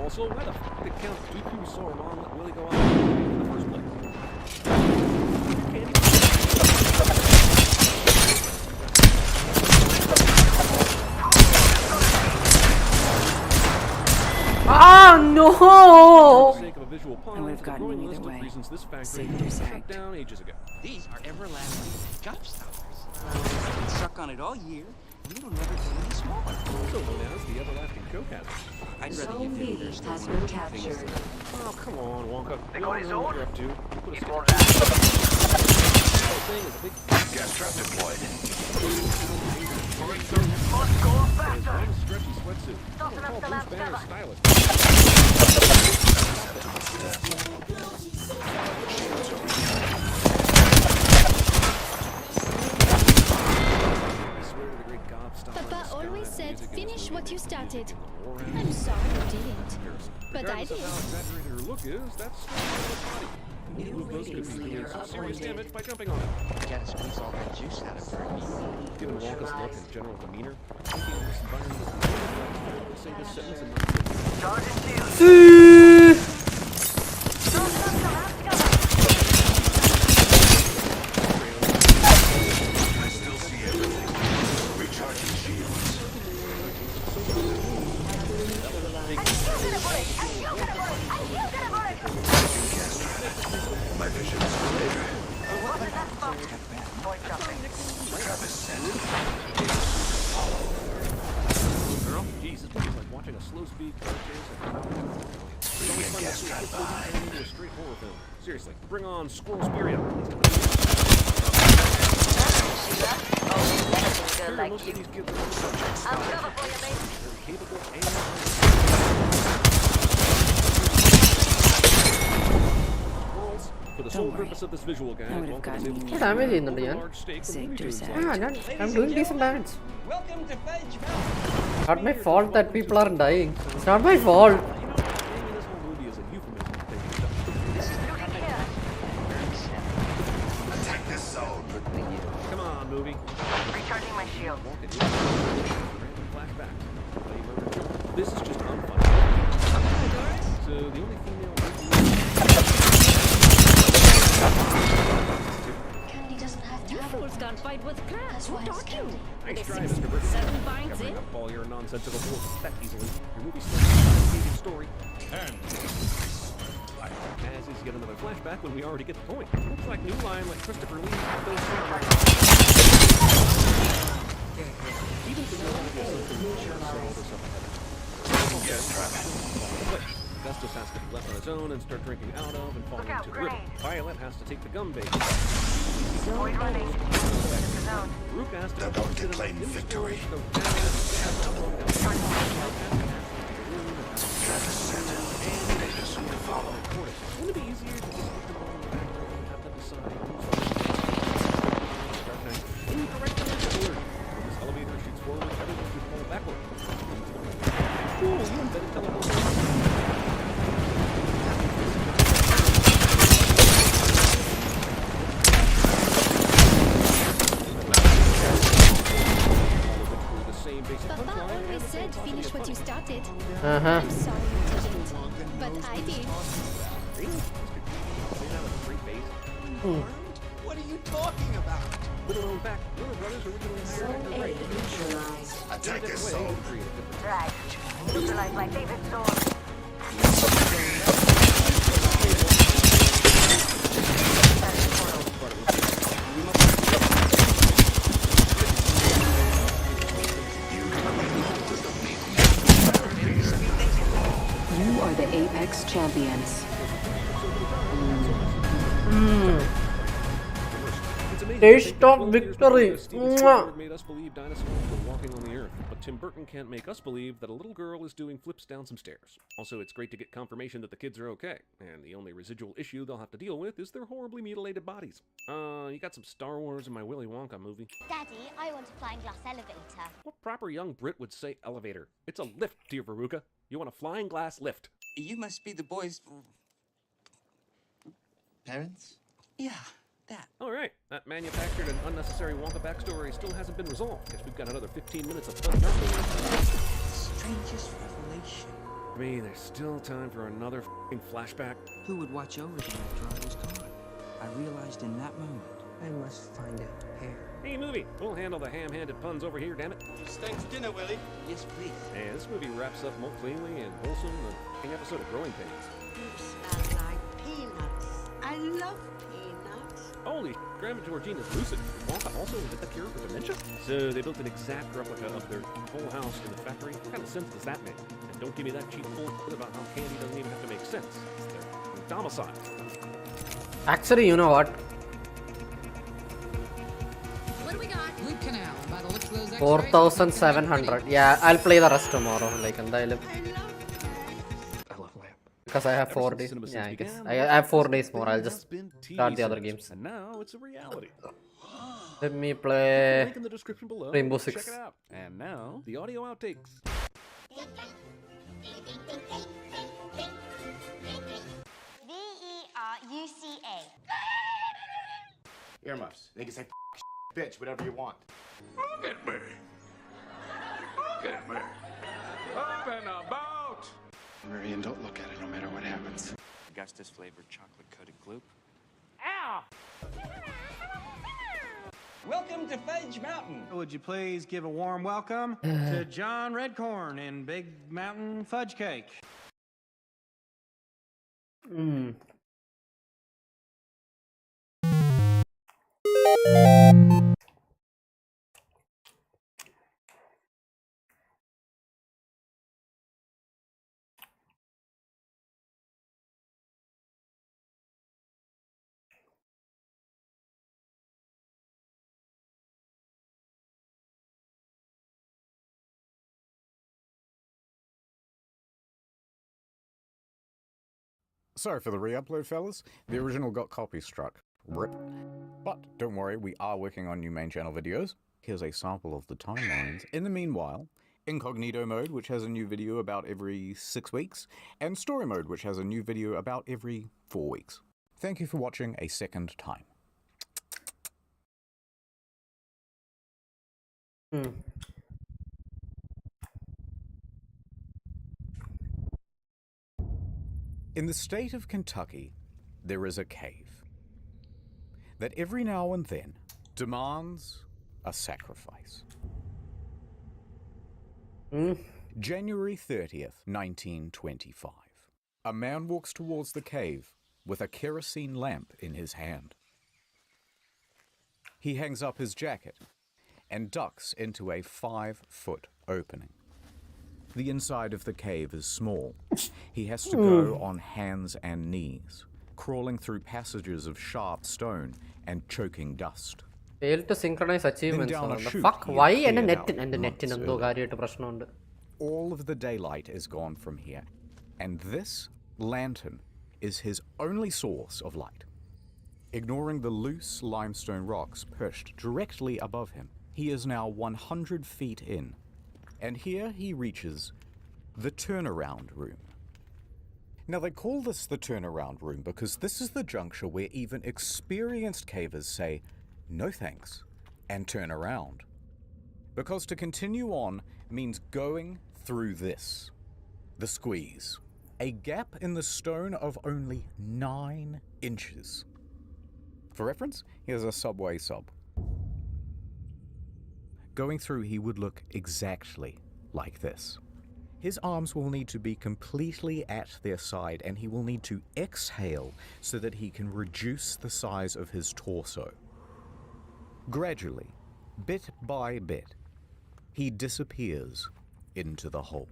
Also, why the f*** did Count Dooku Saruman let Willie go out in the first place? Ah, no! For the sake of a visual pun, we've the gotten growing either list of way. reasons this factory Safe was or shut sound. down ages ago. These are everlasting gobstoppers. I've been stuck on it all year, and it'll never get any smaller. Also known as the everlasting choke hazard. I'd rather Zone you B think there's has still been one of the things captured. Oh, come on, Wonka. They We got all his know what own. you're up to. You put a It stick won't in last. the thing is a big Gas trap deployed. Must go his faster. one stretchy sweatsuit. Tossing up Call the Bruce last Banner cover. stylish. I swear to the great gobstopper in the Papa sky, always the said music in this finish movie what you makes me started. think in the war I'm sorry you didn't. comparison. But I Regardless of did. how exaggerated her look is, that's her body. New both could be doing some serious damage by jumping on it. Gotta squeeze all that juice out of her. Given Wonka's look and general demeanor, thinking of this environment is the say this sentence and not Charging shield. Tossing up the last cover. I still see everything. Recharging shields. My vision is clear. Trap is set. Stand by. Into a straight horror film. Seriously, bring on Squirrel Spirit. Good like Most you. of these kids are I'll cover for you, mate. very capable and squirrels. For the sole purpose of this visual guide, That would have welcome gotten to me. What damage ചെയ്യുന്നുണ്ട് ഞാൻ? large stake from Looney Sector Tunes set. like I'm doing decent damage. Welcome to Fudge Mountain. Not my fault that people are dying. It's not my fault. You know, maybe this whole movie is a euphemism for taking stuff. Attack this zone. Come on, movie. Recharging my shield. Walk it. Random flashback. Play murder. This is just unfunny. So the only female Candy doesn't have to have Fools can't fight with class. That's Who why it's taught you? Nice try, Mr. Burton. 7 binds Covering in. up all your nonsensical forces that easily. Your movie starts with a complicated story. As is yet another flashback when we already get the point. Looks like New Line let Christopher Lee have those even for no idea something will set all this up ahead. Augustus has to be left on his own and start drinking out of and falling into the river. Violet has to take the gum bait. Rook has to They're about to claim victory. Wouldn't it be easier to just get them all in the back row and have them decide who's incorrect on the board? When this elevator shoots forward, everyone should fall backward. Cool, you invented teleportation. Papa always said finish what you started. Uh-huh. I'm sorry you didn't, but I did. What are you talking about? Little known fact, Warner Brothers originally hired actor Ray. Attack this zone. Right. Neutralize my favorite sword. You are the Apex champions. Taste of victory. Mwah. Made us believe dinosaurs were walking on the earth, but Tim Burton can't make us believe that a little girl is doing flips down some stairs. Also, it's great to get confirmation that the kids are okay, and the only residual issue they'll have to deal with is their horribly mutilated bodies. You got some Star Wars in my Willy Wonka movie. Daddy, I want a flying glass elevator. What proper young Brit would say elevator? It's a lift, dear Veruca. You want a flying glass lift. You must be the boys' parents? Yeah, that. All right, that manufactured and unnecessary Wonka backstory still hasn't been resolved. Guess we've got another 15 minutes of fun nothing. Strangest revelation. For me, there's still time for another f***ing flashback. Who would watch over them after I was gone? I realized in that moment, I must find a pair. Hey, movie, we'll handle the ham-handed puns over here, damn it. Thanks dinner, Willie. Yes, please. And this movie wraps up more cleanly and wholesome than an episode of Growing Pains. You smell like peanuts. I love peanuts. Holy Grandma Georgina's lucid. Wonka also is the cure for dementia? So they built an exact replica of their whole house in the factory. What kind of sense does that make? And don't give me that cheap bullshit about how candy doesn't even have to make sense. It's their domicile. Actually, you know what? What do we got? Root canal. By the looks of those X-rays, 4,700. Yeah, I'll play the rest tomorrow. Like, എന്തായാലും. I love lamp. Because I have 4 days. Yeah, I guess. I have 4 days more. I'll just start the other games. And now it's a reality. Let me play Link in the description below. Rainbow Check Six. it out. And now the audio outtakes. VERUCA. Earmuffs. They can say bitch, whatever you want. Look at me. Look at me. Up and about. Marion, don't look at it no matter what happens. Augustus flavored chocolate coated gloop. Ow! Welcome to Fudge Mountain. Would you please give a warm welcome to John Redcorn and Big Mountain Fudge Cake? Sorry for the re-upload, fellas. The original got copy struck. RIP. But don't worry, we are working on new main channel videos. Here's a sample of the timelines. In the meanwhile, Incognito mode, which has a new video about every 6 weeks, and Story mode, which has a new video about every 4 weeks. Thank you for watching a second time. In the state of Kentucky, there is a cave that every now and then demands a sacrifice. January 30th, 1925. A man walks towards the cave with a kerosene lamp in his hand. He hangs up his jacket and ducks into a 5-foot opening. The inside of the cave is small. He has to go on hands and knees, crawling through passages of sharp stone and choking dust. Failed to synchronize achievements. Then down a chute Fuck, he why had and cleared net out and the net months in eന്തോ earlier. കാര്യമായിട്ട് പ്രശ്നമുണ്ട്. All of the daylight is gone from here, and this lantern is his only source of light. Ignoring the loose limestone rocks perched directly above him, he is now 100 feet in, and here he reaches the turnaround room. Now they call this the turnaround room because this is the juncture where even experienced cavers say, no thanks, and turn around. Because to continue on means going through this, the squeeze, a gap in the stone of only 9 inches. For reference, here's a subway sub. Going through, he would look exactly like this. His arms will need to be completely at their side, and he will need to exhale so that he can reduce the size of his torso. Gradually, bit by bit, he disappears into the hole.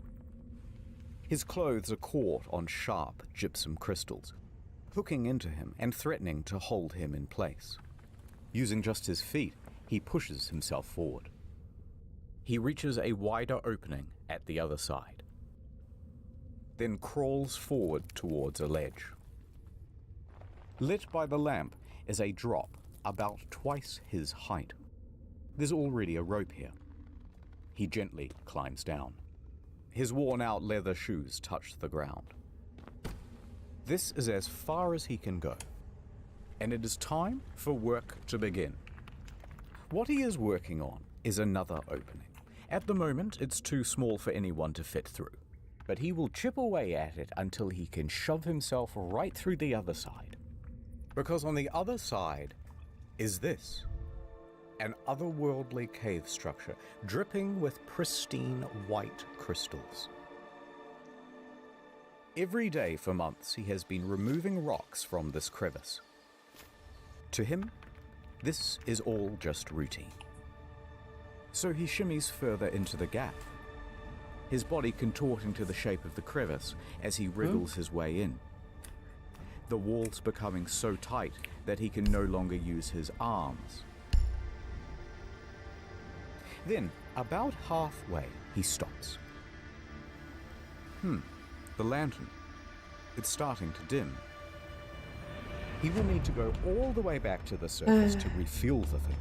His clothes are caught on sharp gypsum crystals, hooking into him and threatening to hold him in place. Using just his feet, he pushes himself forward. He reaches a wider opening at the other side, then crawls forward towards a ledge. Lit by the lamp is a drop about twice his height. There's already a rope here. He gently climbs down. His worn-out leather shoes touch the ground. This is as far as he can go, and it is time for work to begin. What he is working on is another opening. At the moment, it's too small for anyone to fit through, but he will chip away at it until he can shove himself right through the other side. Because on the other side is this, an otherworldly cave structure dripping with pristine white crystals. Every day for months, he has been removing rocks from this crevice. To him, this is all just routine. So he shimmies further into the gap, his body contorting to the shape of the crevice as he wriggles his way in. The walls becoming so tight that he can no longer use his arms. Then, about halfway, he stops. The lantern. It's starting to dim. He will need to go all the way back to the surface to refuel the thing.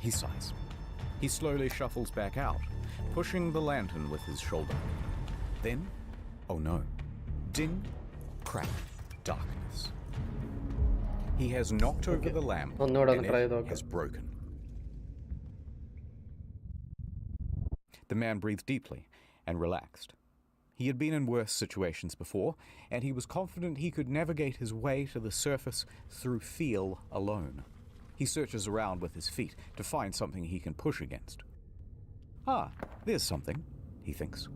He sighs. He slowly shuffles back out, pushing the lantern with his shoulder. Then, oh no, ding, crack, darkness. He has knocked over the lamp and it has broken. The man breathed deeply and relaxed. He had been in worse situations before, and he was confident he could navigate his way to the surface through feel alone. He searches around with his feet to find something he can push against. Ah, there's something, he thinks.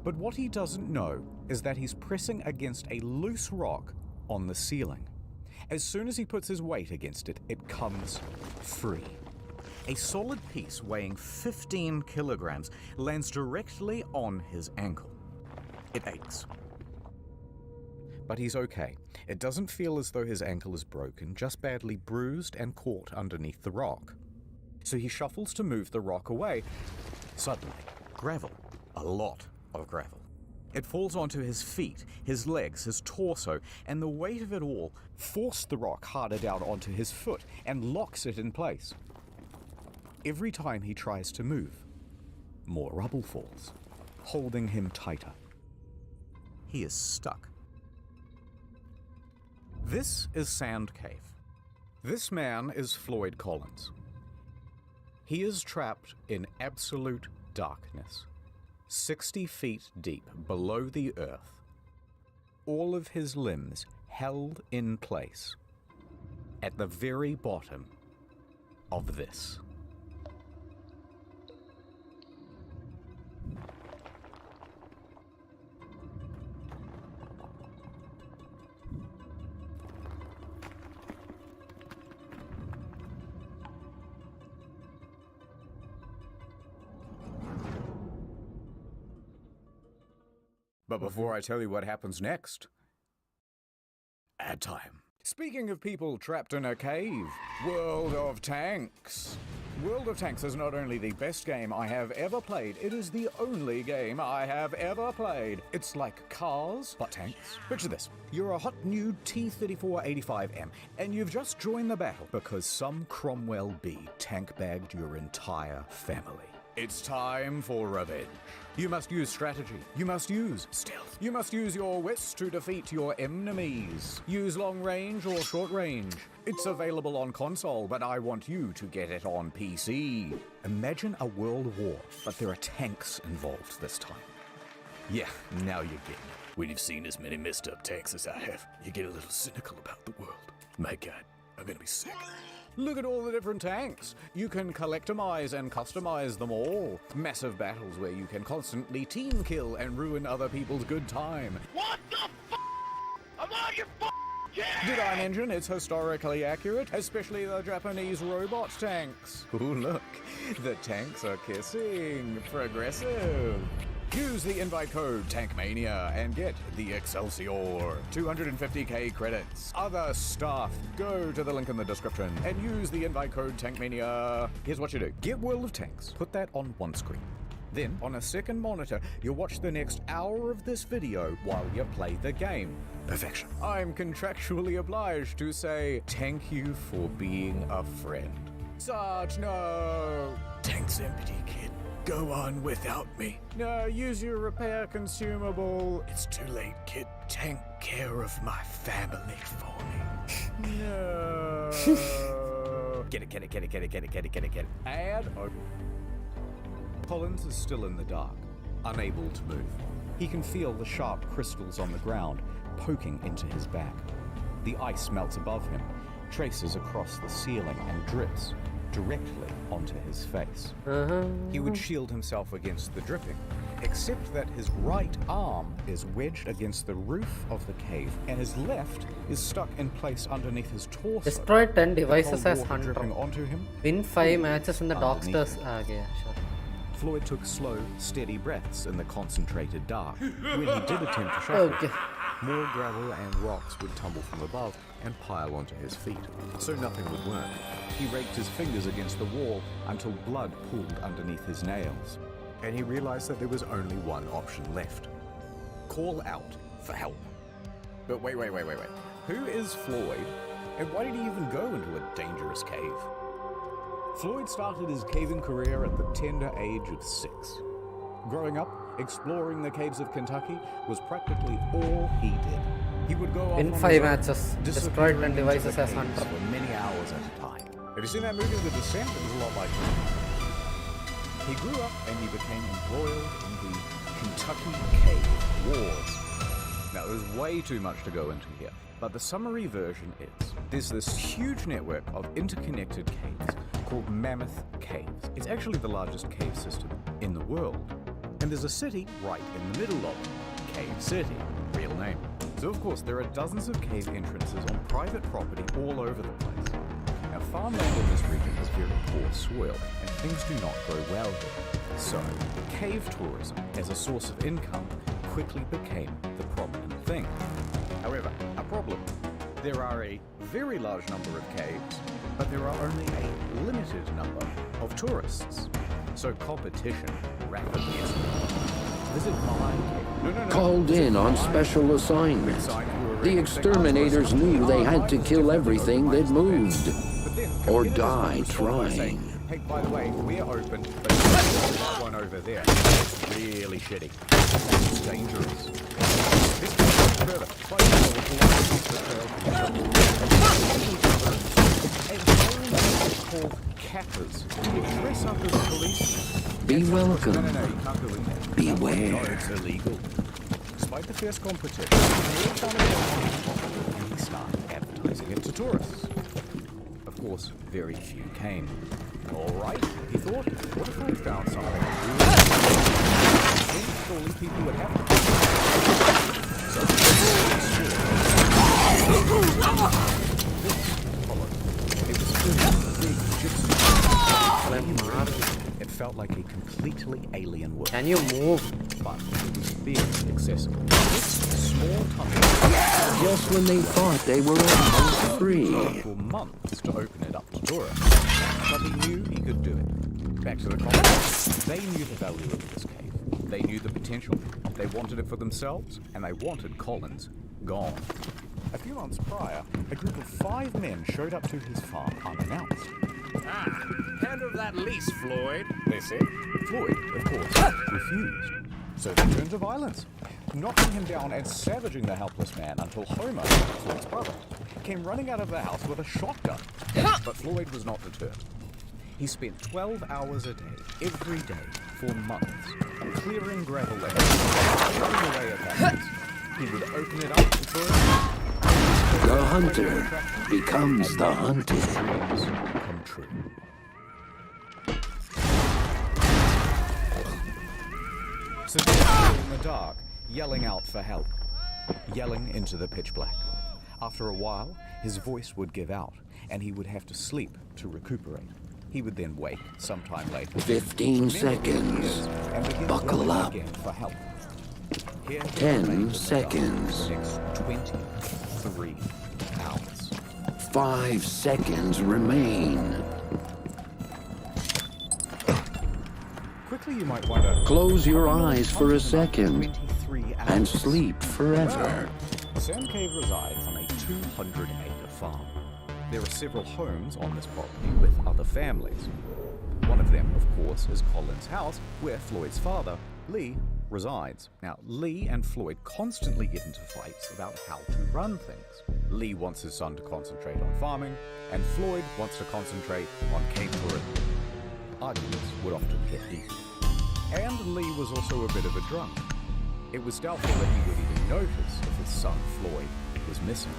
But what he doesn't know is that he's pressing against a loose rock on the ceiling. As soon as he puts his weight against it, it comes free. A solid piece weighing 15 kilograms lands directly on his ankle. It aches. But he's okay. It doesn't feel as though his ankle is broken, just badly bruised and caught underneath the rock. So he shuffles to move the rock away. Suddenly, gravel. A lot of gravel. It falls onto his feet, his legs, his torso, and the weight of it all forced the rock harder down onto his foot and locks it in place. Every time he tries to move, more rubble falls, holding him tighter. He is stuck. This is Sand Cave. This man is Floyd Collins. He is trapped in absolute darkness, 60 feet deep below the earth, all of his limbs held in place at the very bottom of this. But before I tell you what happens next, ad time. Speaking of people trapped in a cave, World of Tanks. World of Tanks is not only the best game I have ever played, it is the only game I have ever played. It's like Cars, but tanks. Picture this. You're a hot new T-34-85M, and you've just joined the battle because some Cromwell B tank-bagged your entire family. It's time for revenge. You must use strategy. You must use stealth. You must use your wits to defeat your enemies. Use long range or short range. It's available on console, but I want you to get it on PC. Imagine a world war, but there are tanks involved this time. Yeah, now you're getting it. When you've seen as many messed up tanks as I have, you get a little cynical about the world. My God, I'm gonna be sick. Look at all the different tanks. You can collectomize and customize them all. Massive battles where you can constantly team kill and ruin other people's good time. What the f***? I'm on your f***ing Did I mention it's historically accurate? Especially the Japanese robot tanks. Ooh, look. The tanks are kissing. Progressive. Use the invite code TANKMANIA and get the Excelsior. 250k credits. Other stuff. Go to the link in the description and use the invite code TANKMANIA. Here's what you do. Get World of Tanks. Put that on one screen. Then, on a second monitor, you'll watch the next hour of this video while you play the game. Perfection. I'm contractually obliged to say thank you for being a friend. Sarge, no! Tank's empty, kid. Go on without me. No, use your repair consumable. It's too late, kid. Take care of my family for me. No. Get it. Add or... Collins is still in the dark, unable to move. He can feel the sharp crystals on the ground poking into his back. The ice melts above him, traces across the ceiling and drips directly onto his face. He would shield himself against the dripping, except that his right arm is wedged against the roof of the cave, and his left is stuck in place underneath his torso. Destroy 10 devices as hunter. Dripping onto him. Win 5 matches in the Docksters. Okay, sure. Floyd took slow, steady breaths in the concentrated dark. When he did attempt to shuffle, more gravel and rocks would tumble from above and pile onto his feet, so nothing would work. He raked his fingers against the wall until blood pooled underneath his nails, and he realized that there was only one option left. Call out for help. But wait. Who is Floyd, and why did he even go into a dangerous cave? Floyd started his caving career at the tender age of 6. Growing up, exploring the caves of Kentucky was practically all he did. He would go off in on 5 matches, destroyed 10 devices as hunter. For many hours at a time. Have you seen that movie, The Descent? It was a lot like that. He grew up and he became embroiled in the Kentucky Cave Wars. Now, there's way too much to go into here, but the summary version is, there's this huge network of interconnected caves called Mammoth Caves. It's actually the largest cave system in the world. And there's a city right in the middle of it, Cave City, real name. So of course there are dozens of cave entrances on private property all over the place. Now farmland in this region is very poor soil and things do not grow well here. So cave tourism as a source of income quickly became the prominent thing. However, a problem. There are a very large number of caves, but there are only a limited number of tourists. So competition rapidly escalated. visit my cave. No. Called in on special assignment. The exterminators knew they had to kill everything that moved. Or die trying. Hey, by the way, we're open, but that one over there is really shitty. It's dangerous. This goes further. Called Kappas. You dress up as police. Be welcome. No, you can't go in there. Beware. No, it's illegal. Despite the fierce competition, we start advertising it to tourists. Of course, very few came. All right, he thought, what if I found something? Then surely people would have to. So, it was a big gypsy. It felt like a completely alien world. Can you move? But it was barely accessible. This small tunnel. Just when they thought they were almost free. For months to open it up to tourists. But he knew he could do it. Back to the comments. They knew the value of this cave. They knew the potential. They wanted it for themselves, and they wanted Collins gone. A few months prior, a group of 5 men showed up to his farm unannounced. Hand over that lease, Floyd. They said. Floyd, of course, refused. So they turned to violence, knocking him down and savaging the helpless man until Homer, Floyd's brother, came running out of the house with a shotgun. But Floyd was not deterred. He spent 12 hours a day, every day, for months, clearing gravel land, cutting away at that. He would open it up to tourists. The hunter becomes the hunted. Dreams come true. So he was in the dark, yelling out for help, yelling into the pitch black. After a while, his voice would give out, and he would have to sleep to recuperate. He would then wake sometime later. 15 seconds. Buckle up. Again for help. 10 seconds. 23 hours. 5 seconds remain. Quickly, you might wonder. Close your eyes for a second and sleep forever. Sam Cave resides on a 200-acre farm. There are several homes on this property with other families. One of them, of course, is Colin's house, where Floyd's father, Lee, resides. Now, Lee and Floyd constantly get into fights about how to run things. Lee wants his son to concentrate on farming, and Floyd wants to concentrate on cave tourism. Arguments would often get heated. And Lee was also a bit of a drunk. It was doubtful that he would even notice if his son, Floyd, was missing.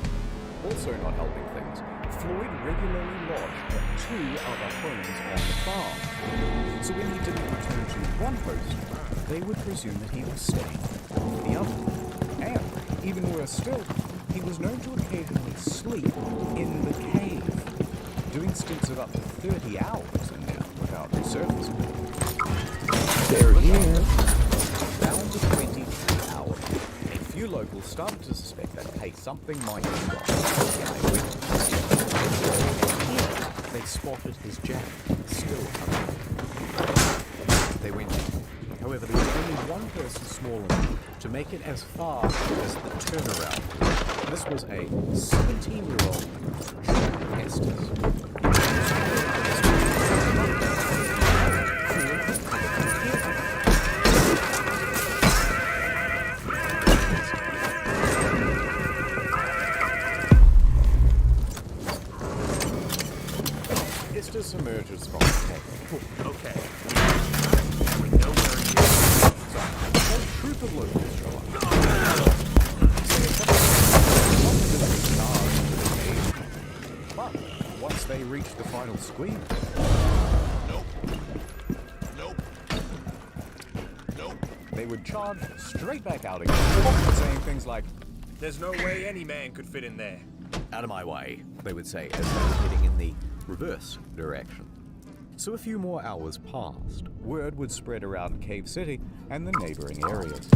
Also not helping things, Floyd regularly lodged at 2 other homes on the farm. So when he didn't return to one host, they would presume that he was staying with the other. And, even worse still, he was known to occasionally sleep in the cave, doing stints of up to 30 hours in there without resurfacing. They're here. Down to 23 hours. A few locals started to suspect that, hey, something might be wrong. They spotted his jacket, still unlocked. They went in. However, there was only one person small enough to make it as far as the turnaround. This was a 17-year-old John Estes. Estes emerges from the cave. Okay. We know where he is. So, a whole troop of locals show up. But once they reach the final squeeze. Nope. They would charge straight back out again, saying things like, There's no way any man could fit in there. out of my way, they would say, as they were heading in the reverse direction. So a few more hours passed. Word would spread around Cave City and the neighboring areas.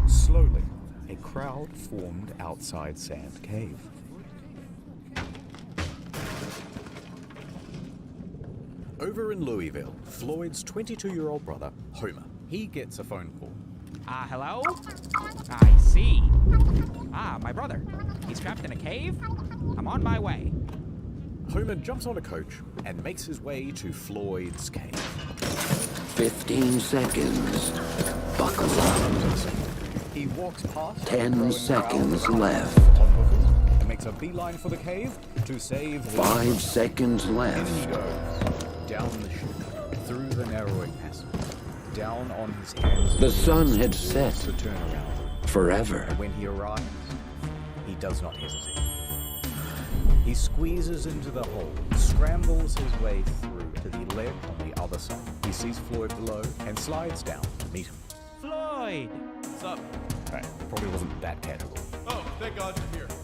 Slowly, a crowd formed outside Sand Cave. Over in Louisville, Floyd's 22-year-old brother, Homer, he gets a phone call. Hello? I see. My brother. He's trapped in a cave? I'm on my way. Homer jumps on a coach and makes his way to Floyd's cave. 15 seconds. Buckle up. He walks past 10 seconds left. And makes a beeline for the cave to save 5 seconds In he left. goes, down the chute, through the narrowing passage, down on his hands. The sun had set To turn around. forever. And when he arrives, he does not hesitate. He squeezes into the hole, scrambles his way through to the ledge on the other side. He sees Floyd below and slides down to meet him. Floyd! What's up? Right, probably wasn't that casual. Oh, thank God you're here.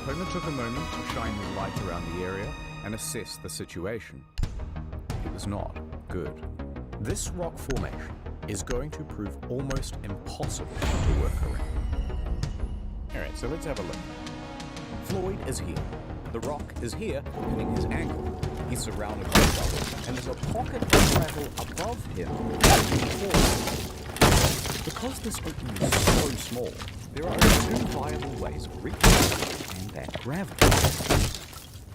Homer took a moment to shine his light around the area and assess the situation. It was not good. This rock formation is going to prove almost impossible to work around. Alright, so let's have a look. Floyd is here. The rock is here, pinning his ankle. He's surrounded by rubble, and there's a pocket of gravel above him. Because this opening is so small, there are only 2 viable ways of reaching it, and that gravel.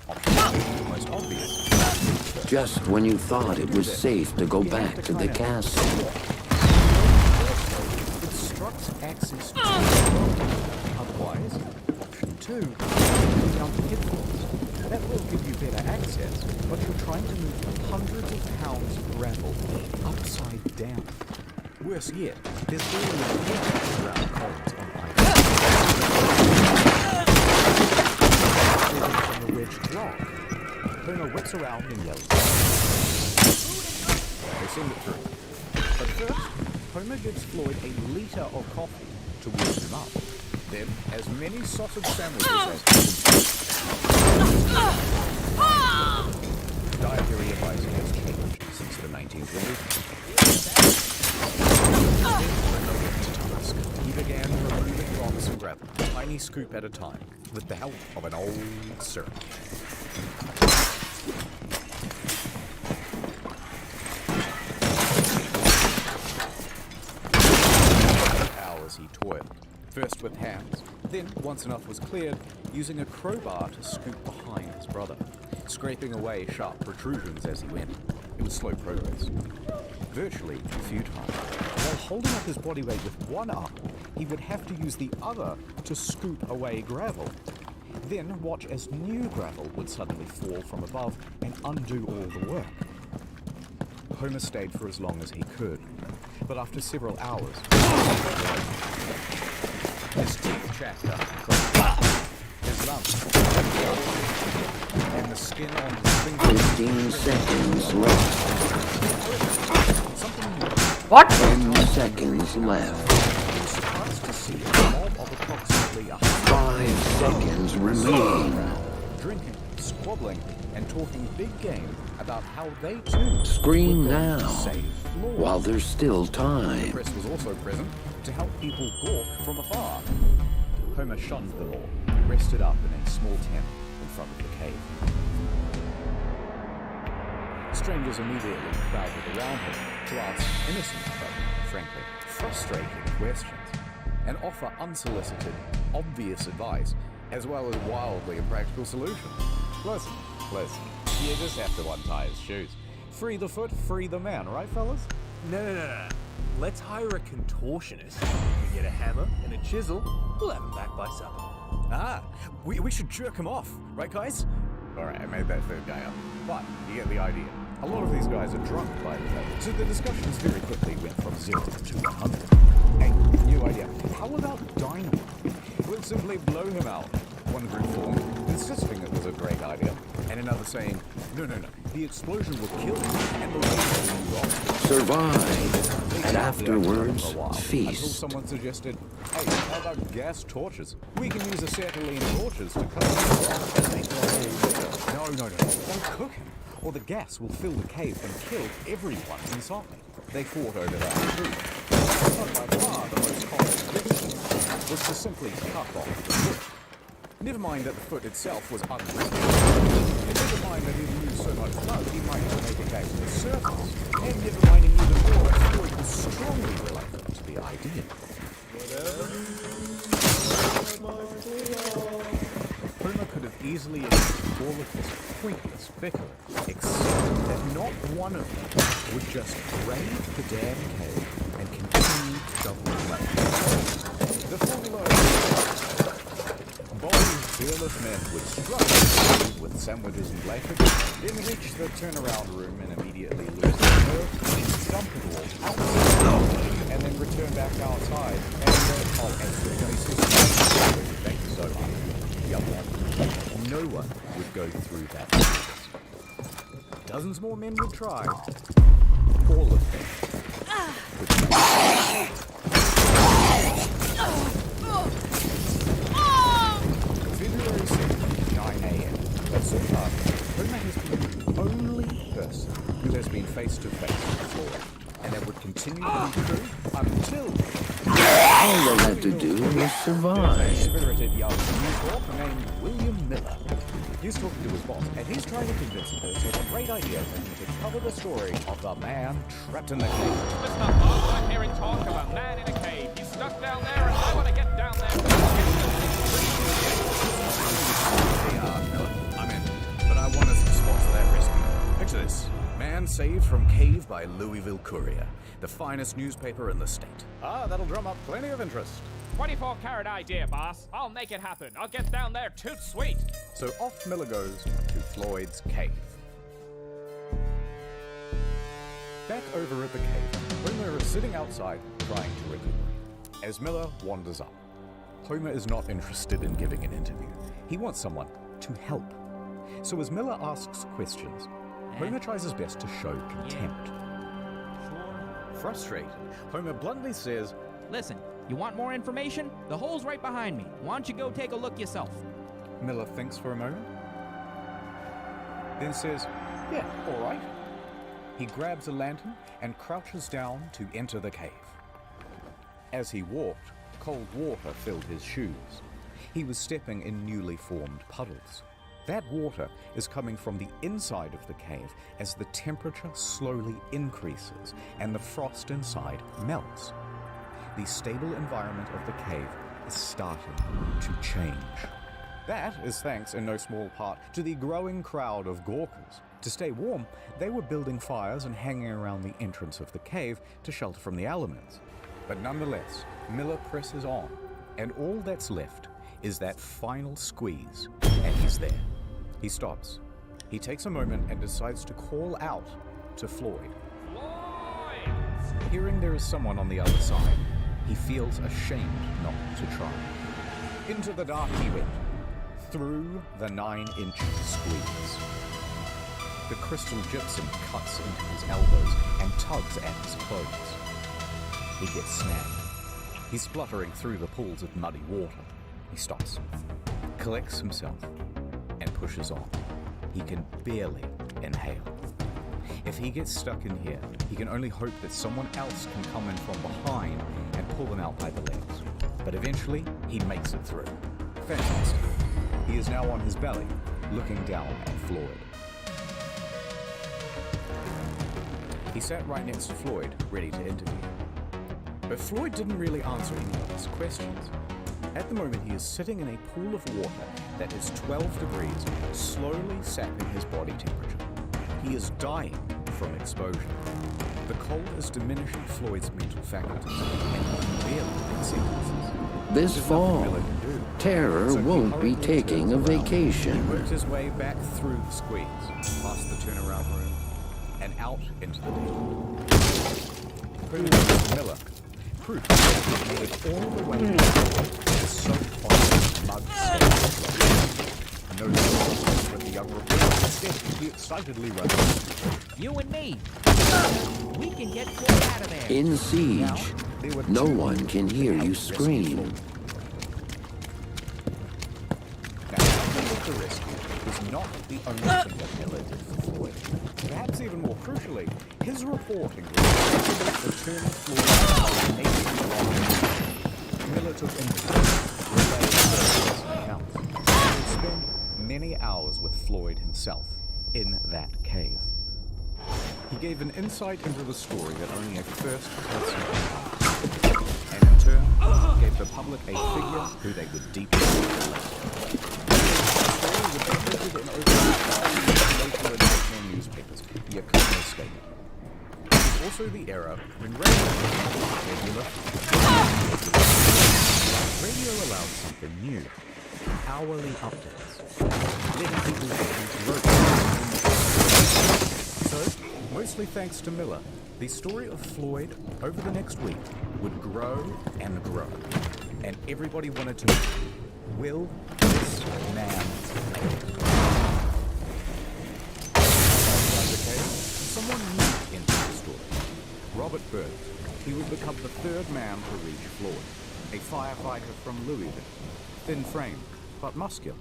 Option the most obvious. Just when you thought it was safe to go back to the castle. Obstructs access to the Otherwise, option 2, down the pitfalls. That will give you better access, but you're trying to move hundreds of pounds of gravel upside down. Worse yet, there's already a around columns on either side. On the wedged rock, Homer whips around and yells. They send it through. But first, Homer gives Floyd a litre of coffee to warm him up. Then, as many sausage sandwiches as dietary advice has changed since the 1920s. He began removing rocks and gravel, a tiny scoop at a time, with the help of an old syrup. Hours he toiled, first with hands, then, once enough was cleared, using a crowbar to scoop behind his brother, scraping away sharp protrusions as he went. It was slow progress, virtually futile. While holding up his body weight with one arm, he would have to use the other to scoop away gravel. Then watch as new gravel would suddenly fall from above and undo all the work. Homer stayed for as long as he could, but after several hours, his teeth chapped up, his lumps, and the skin on his fingers. 15 seconds left. What? 10 seconds left. 5 seconds remain. Drinking, squabbling, and talking big game about how they too Scream were going now, to save Floyd. while there's still The time. press was also present to help people gawk from afar. Homer shunned them all, and rested up in a small tent in front of the cave. Strangers immediately crowded around him to ask innocent but, frankly, frustrating questions, and offer unsolicited, obvious advice, as well as wildly impractical solutions. Listen, you just have to untie his shoes. Free the foot, free the man, right, fellas? No. Let's hire a contortionist. We get a hammer and a chisel. We'll have him back by supper. We should jerk him off, right, guys? Alright, I made that third guy up. But you get the idea. A lot of these guys are drunk by the way, so the discussions very quickly went from 0 to 100. Hey, new idea. How about dynamite? We'll simply blow him out. One group formed, insisting it was a great idea, and another saying, no, the explosion will kill him, and the rest will move on. Survive, and afterwards, Until feast. someone suggested, hey, how about gas torches? We can use acetylene torches to cook him. No, don't cook him, or the gas will fill the cave and kill everyone inside. They fought over that too. But by far the most common suggestion was to simply cut off the foot. Never mind that the foot itself was unreasonable. And never mind that he'd lose so much blood he might not make it back to the surface. And never minding even more that Floyd was strongly related to the idea. bickering, except that not one of them would just raid the damn cave and continue to shovel away. The formula bold, fearless men would struggle with sandwiches and blankets, then reach the turnaround room and immediately lose their nerve, dump it all out, and then return back outside and thank you so much. No one would go through that process. Dozens more men would try. All of them would fail. February 2nd, 9 a.m. But so far, Homer has been the only person who has been face to face with the floor, and that would continue to be true until All they had to do was a survive. spirited young New Yorker named William Miller. He's talking to his boss, and he's trying to convince him that it's a great idea for him to cover the story of the man trapped in the cave. Listen up, boss. I'm hearing talk of a man in a cave. He's stuck down there, and I want to get down there. Miller, I'm in, but I want us to sponsor that rescue. Picture this. Man saved from cave by Louisville Courier, the finest newspaper in the state. That'll drum up plenty of interest. 24-carat idea, boss. I'll make it happen. I'll get down there toot sweet. So off Miller goes to Floyd's cave. Back over at the cave, Homer is sitting outside trying to recuperate. As Miller wanders up, Homer is not interested in giving an interview. He wants someone to help. So as Miller asks questions, Homer tries his best to show contempt. Frustrated, Homer bluntly says, Listen, you want more information? The hole's right behind me. Why don't you go take a look yourself? Miller thinks for a moment, then says, yeah, all right. He grabs a lantern and crouches down to enter the cave. As he walked, cold water filled his shoes. He was stepping in newly formed puddles. That water is coming from the inside of the cave as the temperature slowly increases and the frost inside melts. The stable environment of the cave is starting to change. That is thanks in no small part to the growing crowd of Gawkers. To stay warm, they were building fires and hanging around the entrance of the cave to shelter from the elements. But nonetheless, Miller presses on, and all that's left is that final squeeze, and he's there. He stops. He takes a moment and decides to call out to Floyd. Floyd! Hearing there is someone on the other side, he feels ashamed not to try. Into the dark he went, through the 9-inch squeeze. The crystal gypsum cuts into his elbows and tugs at his clothes. He gets snagged. He's spluttering through the pools of muddy water. He stops, collects himself, and pushes on. He can barely inhale. If he gets stuck in here, he can only hope that someone else can come in from behind and pull him out by the legs. But eventually, he makes it through. Fantastic. He is now on his belly, looking down at Floyd. He sat right next to Floyd, ready to interview. But Floyd didn't really answer any of his questions. At the moment, he is sitting in a pool of water that is 12 degrees, slowly sapping his body temperature. He is dying from exposure. The cold is diminishing Floyd's mental faculties, and he can barely make sentences. This fall, Terror won't be taking a He vacation. works his way back through the squeeze, past the turnaround room, and out into the daylight. Miller, proof that he made it all the way to the soaked on mud No difference with the young reporter. Instead, he excitedly runs. You and me. We can get Floyd out of there. In Siege, no one can hear you scream. The rescue was not the only thing that Miller did for Floyd. Perhaps even more crucially, his reporting was the turn Floyd Miller took interest in accounts. He would spend many hours with Floyd himself in that cave. He gave an insight into the story that only a first person can have, and in turn gave the public a figure who they would deeply relate to. newspapers, you couldn't escape it. Also the era when radio allowed something new. Hourly updates. Letting people So, mostly thanks to Miller, the story of Floyd over the next week would grow and grow. And everybody wanted to know, will this man make it? Someone new into the story. Robert Burns. He would become the third man to reach Floyd. A firefighter from Louisville. Thin framed, but muscular.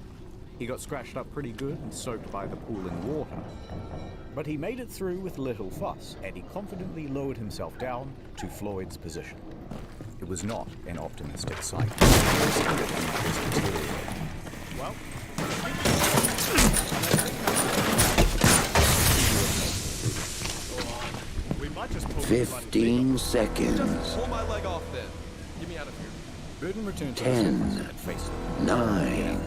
He got scratched up pretty good and soaked by the pooling water. But he made it through with little fuss, and he confidently lowered himself down to Floyd's position. It was not an optimistic sight. Well, 15 seconds. pull my leg off then. Get me out of here. Burton returned to 10, and faced him. 9,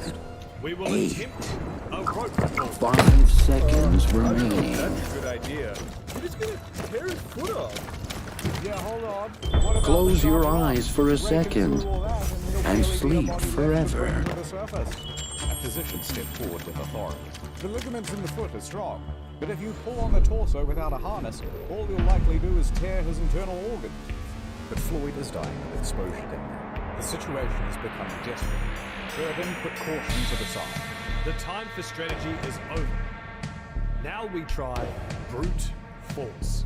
We will 8, attempt a rope pull. 5 seconds remaining. That's a good idea. We're just gonna tear his foot off. Yeah, hold on. Close your eyes for a second and sleep forever. A physician stepped forward with authority. The ligaments in the foot are strong, but if you pull on the torso without a harness, all you'll likely do is tear his internal organs. But Floyd is dying of exposure down there. The situation is becoming desperate. Burton put caution to the side. The time for strategy is over. Now we try brute force.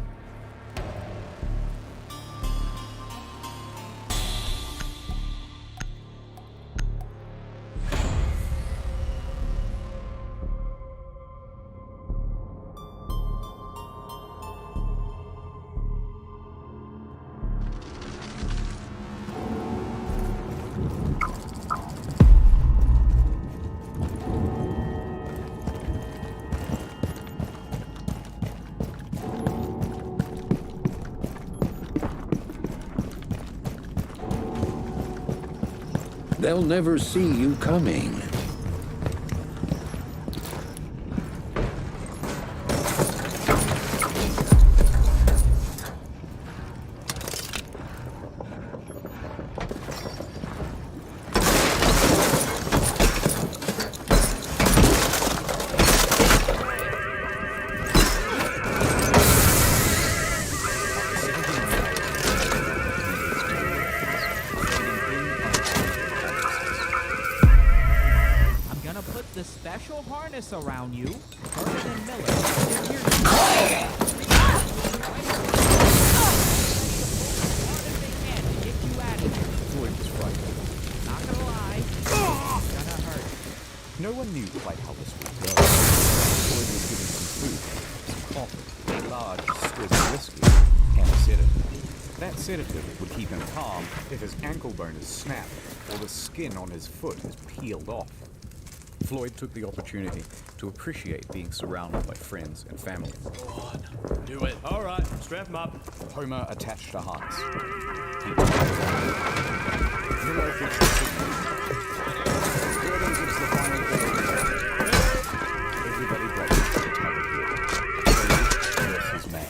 They'll never see you coming. The special harness around you, Burton and Miller. Floyd was frightened. Not gonna lie, it's gonna hurt. No one knew quite how this would go. Floyd was given some food, some coffee, a large swig of whiskey, and a sedative. That sedative would keep him calm if his ankle bone is snapped or the skin on his foot is peeled off. Floyd took the opportunity to appreciate being surrounded by friends and family. Go on. Do it. All right. Strap him up. Homer attached a harness. Everybody breaks the target here. Versus man.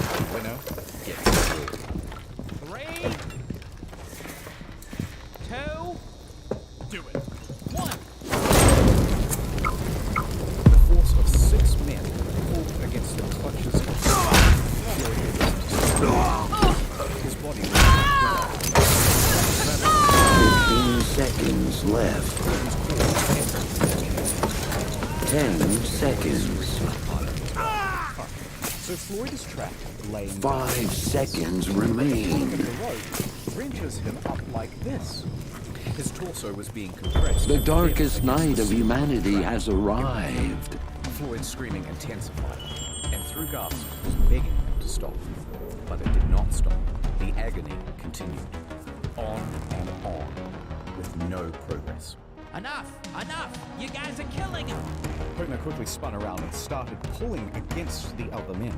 The winner gets the win. 3, 2, Do it. 1. The force of 6 men fought against the clutches of his body was 15 seconds left. 10 seconds. So Floyd is trapped, laying 5 seconds remain. The rope wrenches him up like this. His torso was being compressed. The darkest night of humanity has arrived. Floyd's screaming intensified, and through gasps was begging him to stop. But it did not stop. The agony continued. On and on, with no progress. Enough! Enough! You guys are killing him! Homer quickly spun around and started pulling against the other men.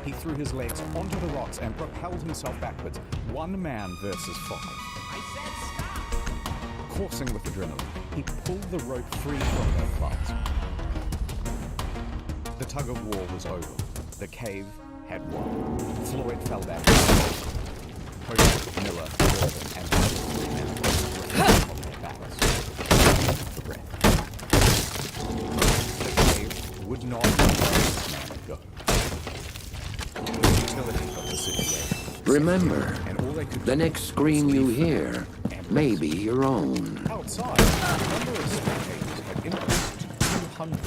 He threw his legs onto the rocks and propelled himself backwards. 1 man versus 5. I said stop! Coursing with adrenaline, he pulled the rope free from their clasp. The tug of war was over. The cave had won. Floyd fell back. Hope, Miller, Gordon, and the other three men were on their backs. For breath. The cave would not let this man go. The utility of the situation. Remember, the next scream you hear may be your own. Outside, the number of spectators had increased to 200.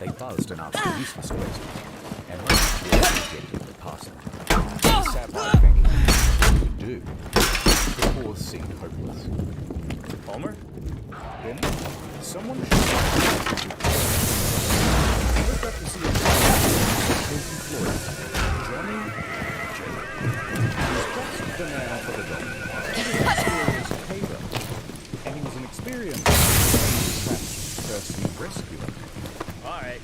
They buzzed and asked useless questions, and most were objectively passive. They sat by thinking what they would do. The cause seemed hopeless. Palmer? Then, someone should looked up to see a Casey Floyd, Johnny J. He was just the man for the dog. He was an experienced caver, and he was an experienced person rescuer. Alright,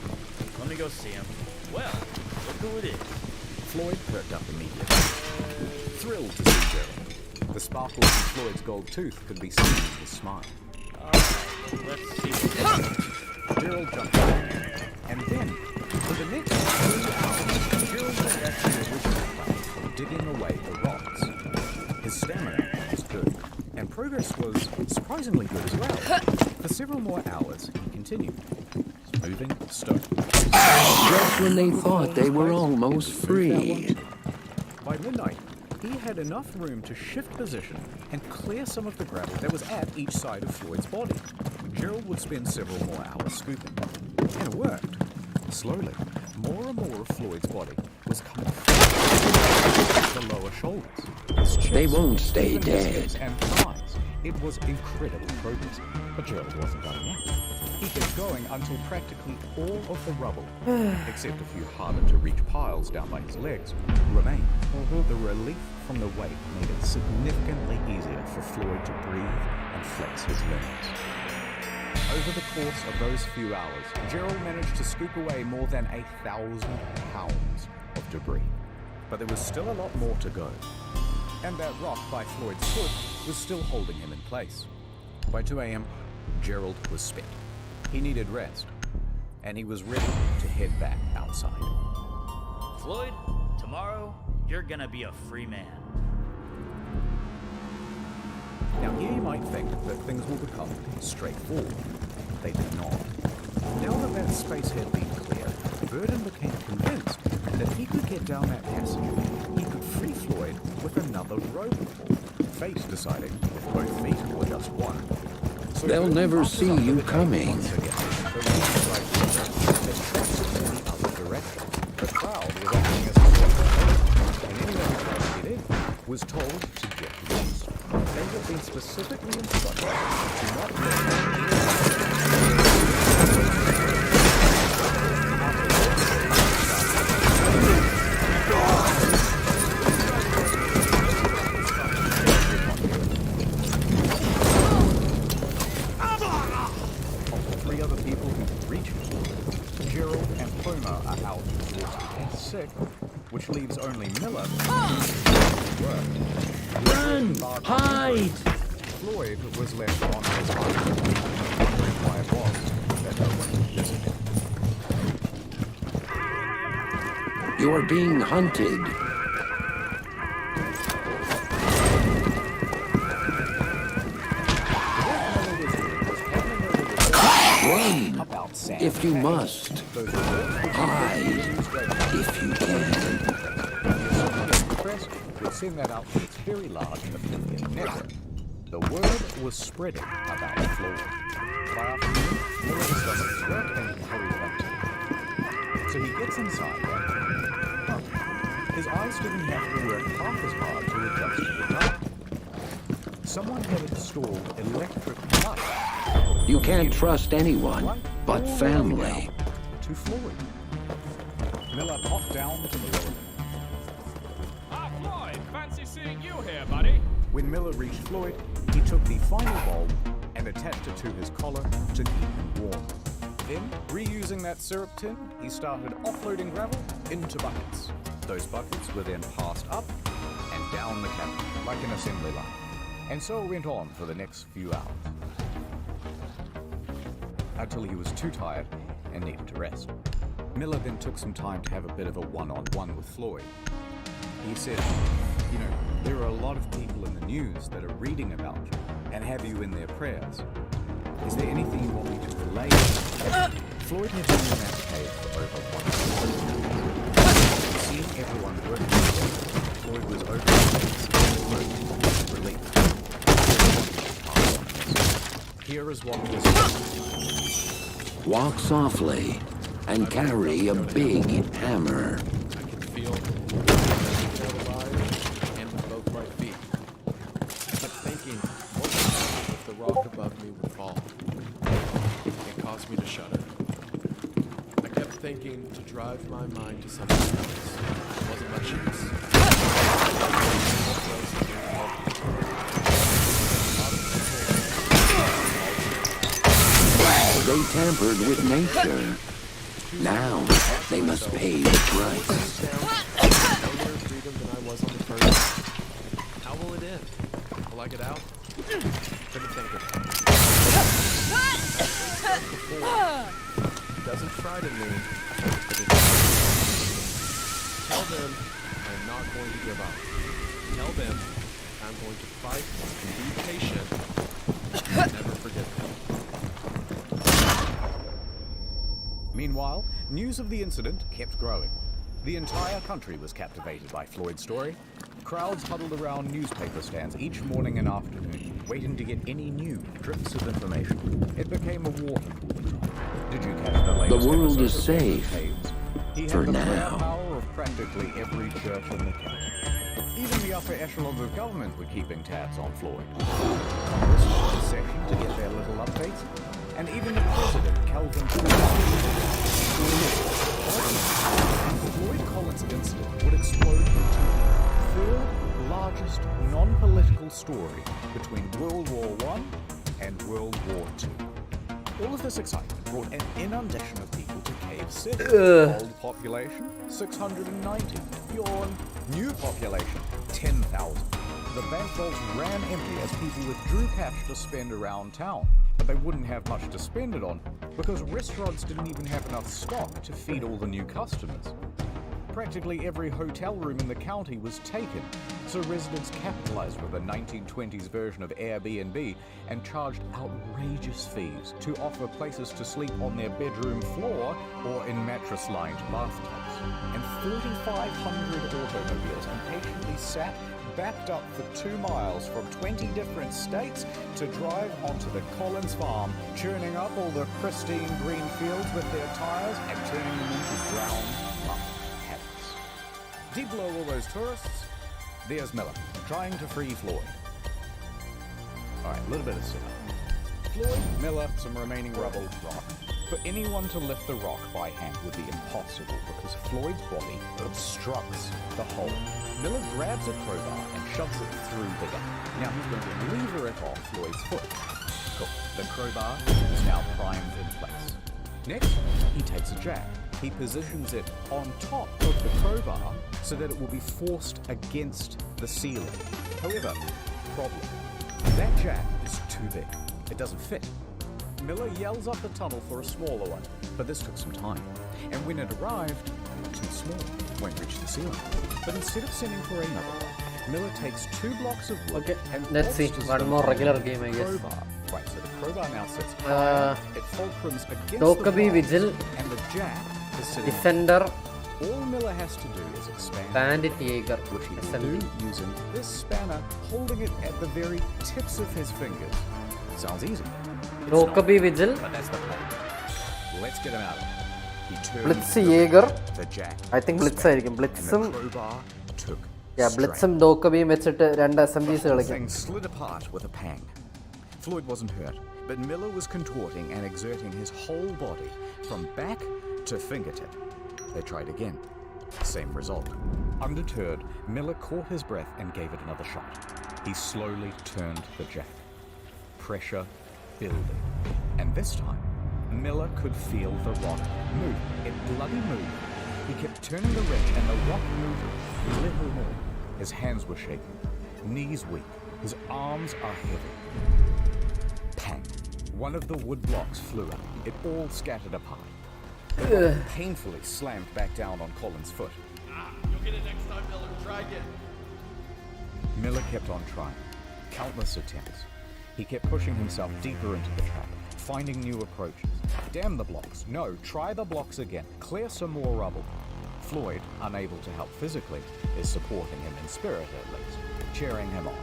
let me go see him. Well, look who it is. Floyd perked up immediately, thrilled to see Gerald. The sparkles in Floyd's gold tooth could be seen in his smile. Alright, let's see. Gerald jumped in, and then, for the next 2 hours, Gerald was at the original plan of digging away the rocks. His stamina was good, and progress was surprisingly good as well. For several more hours, he continued, moving stone. Just when they thought they were almost free. By midnight, he had enough room to shift position and clear some of the gravel that was at each side of Floyd's body. Gerald would spend several more hours scooping. And it worked. Slowly, more and more of Floyd's body was coming from the lower shoulders. His chest, They won't stay even his dead. hips and thighs. It was incredible progress, but Gerald wasn't done yet. He kept going until practically all of the rubble, except a few harder-to-reach piles down by his legs, remained. The relief from the weight made it significantly easier for Floyd to breathe and flex his limbs. Over the course of those few hours, Gerald managed to scoop away more than 1,000 pounds of debris. But there was still a lot more to go. And that rock by Floyd's foot was still holding him in place. By 2 a.m., Gerald was spent. He needed rest, and he was ready to head back outside. Floyd, tomorrow, you're gonna be a free man. Now here you might think that things will become straightforward. They did not. Now that that space had been cleared, Verdon became convinced that he could get down that passage. He could free Floyd with another rope pull. Fate deciding if both feet or just one. So They'll Verdon never marches see up to you the gate coming. once again, but he tried to in the other direction. The crowd was acting as a block, and anyone who tried to get in was told to get lost. They had been specifically instructed to not let three other people who could reach him. Gerald and Homer are out and sick, which leaves only Miller. Run! Hide! Floyd was left on his own, wondering why it was that no one would visit him. You're being hunted. Run, if you must. Hide, if you can. The press would send that out to its very large and affiliate network. The word was spreading about Floyd. By afternoon, Miller has done his work and he hurried back to it. So he gets inside and his eyes didn't have to work half as hard to adjust to the dark. Someone had installed electric light. You can't trust anyone but family. To Floyd. Miller popped down to the lower. Ah, Floyd, fancy seeing you here, buddy. When Miller reached Floyd, he took the final bulb and attached it to his collar to keep him warm. Then, reusing that syrup tin, he started offloading gravel into buckets. Those buckets were then passed up and down the cabin, like an assembly line. And so it went on for the next few hours. Until he was too tired and needed to rest. Miller then took some time to have a bit of a one-on-one with Floyd. He said, you know, there are a lot of people in the news that are reading about you and have you in their prayers. Is there anything you want me to relay? Floyd had been in that cave for over 1 year. Seeing everyone working together, Floyd was overwhelmed, relieved. Here is what was said. Walk softly and carry a big hammer. I can feel alive and with both my feet. I kept thinking, what if the rock above me would fall? It caused me to shudder. I kept thinking to drive my mind to something else. It wasn't much use. They tampered with nature. Now they must pay the price. No more freedom than I was on the first. How will it end? Will I get out? Couldn't think of it. It doesn't frighten me, but it does. Tell them I'm not going to give up. Tell them I'm going to fight and be patient and never forget them. Meanwhile, news of the incident kept growing. The entire country was captivated by Floyd's story. Crowds huddled around newspaper stands each morning and afternoon, waiting to get any new drips of information. It became a water cooler. Did you catch the latest? The world episode is of safe Caves? He for had the now. power of practically every church in the county. Even the upper echelons of government were keeping tabs on Floyd. Congress was in session to get their little updates, and even the president, Calvin Floyd Collins incident would explode into the third largest non-political story between World War I and World War II. All of this excitement brought an inundation of people to Cave City. Old population, 690. Yawn. New population, 10,000. The bank vaults ran empty as people withdrew cash to spend around town. But they wouldn't have much to spend it on because restaurants didn't even have enough stock to feed all the new customers. Practically every hotel room in the county was taken, so residents capitalized with the 1920s version of Airbnb and charged outrageous fees to offer places to sleep on their bedroom floor or in mattress-lined bathtubs. And 4,500 automobiles impatiently sat backed up for 2 miles from 20 different states to drive onto the Collins farm, churning up all the pristine green fields with their tires and turning them into brown muck paddocks. Deep below all those tourists, there's Miller, trying to free Floyd. Alright, a little bit of setup. Floyd, Miller, some remaining rubble, rock. For anyone to lift the rock by hand would be impossible because Floyd's body obstructs the hole. Miller grabs a crowbar and shoves it through the gap. Now he's going to lever it off Floyd's foot. Cool. The crowbar is now primed in place. Next, he takes a jack. He positions it on top of the crowbar so that it will be forced against the ceiling. However, problem. That jack is too big. It doesn't fit. Miller yells up the tunnel for a smaller one, but this took some time. And when it arrived, too small, won't reach the ceiling. But instead of sending for another one, Miller takes 2 blocks of wood and let's see, one more regular game, I guess. Crowbar. Right, so the crowbar now sits high, it fulcrums against Dokkaby the Vigil, and the jack is sitting Defender, all Miller has to do is expand Bandit Jaeger, which he will SMD. do using this spanner, holding it at the very tips of his fingers. Sounds easy. It's Dokkaby not, Vigil, but that's the plan. Let's get him out of it. He turns Blitz Jaeger. the jack, I think Blitz ആയിരിക്കും. and Blitzum, the crowbar took yeah, Blitzum Dokkabyയും വെച്ചിട്ട് 2 SMGs The കളിക്കും. thing slid apart with a pang. Floyd wasn't hurt, but Miller was contorting and exerting his whole body from back to fingertip. They tried again. Same result. Undeterred, Miller caught his breath and gave it another shot. He slowly turned the jack. Pressure building. And this time, Miller could feel the rock move. It bloody moved. He kept turning the wrench and the rock moved a little more. His hands were shaking, knees weak, his arms are heavy. Pang. One of the wood blocks flew out. It all scattered apart. The rock painfully slammed back down on Colin's foot. You'll get it next time, Miller. Try again. Miller kept on trying. Countless attempts. He kept pushing himself deeper into the trap, finding new approaches. Damn the blocks. No, try the blocks again. Clear some more rubble. Floyd, unable to help physically, is supporting him in spirit at least, cheering him on.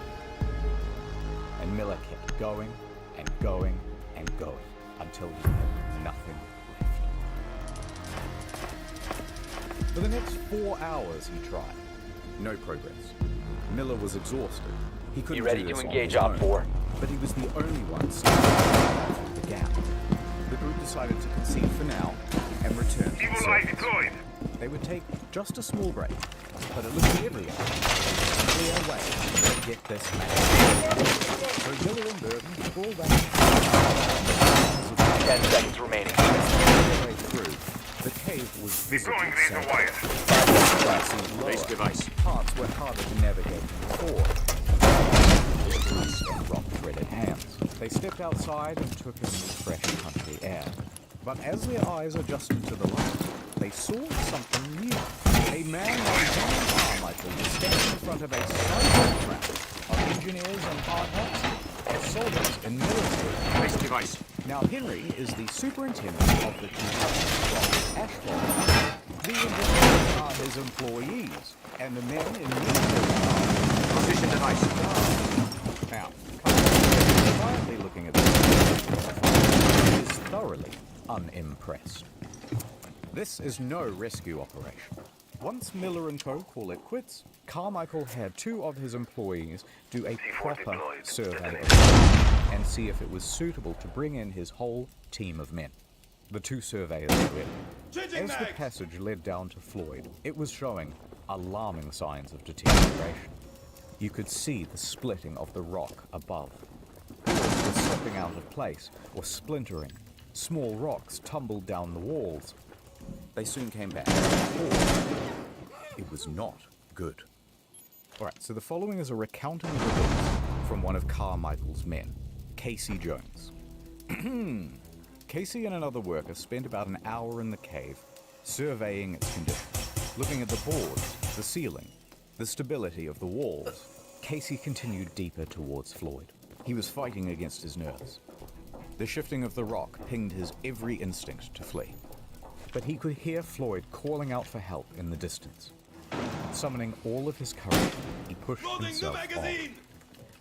And Miller kept going and going and going until he had nothing left. For the next 4 hours he tried. No progress. Miller was exhausted. He couldn't ready do this to engage on his Op own, 4? but he was the only one standing through the gap. The group decided to concede for now and return to the surface. They would take just a small break, but it looked clearly a clear way to get this match. So Miller and Burton fall back. 10 seconds remaining. Way through, the cave was visibly safe. Base device. Parts were harder to navigate than before. And rock-threaded hands. They stepped outside and took in the fresh country air. But as their eyes adjusted to the light, they saw something new. A man named Njan Carmichael was standing in front of a cyber trap of engineers and hard hats, of soldiers and military. Base device. Now Henry is the superintendent of the 2012 asphalt. The engineers are his employees, and the men in military position device. Now, quietly looking at this, is thoroughly unimpressed. This is no rescue operation. Once Miller and Co. call it quits, Carmichael had 2 of his employees do a proper survey of it and see if it was suitable to bring in his whole team of men. The 2 surveyors did. As the passage led down to Floyd, it was showing alarming signs of deterioration. You could see the splitting of the rock above. Walls were slipping out of place or splintering. Small rocks tumbled down the walls. They soon came back. It was not good. Alright, so the following is a recounting of events from one of Carmichael's men, Casey Jones. Casey and another worker spent about an hour in the cave, surveying its condition, looking at the boards, the ceiling, the stability of the walls. Casey continued deeper towards Floyd. He was fighting against his nerves. The shifting of the rock pinged his every instinct to flee. But he could hear Floyd calling out for help in the distance. Summoning all of his courage, he pushed himself on,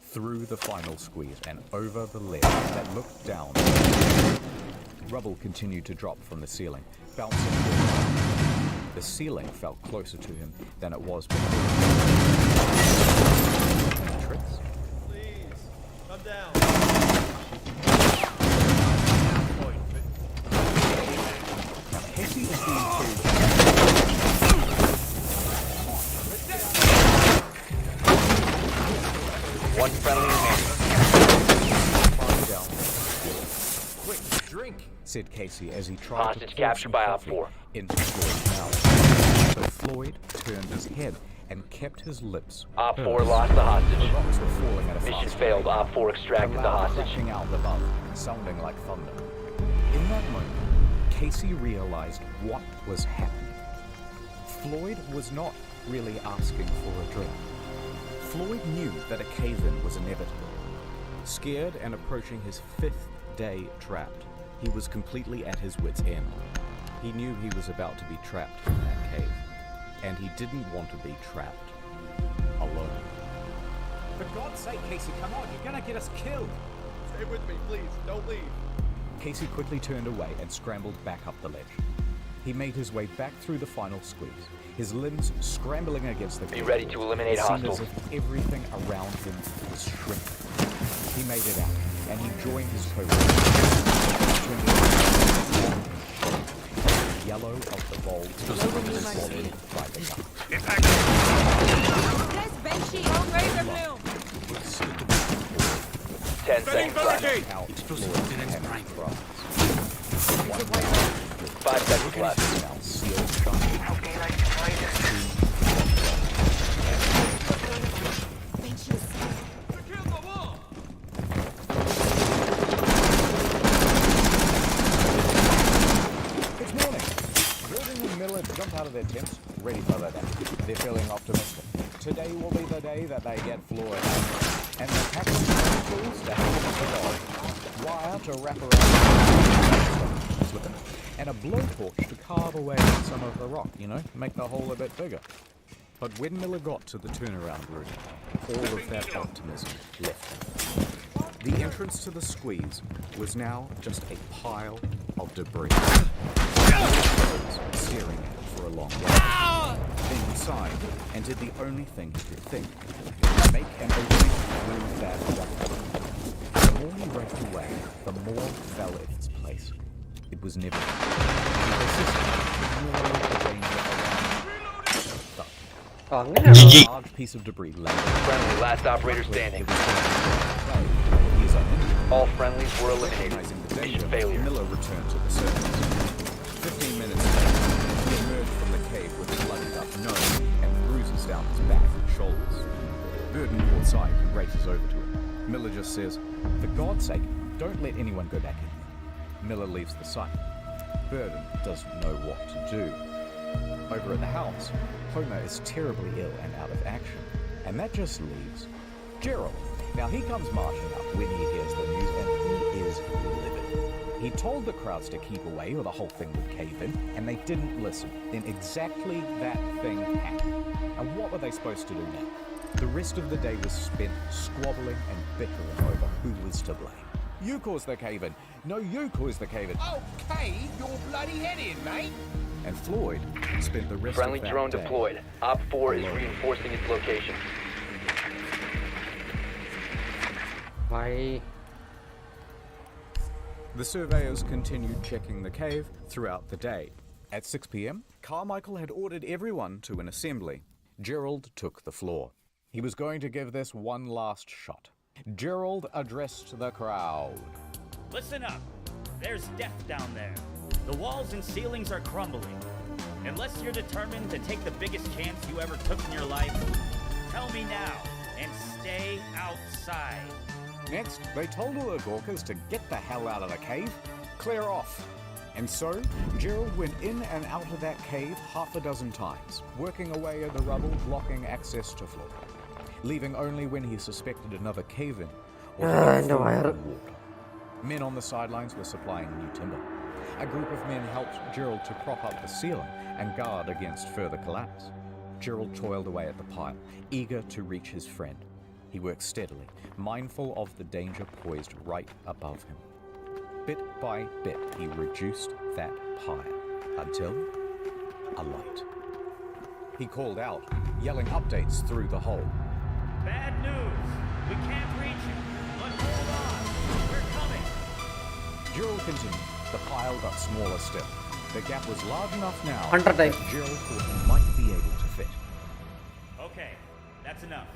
through the final squeeze and over the ledge that looked down. Rubble continued to drop from the ceiling, bouncing forward. The ceiling felt closer to him than it was before. Any tricks? Please, come down. Casey is being told. One friendly remaining. Quick, drink, said Casey as he tried Hostage to captured by Op 4. into Floyd's mouth. So Floyd turned his head and kept his lips. Op 4 pursed. lost the hostage. The rocks were falling at a Mission fast failed. rate. Op 4 extracted the hostage. Crashing out above, sounding like thunder. In that moment, Casey realized what was happening. Floyd was not really asking for a drink. Floyd knew that a cave-in was inevitable. Scared and approaching his 5th day trapped, he was completely at his wit's end. He knew he was about to be trapped in that cave, and he didn't want to be trapped alone. For God's sake, Casey, come on, you're gonna get us killed. Stay with me, please. Don't leave. Casey quickly turned away and scrambled back up the ledge. He made his way back through the final squeeze, his limbs scrambling against the Be ready to eliminate It seemed hostiles. as if everything around him was shrinking. He made it out, and he joined his co-workers. Yellow of the bulb swallowed by the gun. Slipped 10 seconds left. out Floyd and cries. 5 seconds left. Now sealed shut. It's morning. attempts, ready for the day. They're feeling optimistic. Today will be the day that they get Floyd. And they're packing tools to help them to go. Wire to wrap around and a blowtorch to carve away some of the rock, make the hole a bit bigger. But when Miller got to the turnaround room, all of that optimism left him. The entrance to the squeeze was now just a pile of debris. Staring at it for a long while. Then inside, and did the only thing he could think. Make an opening through that rock. The more he raked away, the more fell in its place. It was never. A large piece of debris landed. Friendly, last operator standing. All friendlies were eliminated. Mission failure. Miller returned to the surface. 15 minutes later, he emerged from the cave with a bloodied up nose and bruises down his back and shoulders. Burden caught sight and races over to him. Miller just says, "For God's sake, don't let anyone go back in here." Miller leaves the site. Burden doesn't know what to do. Over at the house, Homer is terribly ill and out of action, and that just leaves Gerald. Now he comes marching up when he hears the news, and he is livid. He told the crowds to keep away or the whole thing would cave in, and they didn't listen. Then exactly that thing happened. And what were they supposed to do now? The rest of the day was spent squabbling and bickering over who was to blame. You caused the cave-in. No, you caused the cave-in. Oh, cave your bloody head in, mate! And Floyd spent the rest Friendly of that drone day deployed. Op 4 is reinforcing its location. Why? The surveyors continued checking the cave throughout the day. At 6 p.m., Carmichael had ordered everyone to an assembly. Gerald took the floor. He was going to give this one last shot. Gerald addressed the crowd. Listen up. There's death down there. The walls and ceilings are crumbling. Unless you're determined to take the biggest chance you ever took in your life, tell me now and stay outside. Next, they told all the Gawkers to get the hell out of the cave, clear off. And so, Gerald went in and out of that cave half a dozen times, working away at the rubble, blocking access to floor, leaving only when he suspected another cave-in or water. Men on the sidelines were supplying new timber. A group of men helped Gerald to prop up the ceiling and guard against further collapse. Gerald toiled away at the pile, eager to reach his friend. He worked steadily, mindful of the danger poised right above him. Bit by bit, he reduced that pile until a light. He called out, yelling updates through the hole. Bad news. We can't reach him. But hold on. We're coming. Gerald continued. The pile got smaller still. The gap was large enough now Hunter that time. Gerald thought he might be able to fit. Okay, that's enough.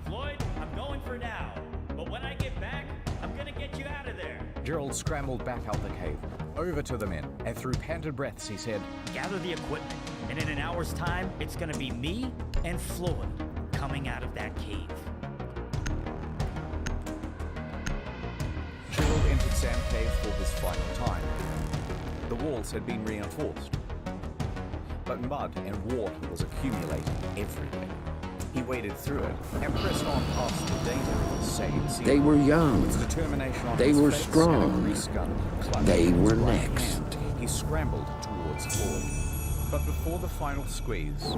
Floyd, I'm going for now. But when I get back, I'm gonna get you out of there. Gerald scrambled back out the cave, over to the men, and through panted breaths he said, Gather the equipment, and in an hour's time, it's gonna be me and Floyd coming out of that cave. Gerald entered Sam Cave for his final time. The walls had been reinforced, but mud and water was accumulating everywhere. He waded through it and pressed on past the danger of the same sea. They were young. With determination on They his were face strong. and a grease gun clutched They in his were right next. hand, he scrambled towards Floyd. But before the final squeeze,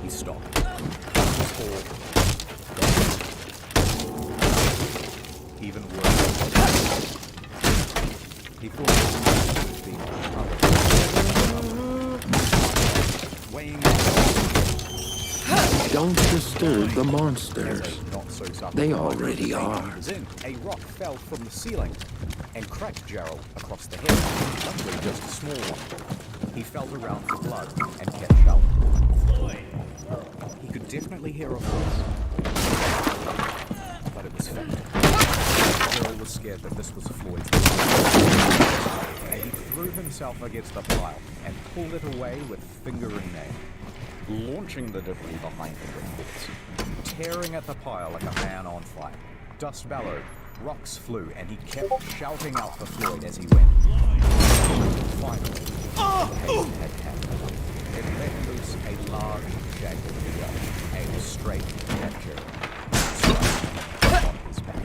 he stopped. Even worse, he thought it was being weighing Don't disturb the monsters. They already are. A rock fell from the ceiling and cracked Gerald across the head. Luckily, just a small one. He felt around for blood and kept shouting. He could definitely hear a voice, but it was faint. Gerald was scared that this was Floyd's voice, and he threw himself against the pile and pulled it away with finger and nail, launching the debris behind him with force, tearing at the pile like a man on fire. Dust bellowed, rocks flew, and he kept shouting out for Floyd as he went. Finally, the cave had happened. It let the was a large, jagged figure, aimed straight at Jerry. On his back.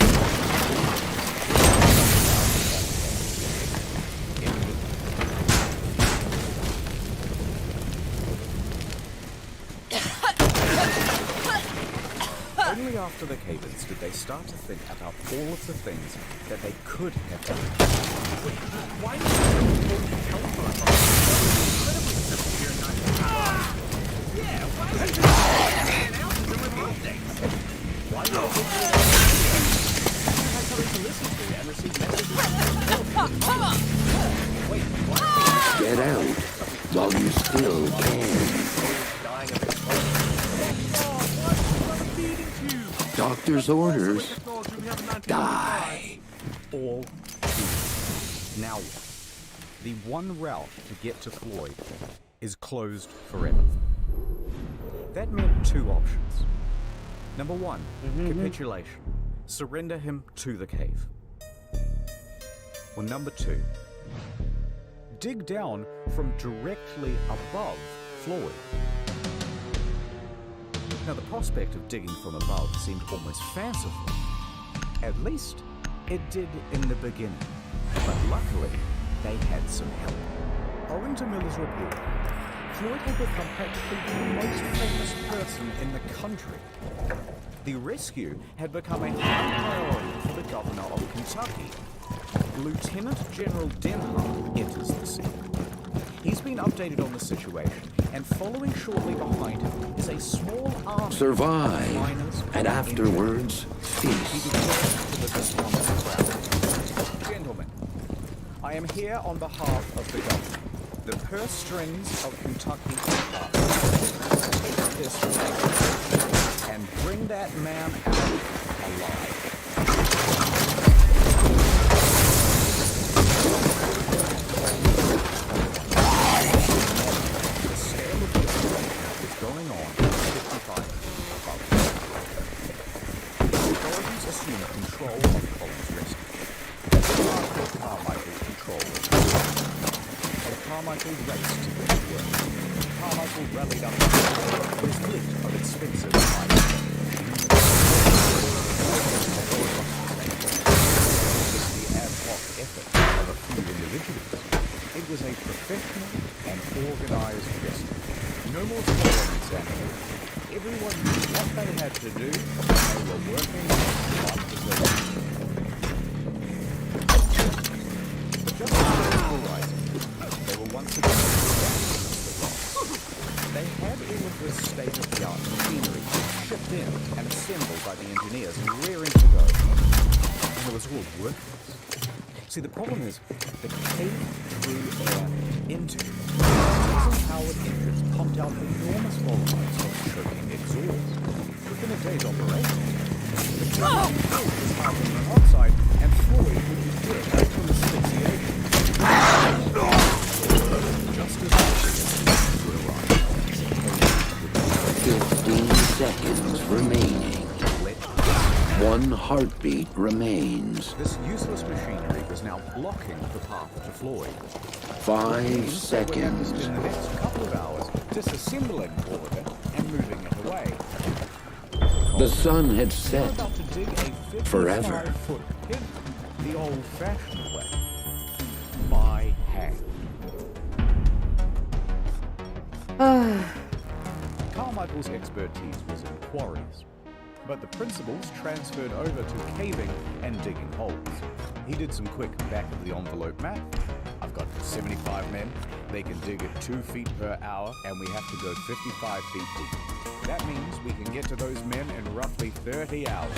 Only after the cave-ins did they start to think about all of the things that they could have done. Why did you help us? Yeah, why did you get out and deliver updates? Why did you have something to listen to and receive messages? Wait, what? Get out while you still can. Doctor's orders. Die. All now what? The one route to get to Floyd is closed forever. That meant two options. Number one, capitulation. Surrender him to the cave. Or number two, dig down from directly above Floyd. Now, the prospect of digging from above seemed almost fanciful. At least, it did in the beginning. But luckily, they had some help. Owing to Miller's report, Floyd had become practically the most famous person in the country. The rescue had become a high priority for the governor of Kentucky. Lieutenant General Denham enters the scene. He's been updated on the situation, and following shortly behind him is a small army. Survive, miners and afterwards feast. He declares to the despondent crowd, "Gentlemen, I am here on behalf of the governor. The purse strings of Kentucky are take this flag and bring that man out alive." Going on 55 above. Authorities assume control of Collins' rescue. Carmichael controlled it. And Carmichael raced to get to work. Carmichael rallied up his fleet of expensive items. This was the ad hoc effort of a few individuals. It was a professional and organized rescue. No more standing. Everyone knew what they had to do, and they were working hard to do it. But just as they were rising, they were once again against the rocks. They had all of this state-of-the-art machinery shipped in and assembled by the engineers and rearing to go. And it was all worthless. See, the problem is, the cave drew air into it. Diesel-powered engines pumped out enormous volumes of choking exhaust. Within a day's operation, the cave was carbon monoxide, and Floyd would be dead from asphyxiation. Just as the would arrive. 15 seconds remaining. One heartbeat remains. This useless machinery was now blocking the path to Floyd. 5 seconds. In the next couple of hours, disassembling all of it and moving it away. The sun had set About to dig a forever. 55-foot pit the old-fashioned way, by hand. Carmichael's expertise was in quarries, but the principles transferred over to caving and digging holes. He did some quick back-of-the-envelope math. I've got 75 men, they can dig at 2 feet per hour, and we have to go 55 feet deep. That means we can get to those men in roughly 30 hours.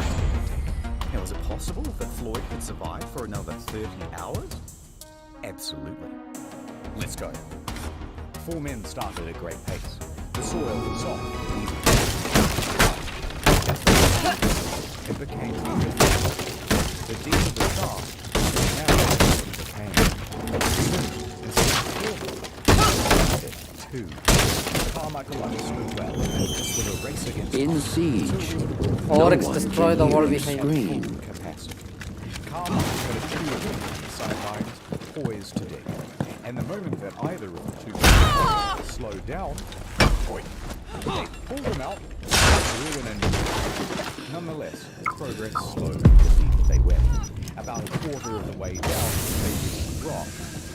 Now, is it possible that Floyd could survive for another 30 hours? Absolutely. Let's go. 4 men started at a great pace. The soil was soft and easy. It became easier. The deeper the shaft, the narrower it became. Soon, instead of 4, 2. Carmichael understood well, and just with a race against In siege, no Oryx one destroy can the hear wall the behind. scream. capacity. Carmichael had a 2 of them on the sidelines, poised to dig. And the moment that either of the 2 slowed down, They pulled him out, ruin and nonetheless, progress slowed the deeper they went. About a quarter of the way down, they reached the rock,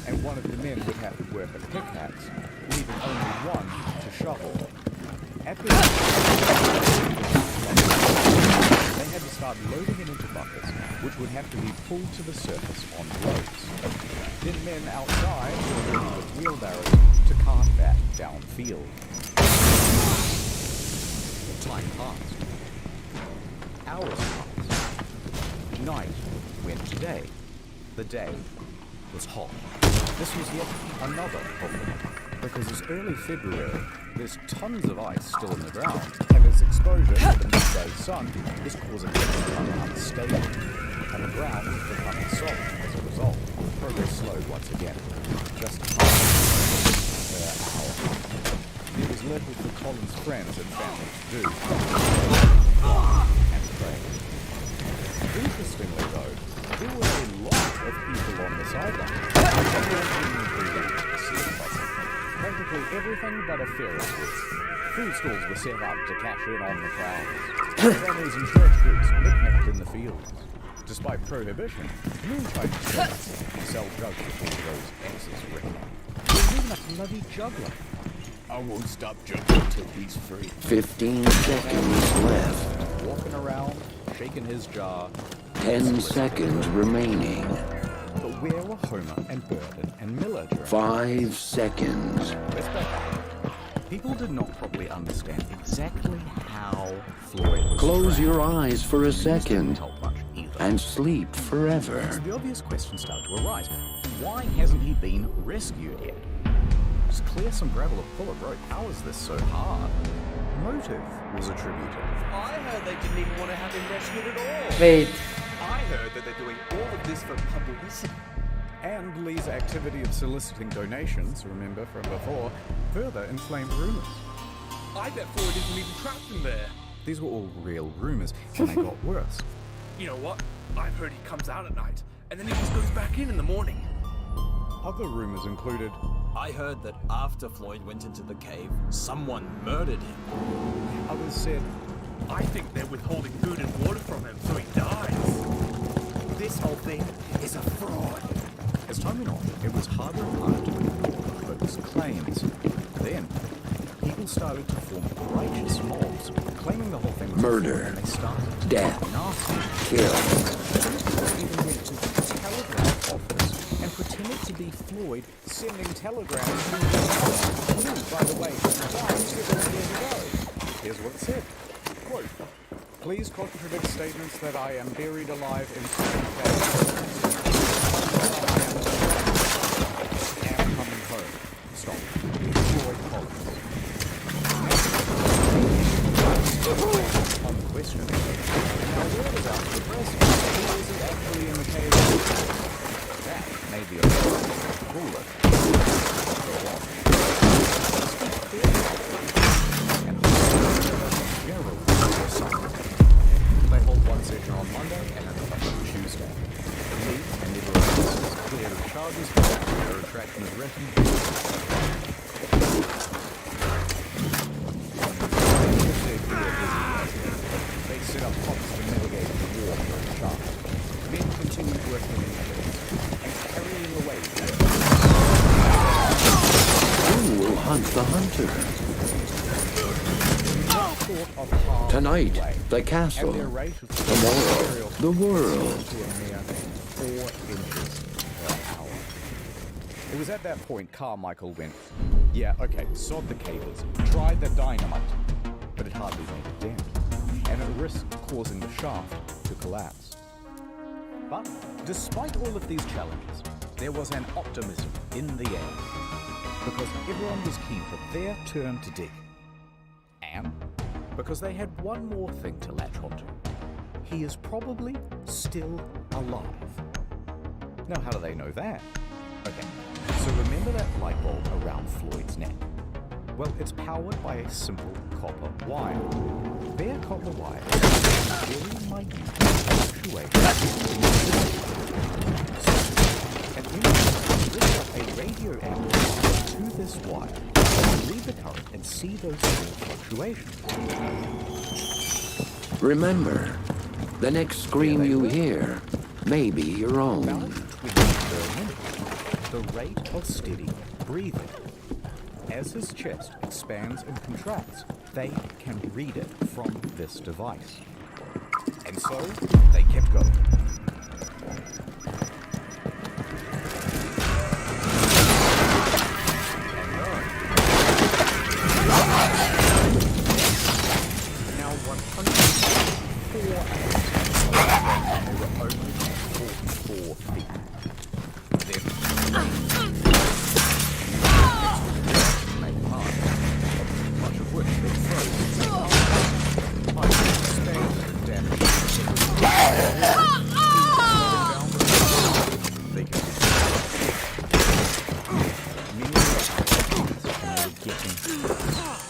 and one of the men would have to work a pickaxe, leaving only one to shovel. At this they had to start loading it into buckets, which would have to be pulled to the surface on loads. Then men outside were working with wheelbarrows to cart that downfield. Time passed. Hours passed. Night went to day. The day was hot. This was yet another problem, because it's early February, there's tons of ice still in the ground, and its exposure to the midday sun is causing it to become unstable, and the ground is becoming soft as a result. Progress slowed once again. Just half per hour. There was little for Colin's friends and family to do. And pray. Interestingly though, there were a lot of people on the sideline. Practically everything but a Ferris wheel. Food stalls were set up to cash in on the crowds. Families and church groups picnicked in the fields. Despite prohibition, moonshine shops sell drugs before those exes ring. There's even a bloody juggler. I won't stop juggling till he's free. 15 seconds left. Walking around, shaking his jar. 10 seconds remaining. But where were Homer and Burton and Miller during 5 seconds. Let's back up. People did not properly understand exactly how Floyd was Close trapped. your eyes for a second and sleep forever. So the obvious question started to arise. Why hasn't he been rescued yet? Just clear some gravel or pull a rope. How is this so hard? Motive was attributed. I heard they didn't even want to have him rescued at all. Wait. I heard that they're doing all of this for publicity. And Lee's activity of soliciting donations, remember from before, further inflamed rumors. I bet Floyd isn't even trapped in there. These were all real rumors, and they got worse. You know what? I've heard he comes out at night, and then he just goes back in the morning. Other rumors included, I heard that after Floyd went into the cave, someone murdered him. Others said, I think they're withholding food and water from him so he dies. This whole thing is a fraud. As time went on, it was harder and harder to ignore those claims. Then, people started to form righteous mobs, claiming the whole thing was Murder, and they started death, kill. Even went to the telegraph office and pretended to be Floyd, sending telegrams to the who, by the way, died several years ago. Here's what it said. Quote, please contradict statements that I am buried alive in certain caves. I am coming home. Stop. Floyd Collins. On the question, now where was out the president? Who was it actually in the cave? That made the ruler. They hold one session on Monday and another on Tuesday. Lee and everyone else is cleared of charges for their attraction of refugees. They set up pops to mitigate the war during charge. Men continued working in evidence and carrying away Who will hunt the hunter? Tonight, the castle. Tomorrow, the world. To a mere 4 inches per hour. It was at that point Carmichael went, yeah, okay, sod the cables, tried the dynamite, but it hardly made a dent, and it risked causing the shaft to collapse. But despite all of these challenges, there was an optimism in the air, because everyone was keen for their turn to dig. And because they had one more thing to latch onto. He is probably still alive. Now, how do they know that? Okay, so remember that light bulb around Floyd's neck? Well, it's powered by a simple copper wire. Their copper wire is very minute and in lift up a radio amplifier to this wire. read the current and see those small fluctuations. Remember, the next scream you hear may be your own. About 20 per minute. The rate of steady breathing. As his chest expands and contracts, they can read it from this device. And so, they kept going. Now 104 and they were only 44 feet. Much of which they froze.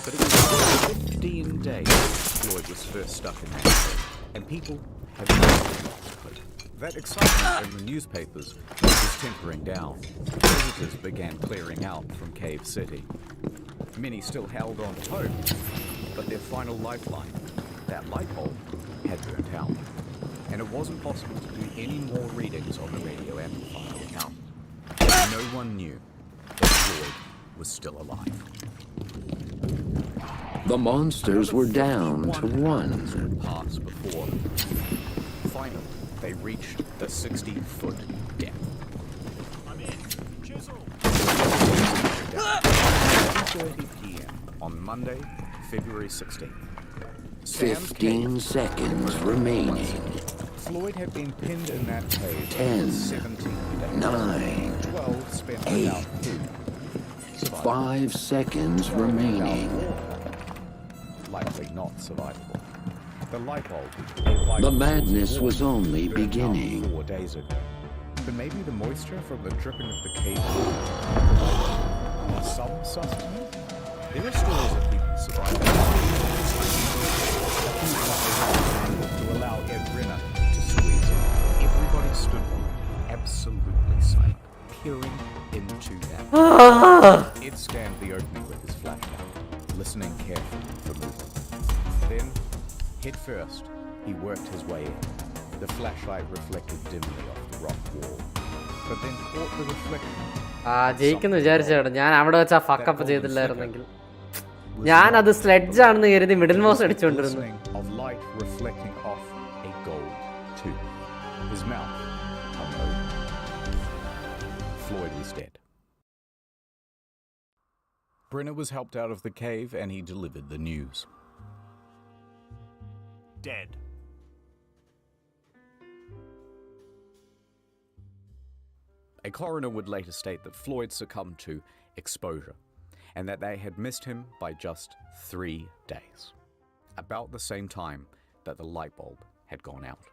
But it was 15 days Floyd was first stuck in that, and people had hope. That excitement in the newspapers was tempering down. Visitors began clearing out from Cave City. Many still held on to hope, but their final lifeline, that light bulb, had burnt out. And it wasn't possible to do any more readings on the radio amplifier account. No one knew that Floyd was still alive. The monsters were down to one. Pass before. Finally, they reached the 60-foot depth. I'm in. Chisel. 2:30 p.m. on Monday, February 16th. 15 seconds remaining. Floyd had been pinned in that cave 10, 17 days. 9, 12 spent 8, without food. 5 seconds remaining. Likely not survivable. The light bulb. The madness was only beginning. 4 days ago. But maybe the moisture from the dripping of the cave was some sustenance. There are stories of people surviving. To allow Ed Brenner to squeeze in. Everybody stood absolutely silent, peering into that. Ed scanned the opening with his flashlight, listening carefully for movement. Then, head first, he worked his way in. The flashlight reflected dimly off the rock wall, but then caught the reflection. ജയിക്കുന്നു വിചാരിച്ചാണ് ഞാൻ അവിടെ വെച്ച് ആ fuck up ചെയ്തില്ലായിരുന്നെങ്കിൽ ഞാനത് sledge ആണെന്ന് കരുതി middle mouse അടിച്ചുകൊണ്ടിരുന്നു. Of light reflecting off a gold tube. His mouth hung open. Floyd was dead. Brenner was helped out of the cave and he delivered the news. Dead. A coroner would later state that Floyd succumbed to exposure and that they had missed him by just 3 days, about the same time that the light bulb had gone out.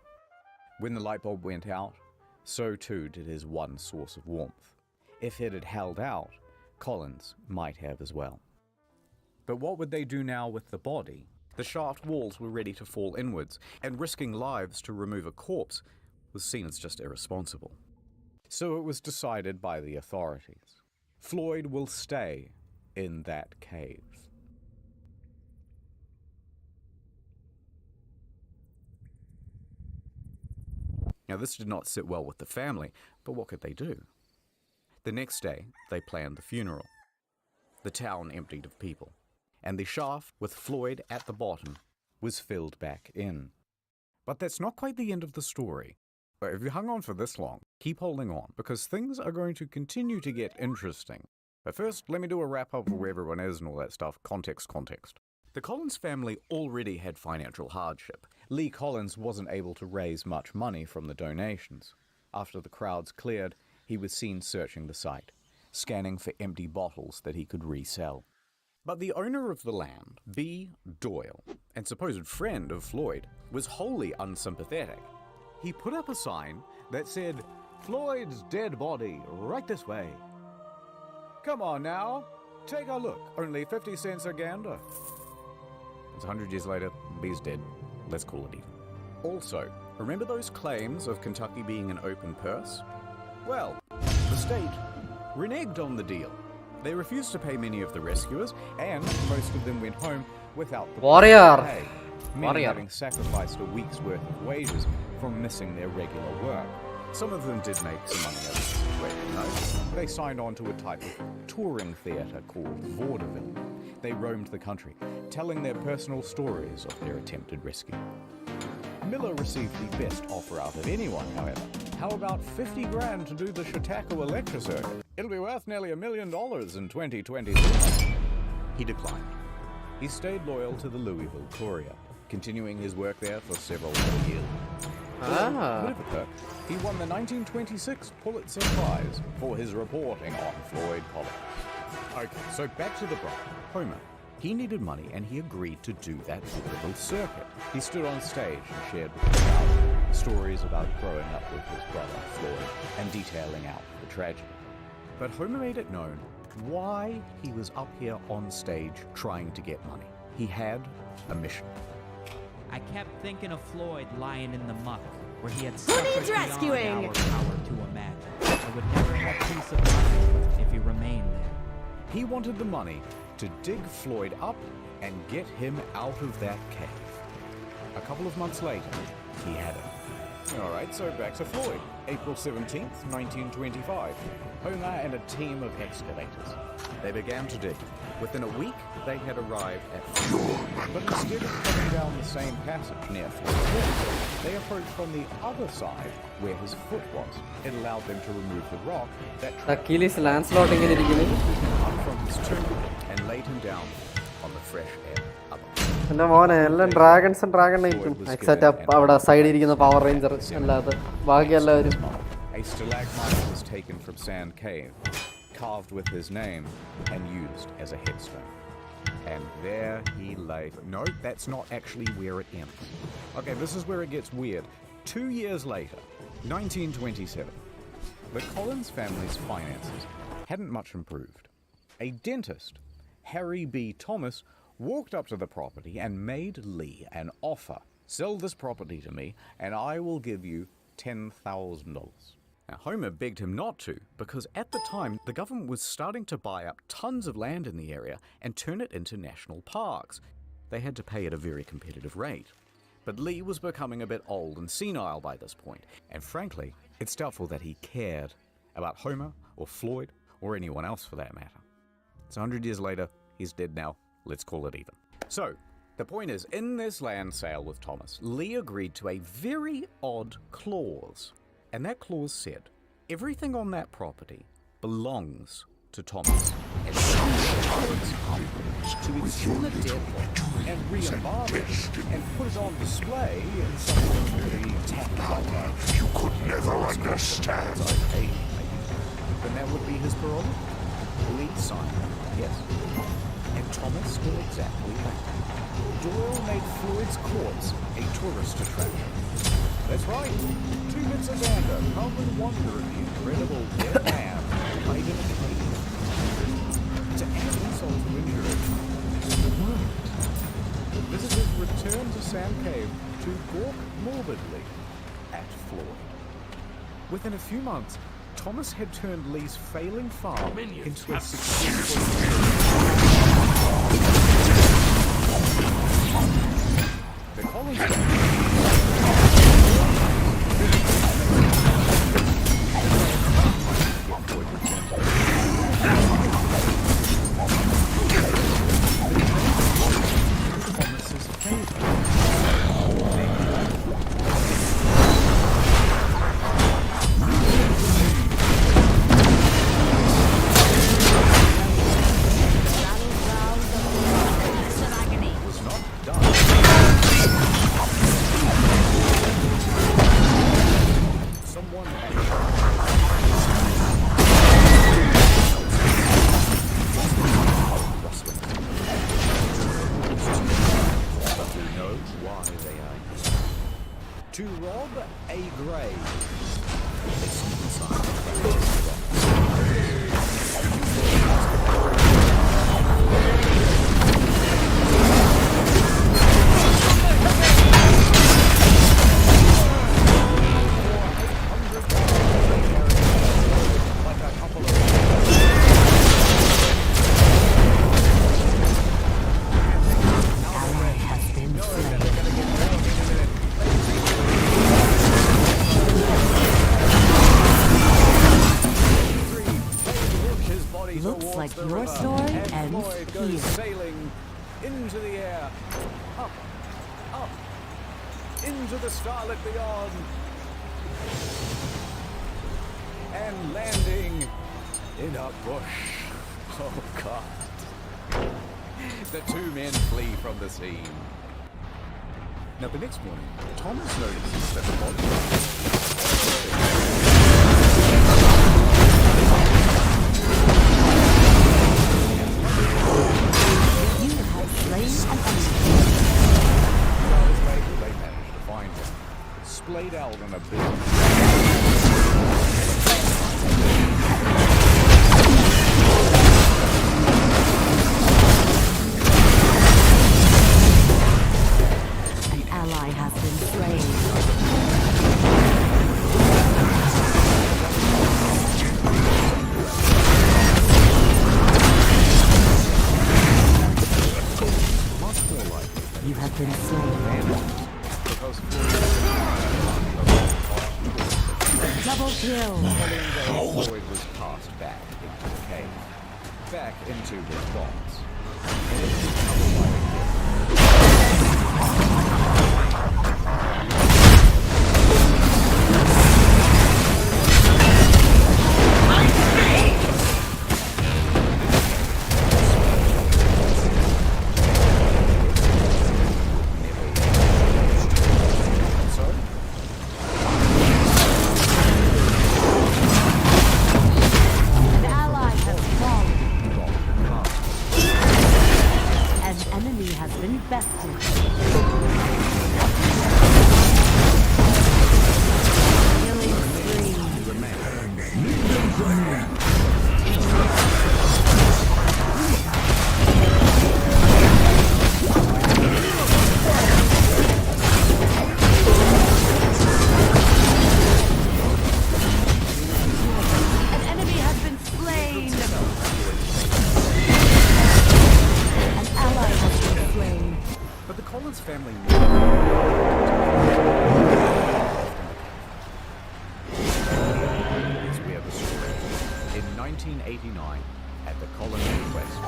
When the light bulb went out, so too did his one source of warmth. If it had held out, Collins might have as well. But what would they do now with the body? The shaft walls were ready to fall inwards, and risking lives to remove a corpse was seen as just irresponsible. So it was decided by the authorities. Floyd will stay in that cave. Now this did not sit well with the family, but what could they do? The next day, they planned the funeral. The town emptied of people, and the shaft with Floyd at the bottom was filled back in. But that's not quite the end of the story. But if you hung on for this long, keep holding on, because things are going to continue to get interesting. But first, let me do a wrap-up of where everyone is and all that stuff. Context. The Collins family already had financial hardship. Lee Collins wasn't able to raise much money from the donations. After the crowds cleared, he was seen searching the site, scanning for empty bottles that he could resell. But the owner of the land, B. Doyle, and supposed friend of Floyd, was wholly unsympathetic. He put up a sign that said, "Floyd's dead body, right this way. Come on now, take a look, only 50 cents a gander." It's 100 years later, B's dead. Let's call it even. Also, remember those claims of Kentucky being an open purse? Well, the state reneged on the deal. They refused to pay many of the rescuers, and most of them went home without the Warrior. pay, many having sacrificed a week's worth of wages from missing their regular work. Some of them did make some money out of the situation, though. They signed on to a type of touring theatre called vaudeville. They roamed the country, telling their personal stories of their attempted rescue. Miller received the best offer out of anyone, however. How about 50 grand to do the Chautauqua lecture circuit? It'll be worth nearly $1 million in 2023. He declined. He stayed loyal to the Louisville Courier, continuing his work there for several more years. Whatever, he won the 1926 Pulitzer Prize for his reporting on Floyd Collins. Okay, so back to the brother, Homer. He needed money and he agreed to do that Louisville circuit. He stood on stage and shared with the crowd stories about growing up with his brother, Floyd, and detailing out the tragedy. But Homer made it known why he was up here on stage trying to get money. He had a mission. I kept thinking of Floyd lying in the muck, where he had Who suffered needs rescuing? beyond our power to imagine. I would never have peace of mind if he remained there. He wanted the money to dig Floyd up and get him out of that cave. A couple of months later, he had it. Alright, so back to Floyd. April 17th, 1925. Homer and a team of excavators. They began to dig. Within a week, they had arrived at Floyd. But instead of coming down the same passage near Floyd's head, they approached from the other side, where his foot was. It allowed them to remove the rock that Achilles Lancelot ഇങ്ങനെ ഇരിക്കുന്നു. up from his tomb and laid him down on the fresh air above. എന്റെ മോനെ എല്ലാം ഡ്രാഗൺസും dragon ആയിരിക്കും except അവിടെ സൈഡിൽ ഇരിക്കുന്ന power ranger അല്ലാതെ ബാക്കി എല്ലാവരും. A stalagmite was taken from Sand Cave, carved with his name and used as a headstone. And there he lay. No, that's not actually where it ends. Okay, this is where it gets weird. 2 years later, 1927, the Collins family's finances hadn't much improved. A dentist, Harry B. Thomas, walked up to the property and made Lee an offer. Sell this property to me and I will give you $10,000. Now, Homer begged him not to, because at the time, the government was starting to buy up tons of land in the area and turn it into national parks. They had to pay at a very competitive rate. But Lee was becoming a bit old and senile by this point, and frankly, it's doubtful that he cared about Homer or Floyd or anyone else for that matter. It's 100 years later, he's dead now, let's call it even. So, the point is, in this land sale with Thomas, Lee agreed to a very odd clause. And that clause said, everything on that property belongs to Thomas. And to exhume a dead body and re-embalm it and put it on display in something really tacky. You could never understand. Then that would be his prerogative. Lee signed it, yes. And Thomas did exactly that. Doyle made Floyd's corpse a tourist attraction. That's right. 2 bits of dander. Come and wonder at the incredible dead man hide in a cave. To add insult to injury, visitors returned to Sand Cave to gawk morbidly at Floyd. Within a few months, Thomas had turned Lee's failing farm into a successful. The Collins to rob a grave. Your story and ends Floyd goes here. sailing into the air, up, into the starlit beyond, and landing in a bush. Oh God. The two men flee from the scene. Now the next morning, Thomas notices that the body they managed to find him, splayed out on a An ally has been slain. You have been slain. Double kill. Floyd was cast back into the cave, back into his box. An ally has fallen. An enemy has been bested. Killing An enemy has been slain. An ally has been slain. But the Collins family is where the story in 1989 at the Colony West.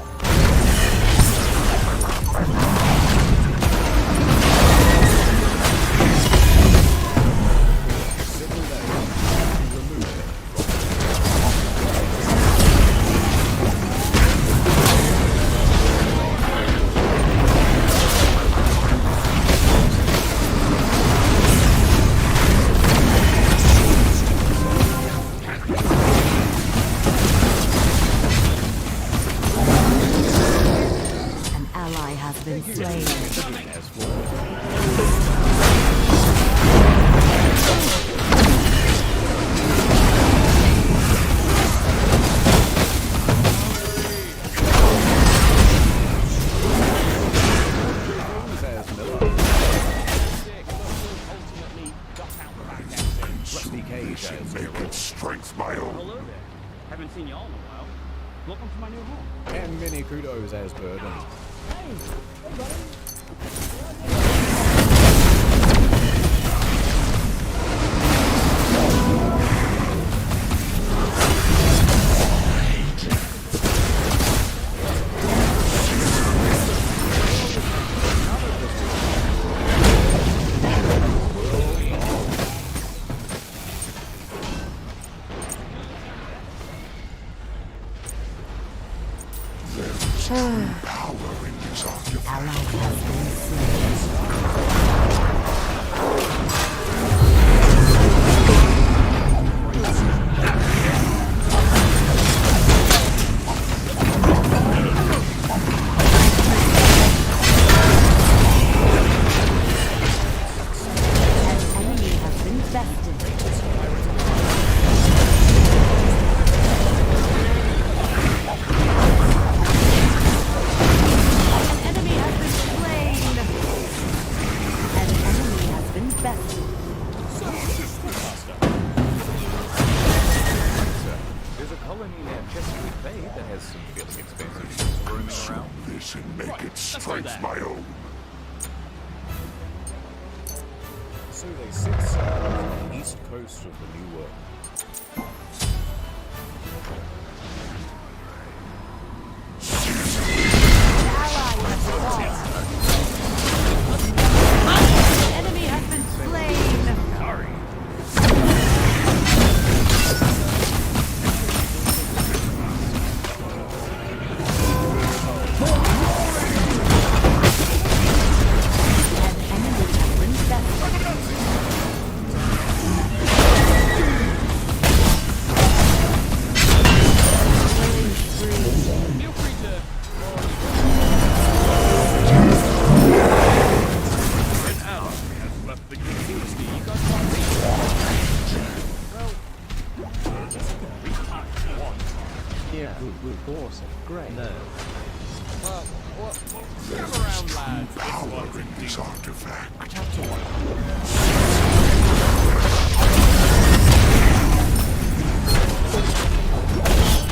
An ally has been slain. Rusty Cage as Make its strength my own. Hello there. Haven't seen y'all in a while. Welcome to my new home. and many kudos as Burden. Power in this artifact. There's a colony near Chesapeake Bay that has some fairly expensive ships roaming around. This and make its strength my own. So they set sail on the east coast of the New World. that. Awesome. Great. No. Well, come around, lads. This one's a This artifact. Chapter 1.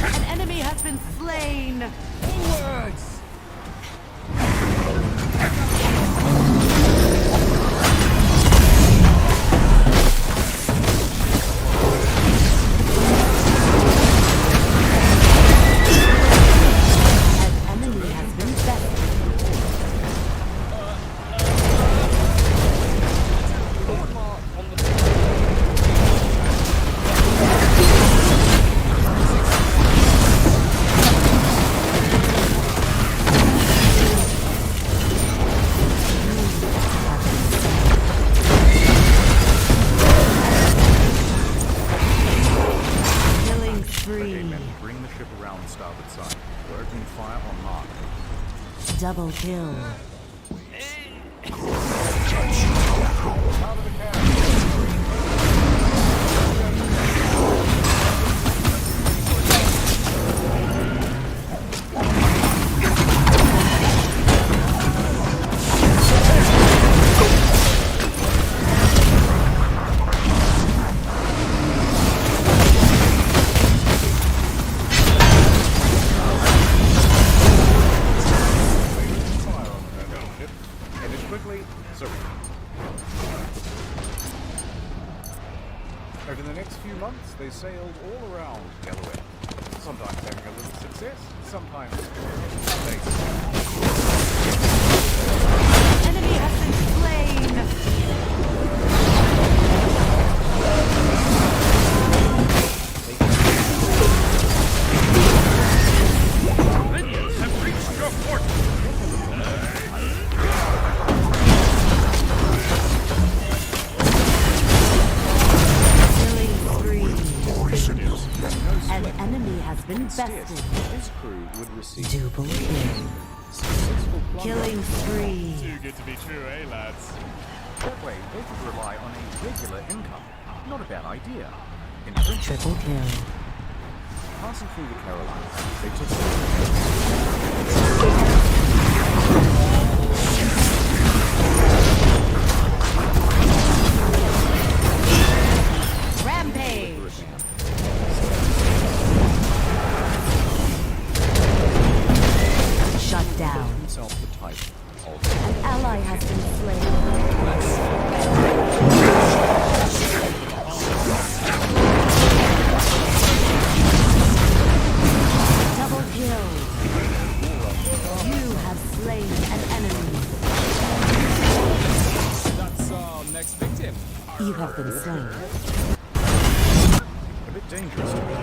An enemy has been slain. Forwards! Double kill. Over the next few months, they sailed all around Delaware, sometimes having a little success, sometimes Enemy has been slain. Minions have reached your fort. An enemy has been bested. his crew would receive Double kill. Killing spree. Too good to be true, eh, lads? That way, they could rely on a regular income. Not a bad idea. In Triple kill. Passing through the Carolinas, they took Rampage. Shut down. himself the type of An ally has been slain. Double kill. You have slain an enemy. That's our next victim. You have been slain. a bit dangerous to me.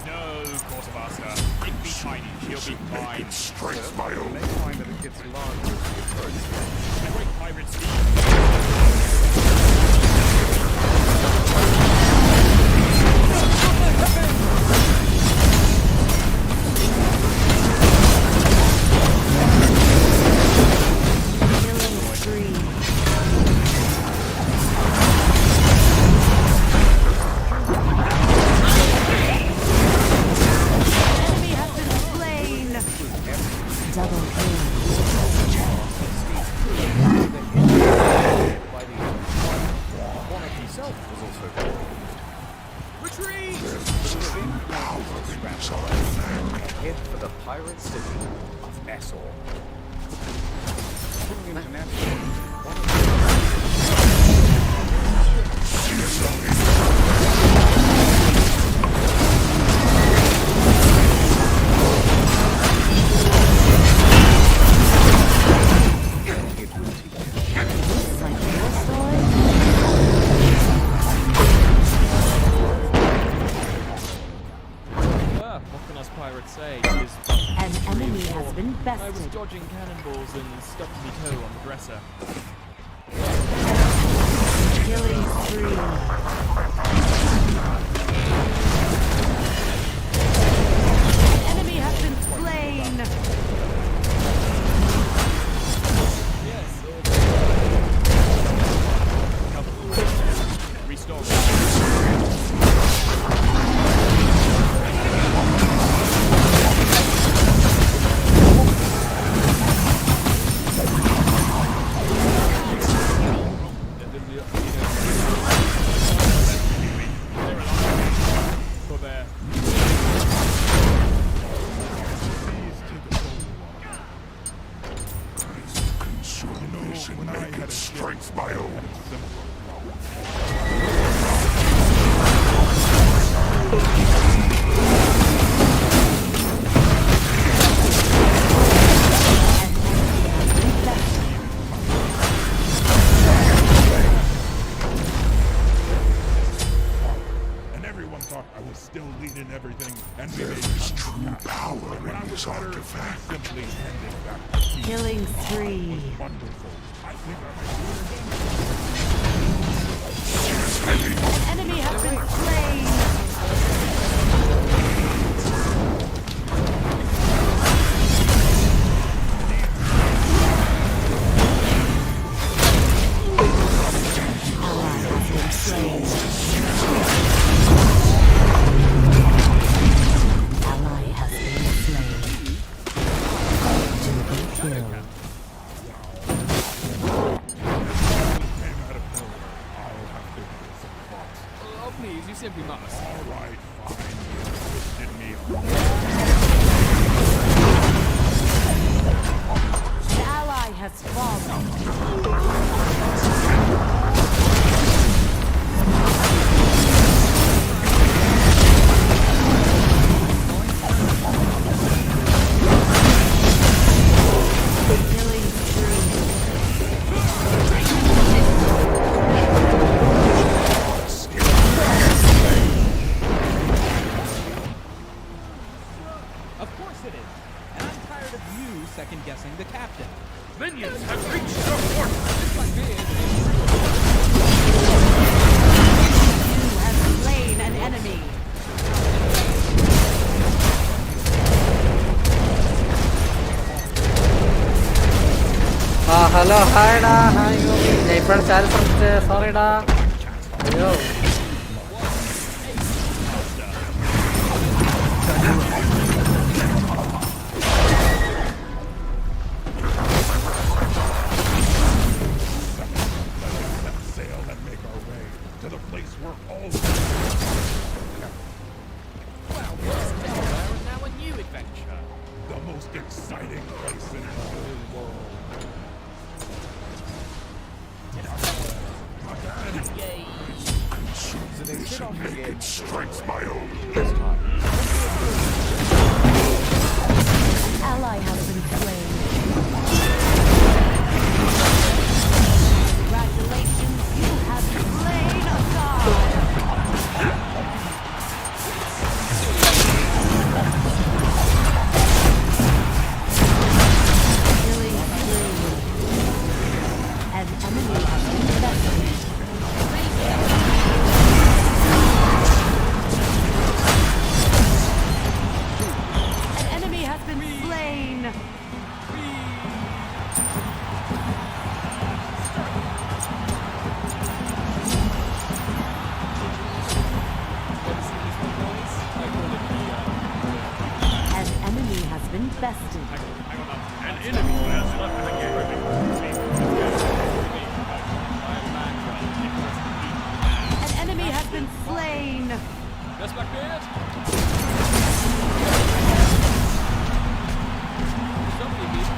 No, quartermaster. It be tiny. She'll be fine. Strength my You own. may find that it gets larger as you approach. The great pirate Steve. Killing spree. Enemy has been slain. Double kill. By the Monarch himself was also killed. Retreat! Head for the pirate city of Nassau. Putting international. What can us pirates say? An enemy has been I was bested. dodging cannonballs and stubbed me toe on the dresser. Killing spree. Enemy has been slain. Yes. Restore. thought I was still leading everything, and we made true power in this artifact. Simply handing back the key. Killing spree. Wonderful. I think An enemy has been slain. Ally has been slain. Ally has been slain. Double kill. Oh, please, you simply must. All right, fine. Twisted me An ally has fallen. Of course it is. And I'm tired of you second-guessing the captain. Minions have reached your fortress. You have slain an enemy. Hello ഹായ്ഡാ hi ഞാൻ ഇപ്പോഴാണ് channel ശ്രമിച്ചത് സോറിടാ അയ്യോ sail and make our way to the place where all Delaware is now a new adventure. the most exciting place in the whole world. Yay. So they it strikes my own this time. Ally has been slain. Congratulations, you have slain a god. Killing spree. An enemy has been defeated. An enemy has been slain. An enemy has been bested. An enemy has left the game. An enemy has been slain. Just like that. Somebody beat.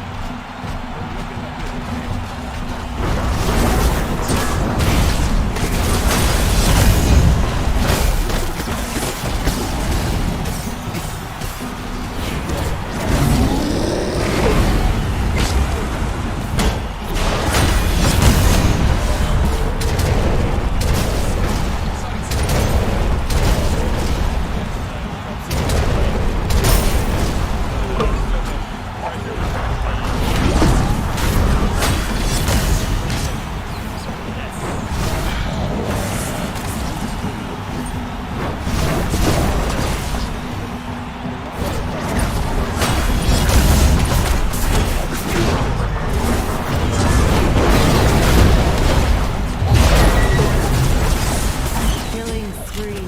Killing spree.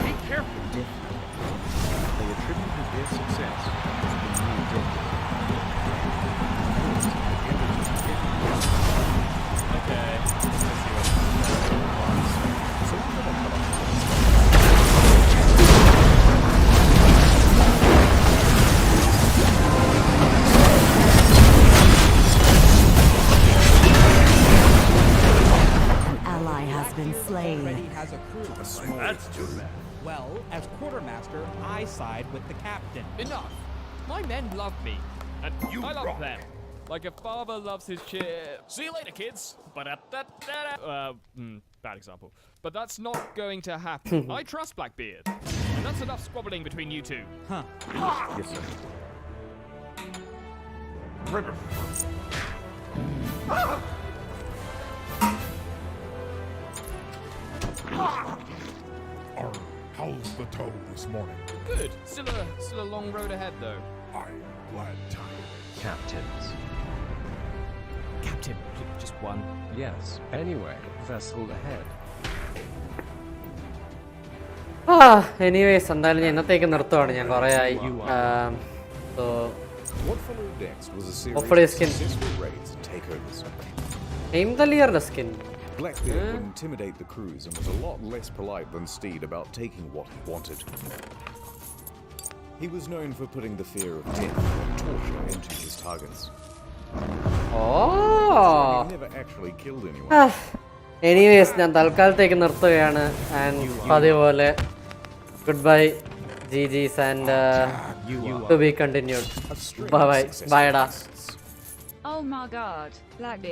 Be careful. They attributed their success to the new deck. Okay. That's too bad. Well, as quartermaster, I side with the captain. Enough. My men love me, and I love them. Like a father loves his chair. See you later, kids. But bad example. But that's not going to happen. I trust Blackbeard, and that's enough squabbling between you two. Huh? Yes, sir. How's the toe this morning? Good. Still a long road ahead, though. I'm glad to hear it. Captains. Captain, just one. Yes. Anyway, vessel ahead. Anyways എന്തായാലും ഞാൻ ഇന്നത്തേക്ക് നിർത്തുവാണ് ഞാൻ കുറേ ആയി so What followed next was a series hopefully of skin successful raids and takeovers. എയിംതലിയറുടെ skin Blackbeard would intimidate the crews and was a lot less polite than Steed about taking what he wanted. He was known for putting the fear of death and torture into his targets. He never actually killed anyone. Anyways ഞാൻ തൽക്കാലത്തേക്ക് നിർത്തുകയാണ് and അതേപോലെ good bye GG's and to be continued. Bye bye. Bye da. Oh my god, Blackbeard.